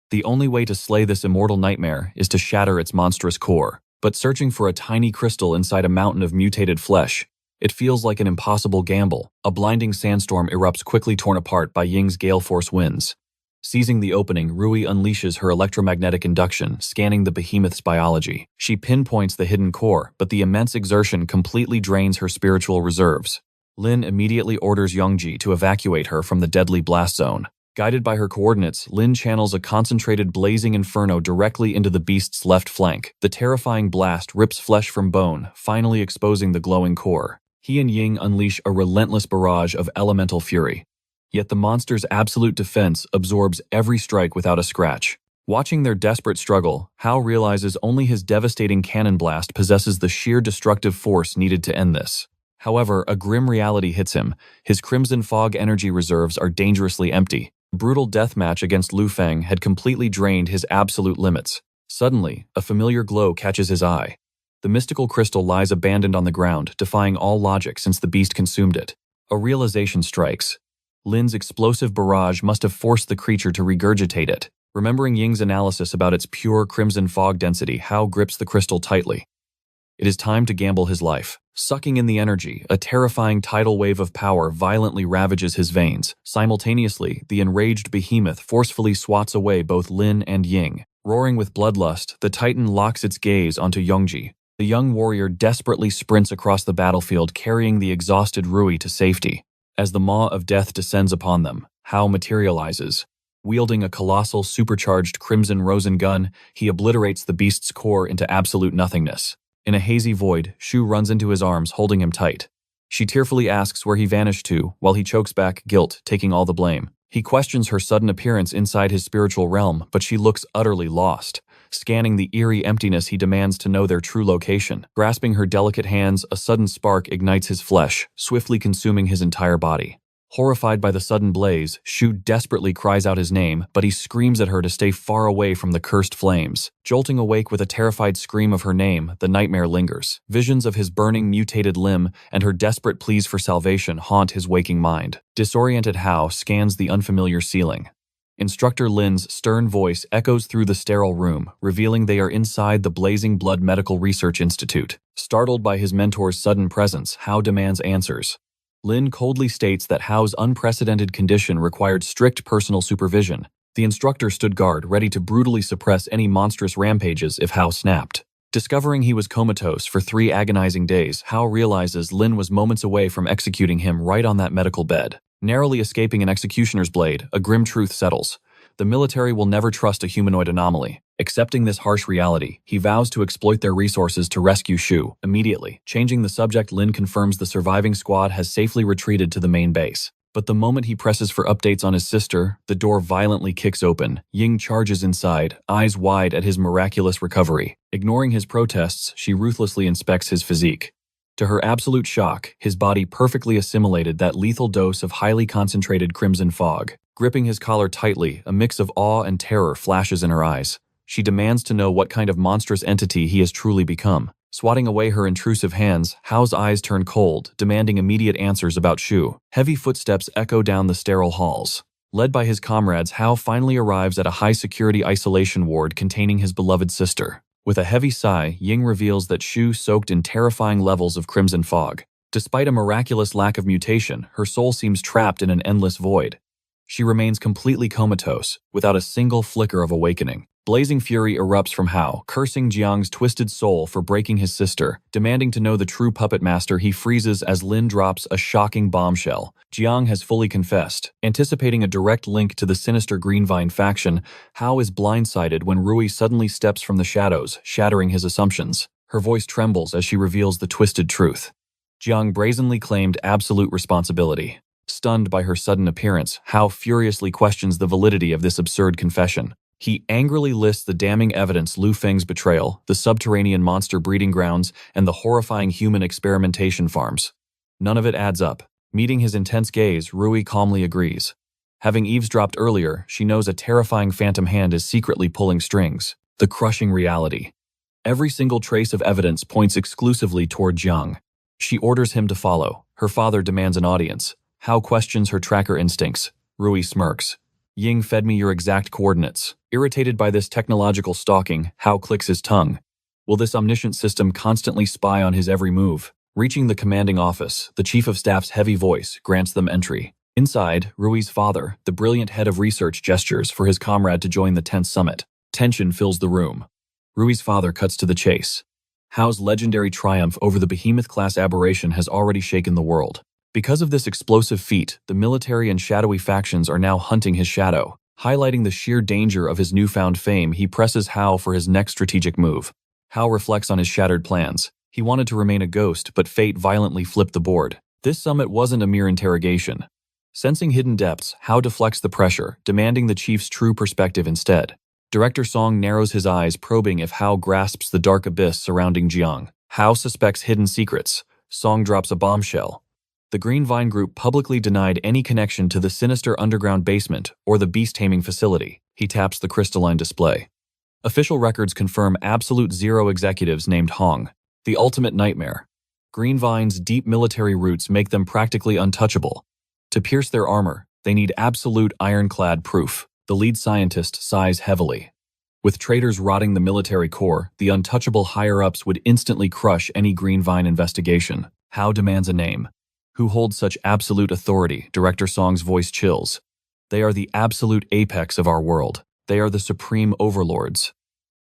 Speaker 1: The only way to slay this immortal nightmare is to shatter its monstrous core. But searching for a tiny crystal inside a mountain of mutated flesh, it feels like an impossible gamble. A blinding sandstorm erupts, quickly torn apart by Ying's gale force winds. Seizing the opening, Rui unleashes her electromagnetic induction, scanning the behemoth's biology. She pinpoints the hidden core, but the immense exertion completely drains her spiritual reserves. Lin immediately orders Yongji to evacuate her from the deadly blast zone. Guided by her coordinates, Lin channels a concentrated blazing inferno directly into the beast's left flank. The terrifying blast rips flesh from bone, finally exposing the glowing core. He and Ying unleash a relentless barrage of elemental fury. Yet the monster's absolute defense absorbs every strike without a scratch. Watching their desperate struggle, Hao realizes only his devastating cannon blast possesses the sheer destructive force needed to end this. However, a grim reality hits him. His crimson fog energy reserves are dangerously empty. The brutal deathmatch against Lu Feng had completely drained his absolute limits. Suddenly, a familiar glow catches his eye. The mystical crystal lies abandoned on the ground, defying all logic since the beast consumed it. A realization strikes. Lin's explosive barrage must have forced the creature to regurgitate it. Remembering Ying's analysis about its pure crimson fog density, Hao grips the crystal tightly. It is time to gamble his life. Sucking in the energy, a terrifying tidal wave of power violently ravages his veins. Simultaneously, the enraged behemoth forcefully swats away both Lin and Ying. Roaring with bloodlust, the titan locks its gaze onto Yongji. The young warrior desperately sprints across the battlefield, carrying the exhausted Rui to safety. As the maw of death descends upon them, Hao materializes. Wielding a colossal supercharged crimson rosen gun, he obliterates the beast's core into absolute nothingness. In a hazy void, Shu runs into his arms, holding him tight. She tearfully asks where he vanished to, while he chokes back guilt, taking all the blame. He questions her sudden appearance inside his spiritual realm, but she looks utterly lost. Scanning the eerie emptiness, he demands to know their true location. Grasping her delicate hands, a sudden spark ignites his flesh, swiftly consuming his entire body. Horrified by the sudden blaze, Shu desperately cries out his name, but he screams at her to stay far away from the cursed flames. Jolting awake with a terrified scream of her name, the nightmare lingers. Visions of his burning, mutated limb and her desperate pleas for salvation haunt his waking mind. Disoriented Hao scans the unfamiliar ceiling. Instructor Lin's stern voice echoes through the sterile room, revealing they are inside the Blazing Blood Medical Research Institute. Startled by his mentor's sudden presence, Hao demands answers. Lin coldly states that Hao's unprecedented condition required strict personal supervision. The instructor stood guard, ready to brutally suppress any monstrous rampages if Hao snapped. Discovering he was comatose for 3 agonizing days, Hao realizes Lin was moments away from executing him right on that medical bed. Narrowly escaping an executioner's blade, a grim truth settles. The military will never trust a humanoid anomaly. Accepting this harsh reality, he vows to exploit their resources to rescue Shu. Immediately, changing the subject, Lin confirms the surviving squad has safely retreated to the main base. But the moment he presses for updates on his sister, the door violently kicks open. Ying charges inside, eyes wide at his miraculous recovery. Ignoring his protests, she ruthlessly inspects his physique. To her absolute shock, his body perfectly assimilated that lethal dose of highly concentrated crimson fog. Gripping his collar tightly, a mix of awe and terror flashes in her eyes. She demands to know what kind of monstrous entity he has truly become. Swatting away her intrusive hands, Hao's eyes turn cold, demanding immediate answers about Shu. Heavy footsteps echo down the sterile halls. Led by his comrades, Hao finally arrives at a high-security isolation ward containing his beloved sister. With a heavy sigh, Ying reveals that Shu soaked in terrifying levels of crimson fog. Despite a miraculous lack of mutation, her soul seems trapped in an endless void. She remains completely comatose, without a single flicker of awakening. Blazing fury erupts from Hao, cursing Jiang's twisted soul for breaking his sister. Demanding to know the true puppet master, he freezes as Lin drops a shocking bombshell. Jiang has fully confessed. Anticipating a direct link to the sinister Greenvine faction, Hao is blindsided when Rui suddenly steps from the shadows, shattering his assumptions. Her voice trembles as she reveals the twisted truth. Jiang brazenly claimed absolute responsibility. Stunned by her sudden appearance, Hao furiously questions the validity of this absurd confession. He angrily lists the damning evidence: Lu Feng's betrayal, the subterranean monster breeding grounds, and the horrifying human experimentation farms. None of it adds up. Meeting his intense gaze, Rui calmly agrees. Having eavesdropped earlier, she knows a terrifying phantom hand is secretly pulling strings. The crushing reality. Every single trace of evidence points exclusively toward Jiang. She orders him to follow. Her father demands an audience. Hao questions her tracker instincts. Rui smirks. Ying fed me your exact coordinates. Irritated by this technological stalking, Hao clicks his tongue. Will this omniscient system constantly spy on his every move? Reaching the commanding office, the chief of staff's heavy voice grants them entry. Inside, Rui's father, the brilliant head of research, gestures for his comrade to join the tense summit. Tension fills the room. Rui's father cuts to the chase. Hao's legendary triumph over the behemoth-class aberration has already shaken the world. Because of this explosive feat, the military and shadowy factions are now hunting his shadow. Highlighting the sheer danger of his newfound fame, he presses Hao for his next strategic move. Hao reflects on his shattered plans. He wanted to remain a ghost, but fate violently flipped the board. This summit wasn't a mere interrogation. Sensing hidden depths, Hao deflects the pressure, demanding the chief's true perspective instead. Director Song narrows his eyes, probing if Hao grasps the dark abyss surrounding Jiang. Hao suspects hidden secrets. Song drops a bombshell. The Green Vine Group publicly denied any connection to the sinister underground basement or the beast-taming facility. He taps the crystalline display. Official records confirm absolute zero executives named Hong. The ultimate nightmare. Green Vine's deep military roots make them practically untouchable. To pierce their armor, they need absolute ironclad proof. The lead scientist sighs heavily. With traitors rotting the military core, the untouchable higher-ups would instantly crush any Green Vine investigation. Hao demands a name. Who holds such absolute authority? Director Song's voice chills. They are the absolute apex of our world. They are the supreme overlords.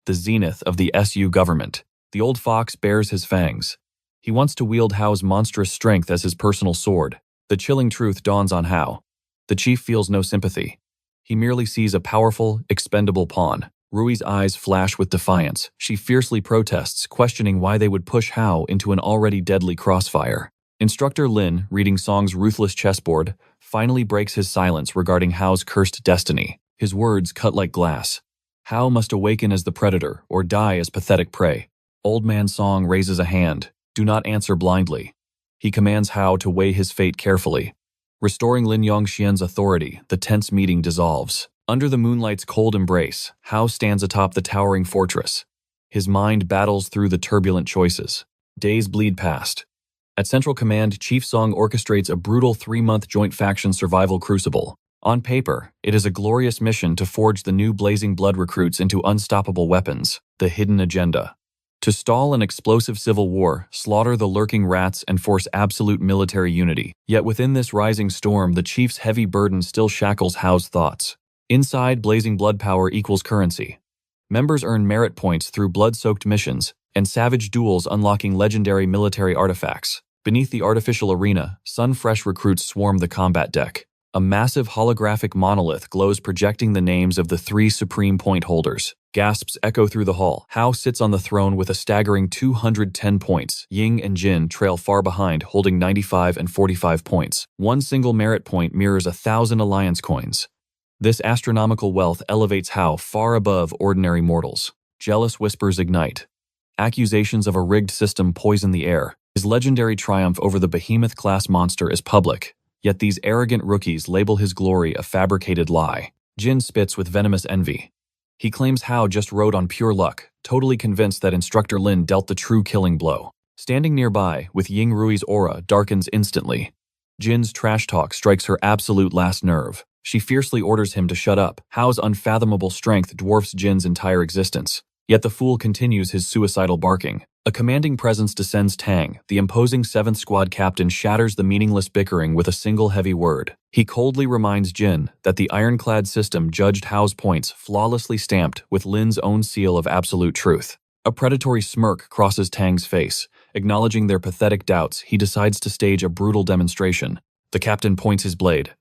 Speaker 1: The zenith of the SU government. The old fox bares his fangs. He wants to wield Hao's monstrous strength as his personal sword. The chilling truth dawns on Hao. The chief feels no sympathy. He merely sees a powerful, expendable pawn. Rui's eyes flash with defiance. She fiercely protests, questioning why they would push Hao into an already deadly crossfire. Instructor Lin, reading Song's ruthless chessboard, finally breaks his silence regarding Hao's cursed destiny. His words cut like glass. Hao must awaken as the predator or die as pathetic prey. Old Man Song raises a hand. Do not answer blindly. He commands Hao to weigh his fate carefully. Restoring Lin Yongxian's authority, the tense meeting dissolves. Under the moonlight's cold embrace, Hao stands atop the towering fortress. His mind battles through the turbulent choices. Days bleed past. At Central Command, Chief Song orchestrates a brutal 3-month joint faction survival crucible. On paper, it is a glorious mission to forge the new blazing blood recruits into unstoppable weapons, the hidden agenda. To stall an explosive civil war, slaughter the lurking rats, and force absolute military unity. Yet within this rising storm, the chief's heavy burden still shackles Hao's thoughts. Inside, blazing blood power equals currency. Members earn merit points through blood-soaked missions, and savage duels unlocking legendary military artifacts. Beneath the artificial arena, sun-fresh recruits swarm the combat deck. A massive holographic monolith glows, projecting the names of the 3 supreme point holders. Gasps echo through the hall. Hao sits on the throne with a staggering 210 points. Ying and Jin trail far behind, holding 95 and 45 points. One single merit point mirrors 1,000 alliance coins. This astronomical wealth elevates Hao far above ordinary mortals. Jealous whispers ignite. Accusations of a rigged system poison the air. His legendary triumph over the behemoth-class monster is public, yet these arrogant rookies label his glory a fabricated lie. Jin spits with venomous envy. He claims Hao just rode on pure luck, totally convinced that Instructor Lin dealt the true killing blow. Standing nearby, with Ying Rui's aura darkens instantly. Jin's trash talk strikes her absolute last nerve. She fiercely orders him to shut up. Hao's unfathomable strength dwarfs Jin's entire existence. Yet the fool continues his suicidal barking. A commanding presence descends Tang. The imposing 7th Squad captain shatters the meaningless bickering with a single heavy word. He coldly reminds Jin that the ironclad system judged Hao's points flawlessly stamped with Lin's own seal of absolute truth. A predatory smirk crosses Tang's face. Acknowledging their pathetic doubts, he decides to stage a brutal demonstration. The captain points his blade.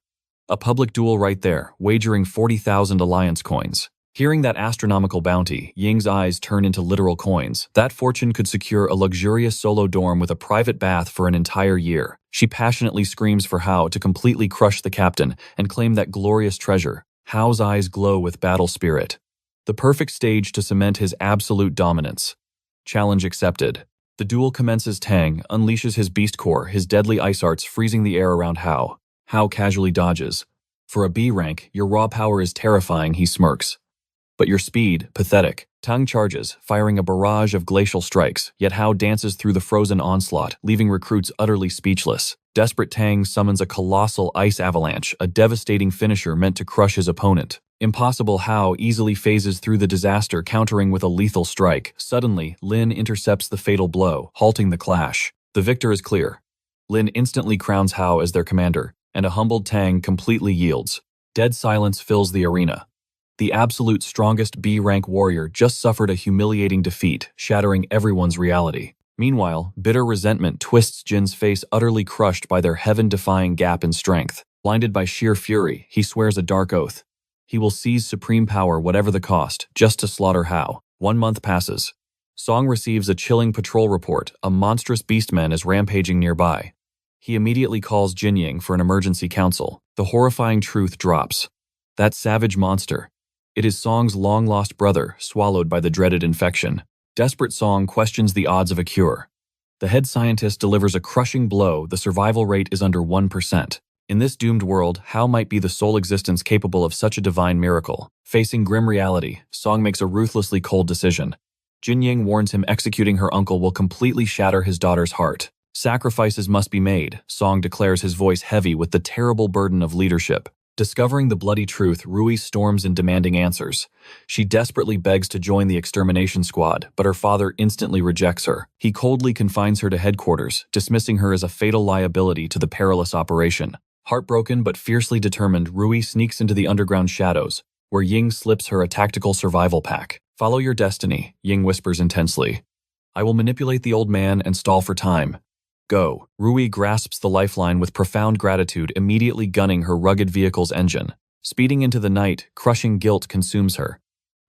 Speaker 1: A public duel right there, wagering 40,000 alliance coins. Hearing that astronomical bounty, Ying's eyes turn into literal coins. That fortune could secure a luxurious solo dorm with a private bath for an entire year. She passionately screams for Hao to completely crush the captain and claim that glorious treasure. Hao's eyes glow with battle spirit. The perfect stage to cement his absolute dominance. Challenge accepted. The duel commences. Tang unleashes his beast core, his deadly ice arts freezing the air around Hao. Hao casually dodges. For a B rank, your raw power is terrifying, he smirks. but your speed, pathetic. Tang charges, firing a barrage of glacial strikes, yet Hao dances through the frozen onslaught, leaving recruits utterly speechless. Desperate Tang summons a colossal ice avalanche, a devastating finisher meant to crush his opponent. Impossible Hao easily phases through the disaster, countering with a lethal strike. Suddenly, Lin intercepts the fatal blow, halting the clash. The victor is clear. Lin instantly crowns Hao as their commander, and a humbled Tang completely yields. Dead silence fills the arena. The absolute strongest B-rank warrior just suffered a humiliating defeat, shattering everyone's reality. Meanwhile, bitter resentment twists Jin's face, utterly crushed by their heaven-defying gap in strength. Blinded by sheer fury, he swears a dark oath. He will seize supreme power whatever the cost, just to slaughter Hao. 1 month passes. Song receives a chilling patrol report. A monstrous beastman is rampaging nearby. He immediately calls Jinying for an emergency council. The horrifying truth drops. That savage monster. It is Song's long-lost brother, swallowed by the dreaded infection. Desperate Song questions the odds of a cure. The head scientist delivers a crushing blow. The survival rate is under 1%. In this doomed world, Hao might be the sole existence capable of such a divine miracle. Facing grim reality, Song makes a ruthlessly cold decision. Jinying warns him executing her uncle will completely shatter his daughter's heart. Sacrifices must be made, Song declares, his voice heavy with the terrible burden of leadership. Discovering the bloody truth, Rui storms in demanding answers. She desperately begs to join the extermination squad, but her father instantly rejects her. He coldly confines her to headquarters, dismissing her as a fatal liability to the perilous operation. Heartbroken but fiercely determined, Rui sneaks into the underground shadows, where Ying slips her a tactical survival pack. "Follow your destiny," Ying whispers intensely. "I will manipulate the old man and stall for time. Go." Rui grasps the lifeline with profound gratitude, immediately gunning her rugged vehicle's engine. Speeding into the night, crushing guilt consumes her.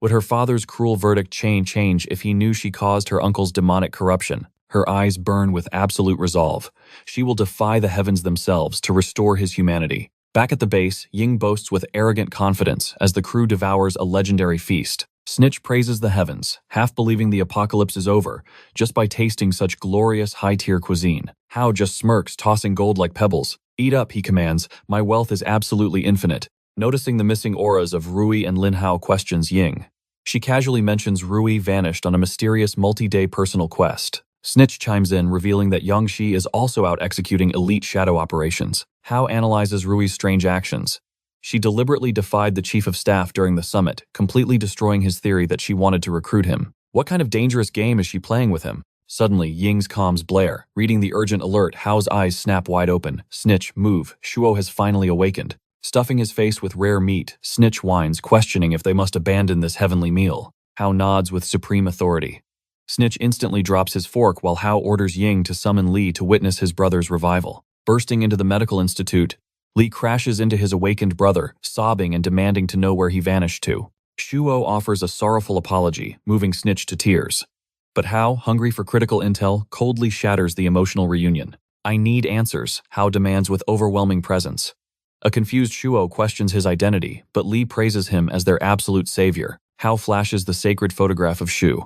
Speaker 1: Would her father's cruel verdict change if he knew she caused her uncle's demonic corruption? Her eyes burn with absolute resolve. She will defy the heavens themselves to restore his humanity. Back at the base, Ying boasts with arrogant confidence as the crew devours a legendary feast. Snitch praises the heavens, half believing the apocalypse is over, just by tasting such glorious high-tier cuisine. Hao just smirks, tossing gold like pebbles. "Eat up," he commands. "My wealth is absolutely infinite." Noticing the missing auras of Rui and Lin, Hao questions Ying. She casually mentions Rui vanished on a mysterious multi-day personal quest. Snitch chimes in, revealing that Yangshi is also out executing elite shadow operations. Hao analyzes Rui's strange actions. She deliberately defied the chief of staff during the summit, completely destroying his theory that she wanted to recruit him. What kind of dangerous game is she playing with him? Suddenly, Ying's comms blare. Reading the urgent alert, Hao's eyes snap wide open. "Snitch, move. Shuo has finally awakened." Stuffing his face with rare meat, Snitch whines, questioning if they must abandon this heavenly meal. Hao nods with supreme authority. Snitch instantly drops his fork while Hao orders Ying to summon Li to witness his brother's revival. Bursting into the medical institute, Li crashes into his awakened brother, sobbing and demanding to know where he vanished to. Shuo offers a sorrowful apology, moving Snitch to tears. But Hao, hungry for critical intel, coldly shatters the emotional reunion. "I need answers," Hao demands with overwhelming presence. A confused Shuo questions his identity, but Li praises him as their absolute savior. Hao flashes the sacred photograph of Shu.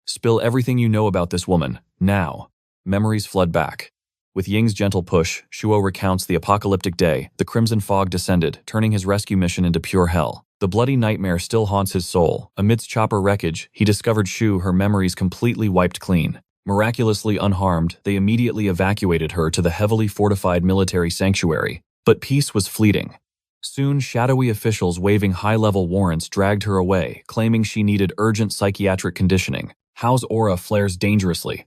Speaker 1: "Spill everything you know about this woman, now." Memories flood back. With Ying's gentle push, Shuo recounts the apocalyptic day. The crimson fog descended, turning his rescue mission into pure hell. The bloody nightmare still haunts his soul. Amidst chopper wreckage, he discovered Shu, her memories completely wiped clean. Miraculously unharmed, they immediately evacuated her to the heavily fortified military sanctuary. But peace was fleeting. Soon, shadowy officials waving high-level warrants dragged her away, claiming she needed urgent psychiatric conditioning. Hao's aura flares dangerously.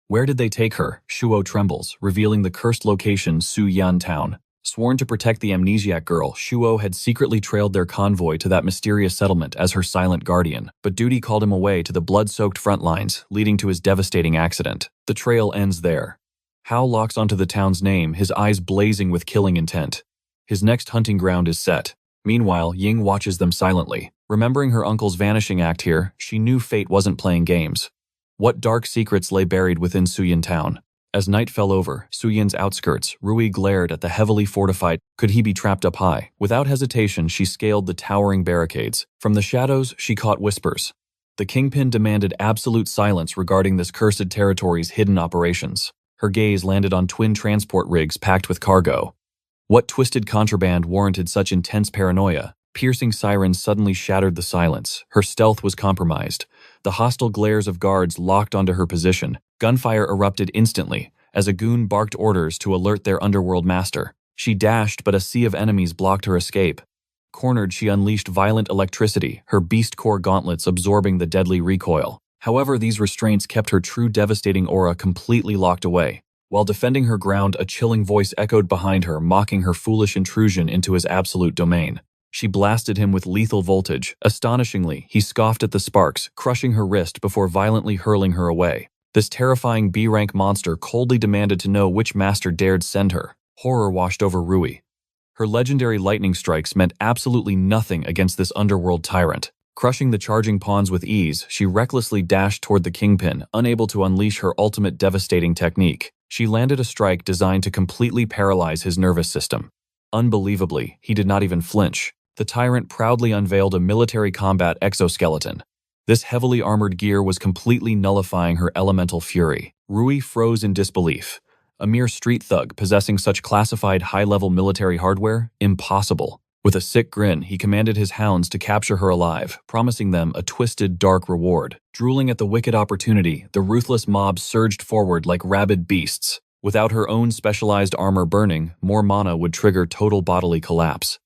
Speaker 1: Where did they take her? Shuo trembles, revealing the cursed location, Su-Yan Town. Sworn to protect the amnesiac girl, Shuo had secretly trailed their convoy to that mysterious settlement as her silent guardian, but duty called him away to the blood-soaked front lines, leading to his devastating accident. The trail ends there. Hao locks onto the town's name, his eyes blazing with killing intent. His next hunting ground is set. Meanwhile, Ying watches them silently. Remembering her uncle's vanishing act here, she knew fate wasn't playing games. What dark secrets lay buried within Suyin Town? As night fell over Suyin's outskirts, Rui glared at the heavily fortified. Could he be trapped up high? Without hesitation, she scaled the towering barricades. From the shadows, she caught whispers. The Kingpin demanded absolute silence regarding this cursed territory's hidden operations. Her gaze landed on twin transport rigs packed with cargo. What twisted contraband warranted such intense paranoia? Piercing sirens suddenly shattered the silence. Her stealth was compromised. The hostile glares of guards locked onto her position. Gunfire erupted instantly, as a goon barked orders to alert their underworld master. She dashed, but a sea of enemies blocked her escape. Cornered, she unleashed violent electricity, her beast core gauntlets absorbing the deadly recoil. However, these restraints kept her true devastating aura completely locked away. While defending her ground, a chilling voice echoed behind her, mocking her foolish intrusion into his absolute domain. She blasted him with lethal voltage. Astonishingly, he scoffed at the sparks, crushing her wrist before violently hurling her away. This terrifying B-rank monster coldly demanded to know which master dared send her. Horror washed over Rui. Her legendary lightning strikes meant absolutely nothing against this underworld tyrant. Crushing the charging pawns with ease, she recklessly dashed toward the kingpin, unable to unleash her ultimate devastating technique. She landed a strike designed to completely paralyze his nervous system. Unbelievably, he did not even flinch. The tyrant proudly unveiled a military combat exoskeleton. This heavily armored gear was completely nullifying her elemental fury. Rui froze in disbelief. A mere street thug possessing such classified high-level military hardware? Impossible. With a sick grin, he commanded his hounds to capture her alive, promising them a twisted, dark reward. Drooling at the wicked opportunity, the ruthless mob surged forward like rabid beasts. Without her own specialized armor burning, more mana would trigger total bodily collapse.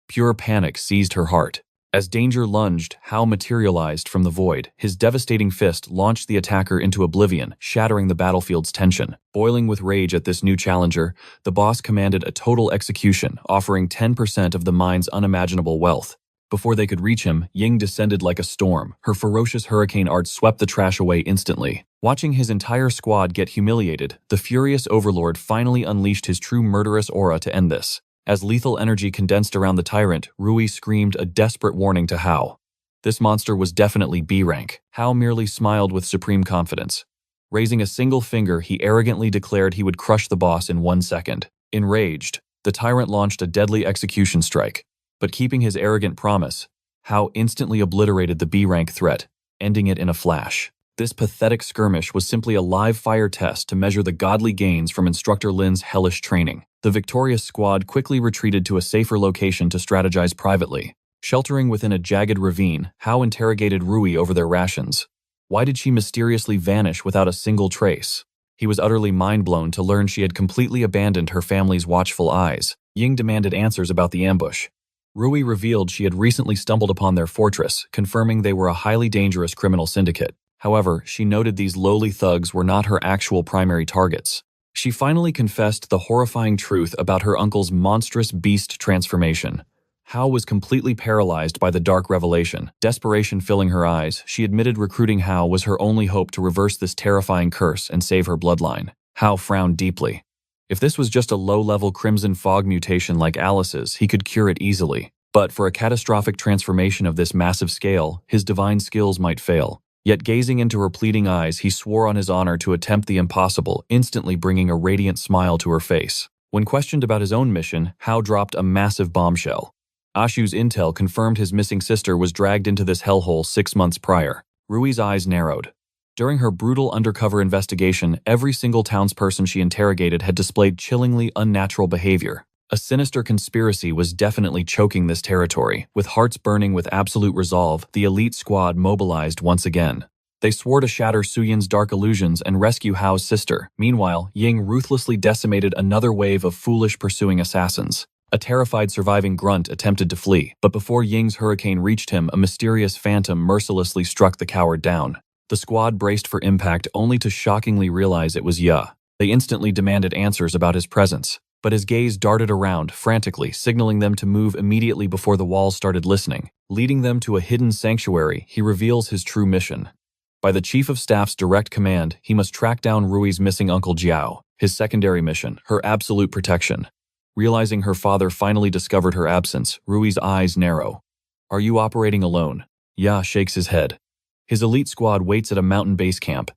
Speaker 1: Pure panic seized her heart. As danger lunged, Hao materialized from the void. His devastating fist launched the attacker into oblivion, shattering the battlefield's tension. Boiling with rage at this new challenger, the boss commanded a total execution, offering 10% of the mine's unimaginable wealth. Before they could reach him, Ying descended like a storm. Her ferocious hurricane art swept the trash away instantly. Watching his entire squad get humiliated, the furious overlord finally unleashed his true murderous aura to end this. As lethal energy condensed around the tyrant, Rui screamed a desperate warning to Hao. This monster was definitely B-rank. Hao merely smiled with supreme confidence. Raising a single finger, he arrogantly declared he would crush the boss in 1 second. Enraged, the tyrant launched a deadly execution strike. But keeping his arrogant promise, Hao instantly obliterated the B-rank threat, ending it in a flash. This pathetic skirmish was simply a live fire test to measure the godly gains from Instructor Lin's hellish training. The victorious squad quickly retreated to a safer location to strategize privately. Sheltering within a jagged ravine, Hao interrogated Rui over their rations. Why did she mysteriously vanish without a single trace? He was utterly mind-blown to learn she had completely abandoned her family's watchful eyes. Ying demanded answers about the ambush. Rui revealed she had recently stumbled upon their fortress, confirming they were a highly dangerous criminal syndicate. However, she noted these lowly thugs were not her actual primary targets. She finally confessed the horrifying truth about her uncle's monstrous beast transformation. Hao was completely paralyzed by the dark revelation. Desperation filling her eyes, she admitted recruiting Hao was her only hope to reverse this terrifying curse and save her bloodline. Hao frowned deeply. If this was just a low-level crimson fog mutation like Alice's, he could cure it easily. But for a catastrophic transformation of this massive scale, his divine skills might fail. Yet gazing into her pleading eyes, he swore on his honor to attempt the impossible, instantly bringing a radiant smile to her face. When questioned about his own mission, Hao dropped a massive bombshell. Ashu's intel confirmed his missing sister was dragged into this hellhole 6 months prior. Rui's eyes narrowed. During her brutal undercover investigation, every single townsperson she interrogated had displayed chillingly unnatural behavior. A sinister conspiracy was definitely choking this territory. With hearts burning with absolute resolve, the elite squad mobilized once again. They swore to shatter Suyin's dark illusions and rescue Hao's sister. Meanwhile, Ying ruthlessly decimated another wave of foolish pursuing assassins. A terrified surviving grunt attempted to flee, but before Ying's hurricane reached him, a mysterious phantom mercilessly struck the coward down. The squad braced for impact only to shockingly realize it was Ya. They instantly demanded answers about his presence. But his gaze darted around, frantically, signaling them to move immediately before the walls started listening. Leading them to a hidden sanctuary, he reveals his true mission. By the Chief of Staff's direct command, he must track down Rui's missing uncle Jiao. His secondary mission, her absolute protection. Realizing her father finally discovered her absence, Rui's eyes narrow. Are you operating alone? Ya shakes his head. His elite squad waits at a mountain base camp.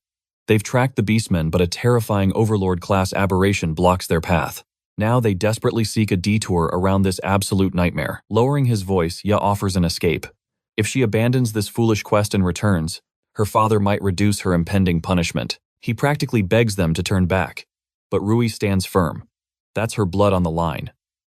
Speaker 1: They've tracked the beastmen, but a terrifying overlord-class aberration blocks their path. Now they desperately seek a detour around this absolute nightmare. Lowering his voice, Ya offers an escape. If she abandons this foolish quest and returns, her father might reduce her impending punishment. He practically begs them to turn back. But Rui stands firm. That's her blood on the line.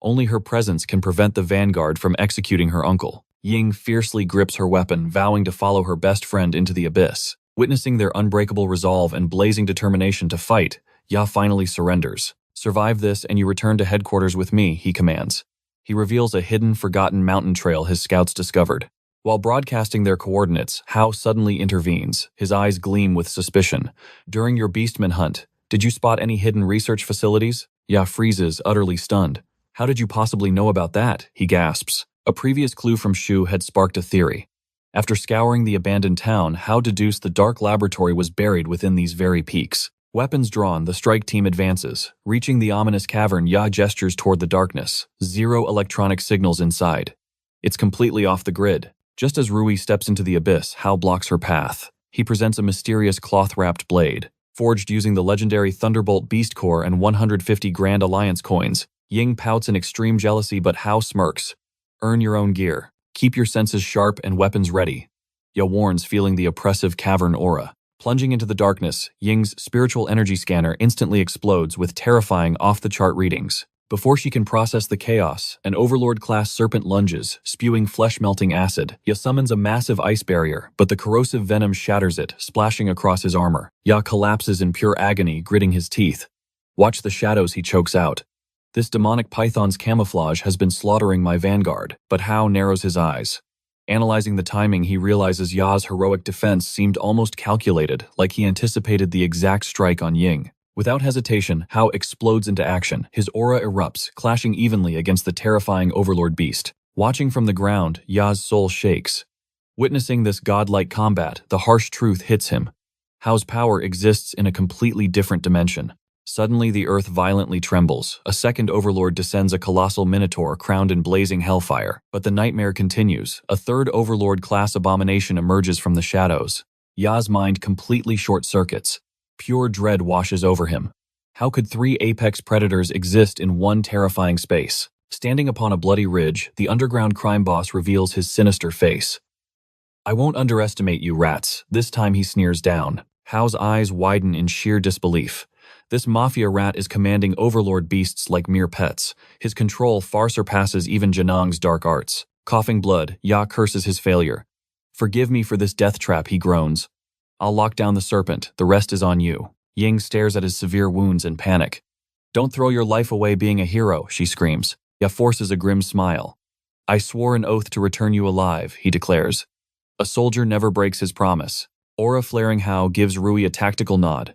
Speaker 1: Only her presence can prevent the vanguard from executing her uncle. Ying fiercely grips her weapon, vowing to follow her best friend into the abyss. Witnessing their unbreakable resolve and blazing determination to fight, Ya finally surrenders. "Survive this and you return to headquarters with me," he commands. He reveals a hidden, forgotten mountain trail his scouts discovered. While broadcasting their coordinates, Hao suddenly intervenes. His eyes gleam with suspicion. "During your beastman hunt, did you spot any hidden research facilities?" Ya freezes, utterly stunned. "How did you possibly know about that?" he gasps. A previous clue from Shu had sparked a theory. After scouring the abandoned town, Hao deduced the dark laboratory was buried within these very peaks. Weapons drawn, the strike team advances. Reaching the ominous cavern, Ya gestures toward the darkness. 0 electronic signals inside. It's completely off the grid. Just as Rui steps into the abyss, Hao blocks her path. He presents a mysterious cloth-wrapped blade, forged using the legendary Thunderbolt Beast Core and 150 Grand Alliance coins. Ying pouts in extreme jealousy, but Hao smirks. "Earn your own gear. Keep your senses sharp and weapons ready." Ya warns, feeling the oppressive cavern aura. Plunging into the darkness, Ying's spiritual energy scanner instantly explodes with terrifying off-the-chart readings. Before she can process the chaos, an Overlord-class serpent lunges, spewing flesh-melting acid. Ya summons a massive ice barrier, but the corrosive venom shatters it, splashing across his armor. Ya collapses in pure agony, gritting his teeth. "Watch the shadows," he chokes out. "This demonic python's camouflage has been slaughtering my vanguard," but Hao narrows his eyes. Analyzing the timing, he realizes Ya's heroic defense seemed almost calculated, like he anticipated the exact strike on Ying. Without hesitation, Hao explodes into action. His aura erupts, clashing evenly against the terrifying Overlord beast. Watching from the ground, Ya's soul shakes. Witnessing this godlike combat, the harsh truth hits him. Hao's power exists in a completely different dimension. Suddenly, the earth violently trembles. A second Overlord descends, a colossal minotaur crowned in blazing hellfire. But the nightmare continues. A third Overlord-class abomination emerges from the shadows. Ya's mind completely short-circuits. Pure dread washes over him. How could 3 apex predators exist in one terrifying space? Standing upon a bloody ridge, the underground crime boss reveals his sinister face. "I won't underestimate you, rats." This time he sneers down. Hao's eyes widen in sheer disbelief. This mafia rat is commanding Overlord beasts like mere pets. His control far surpasses even Janang's dark arts. Coughing blood, Ya curses his failure. "Forgive me for this death trap," he groans. "I'll lock down the serpent, the rest is on you." Ying stares at his severe wounds in panic. "Don't throw your life away being a hero," she screams. Ya forces a grim smile. "I swore an oath to return you alive," he declares. A soldier never breaks his promise. Aura flaring Hao gives Rui a tactical nod.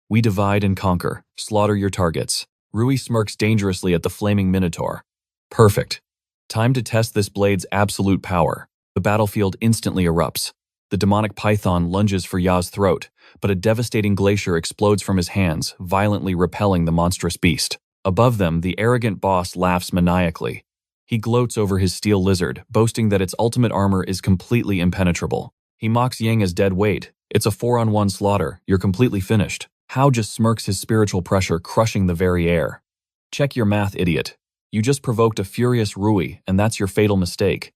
Speaker 1: "We divide and conquer. Slaughter your targets." Rui smirks dangerously at the flaming minotaur. "Perfect. Time to test this blade's absolute power." The battlefield instantly erupts. The demonic python lunges for Ya's throat, but a devastating glacier explodes from his hands, violently repelling the monstrous beast. Above them, the arrogant boss laughs maniacally. He gloats over his steel lizard, boasting that its ultimate armor is completely impenetrable. He mocks Ying as dead weight. "It's a 4-on-1 slaughter. You're completely finished." Hao just smirks, his spiritual pressure crushing the very air. "Check your math, idiot. You just provoked a furious Rui, and that's your fatal mistake."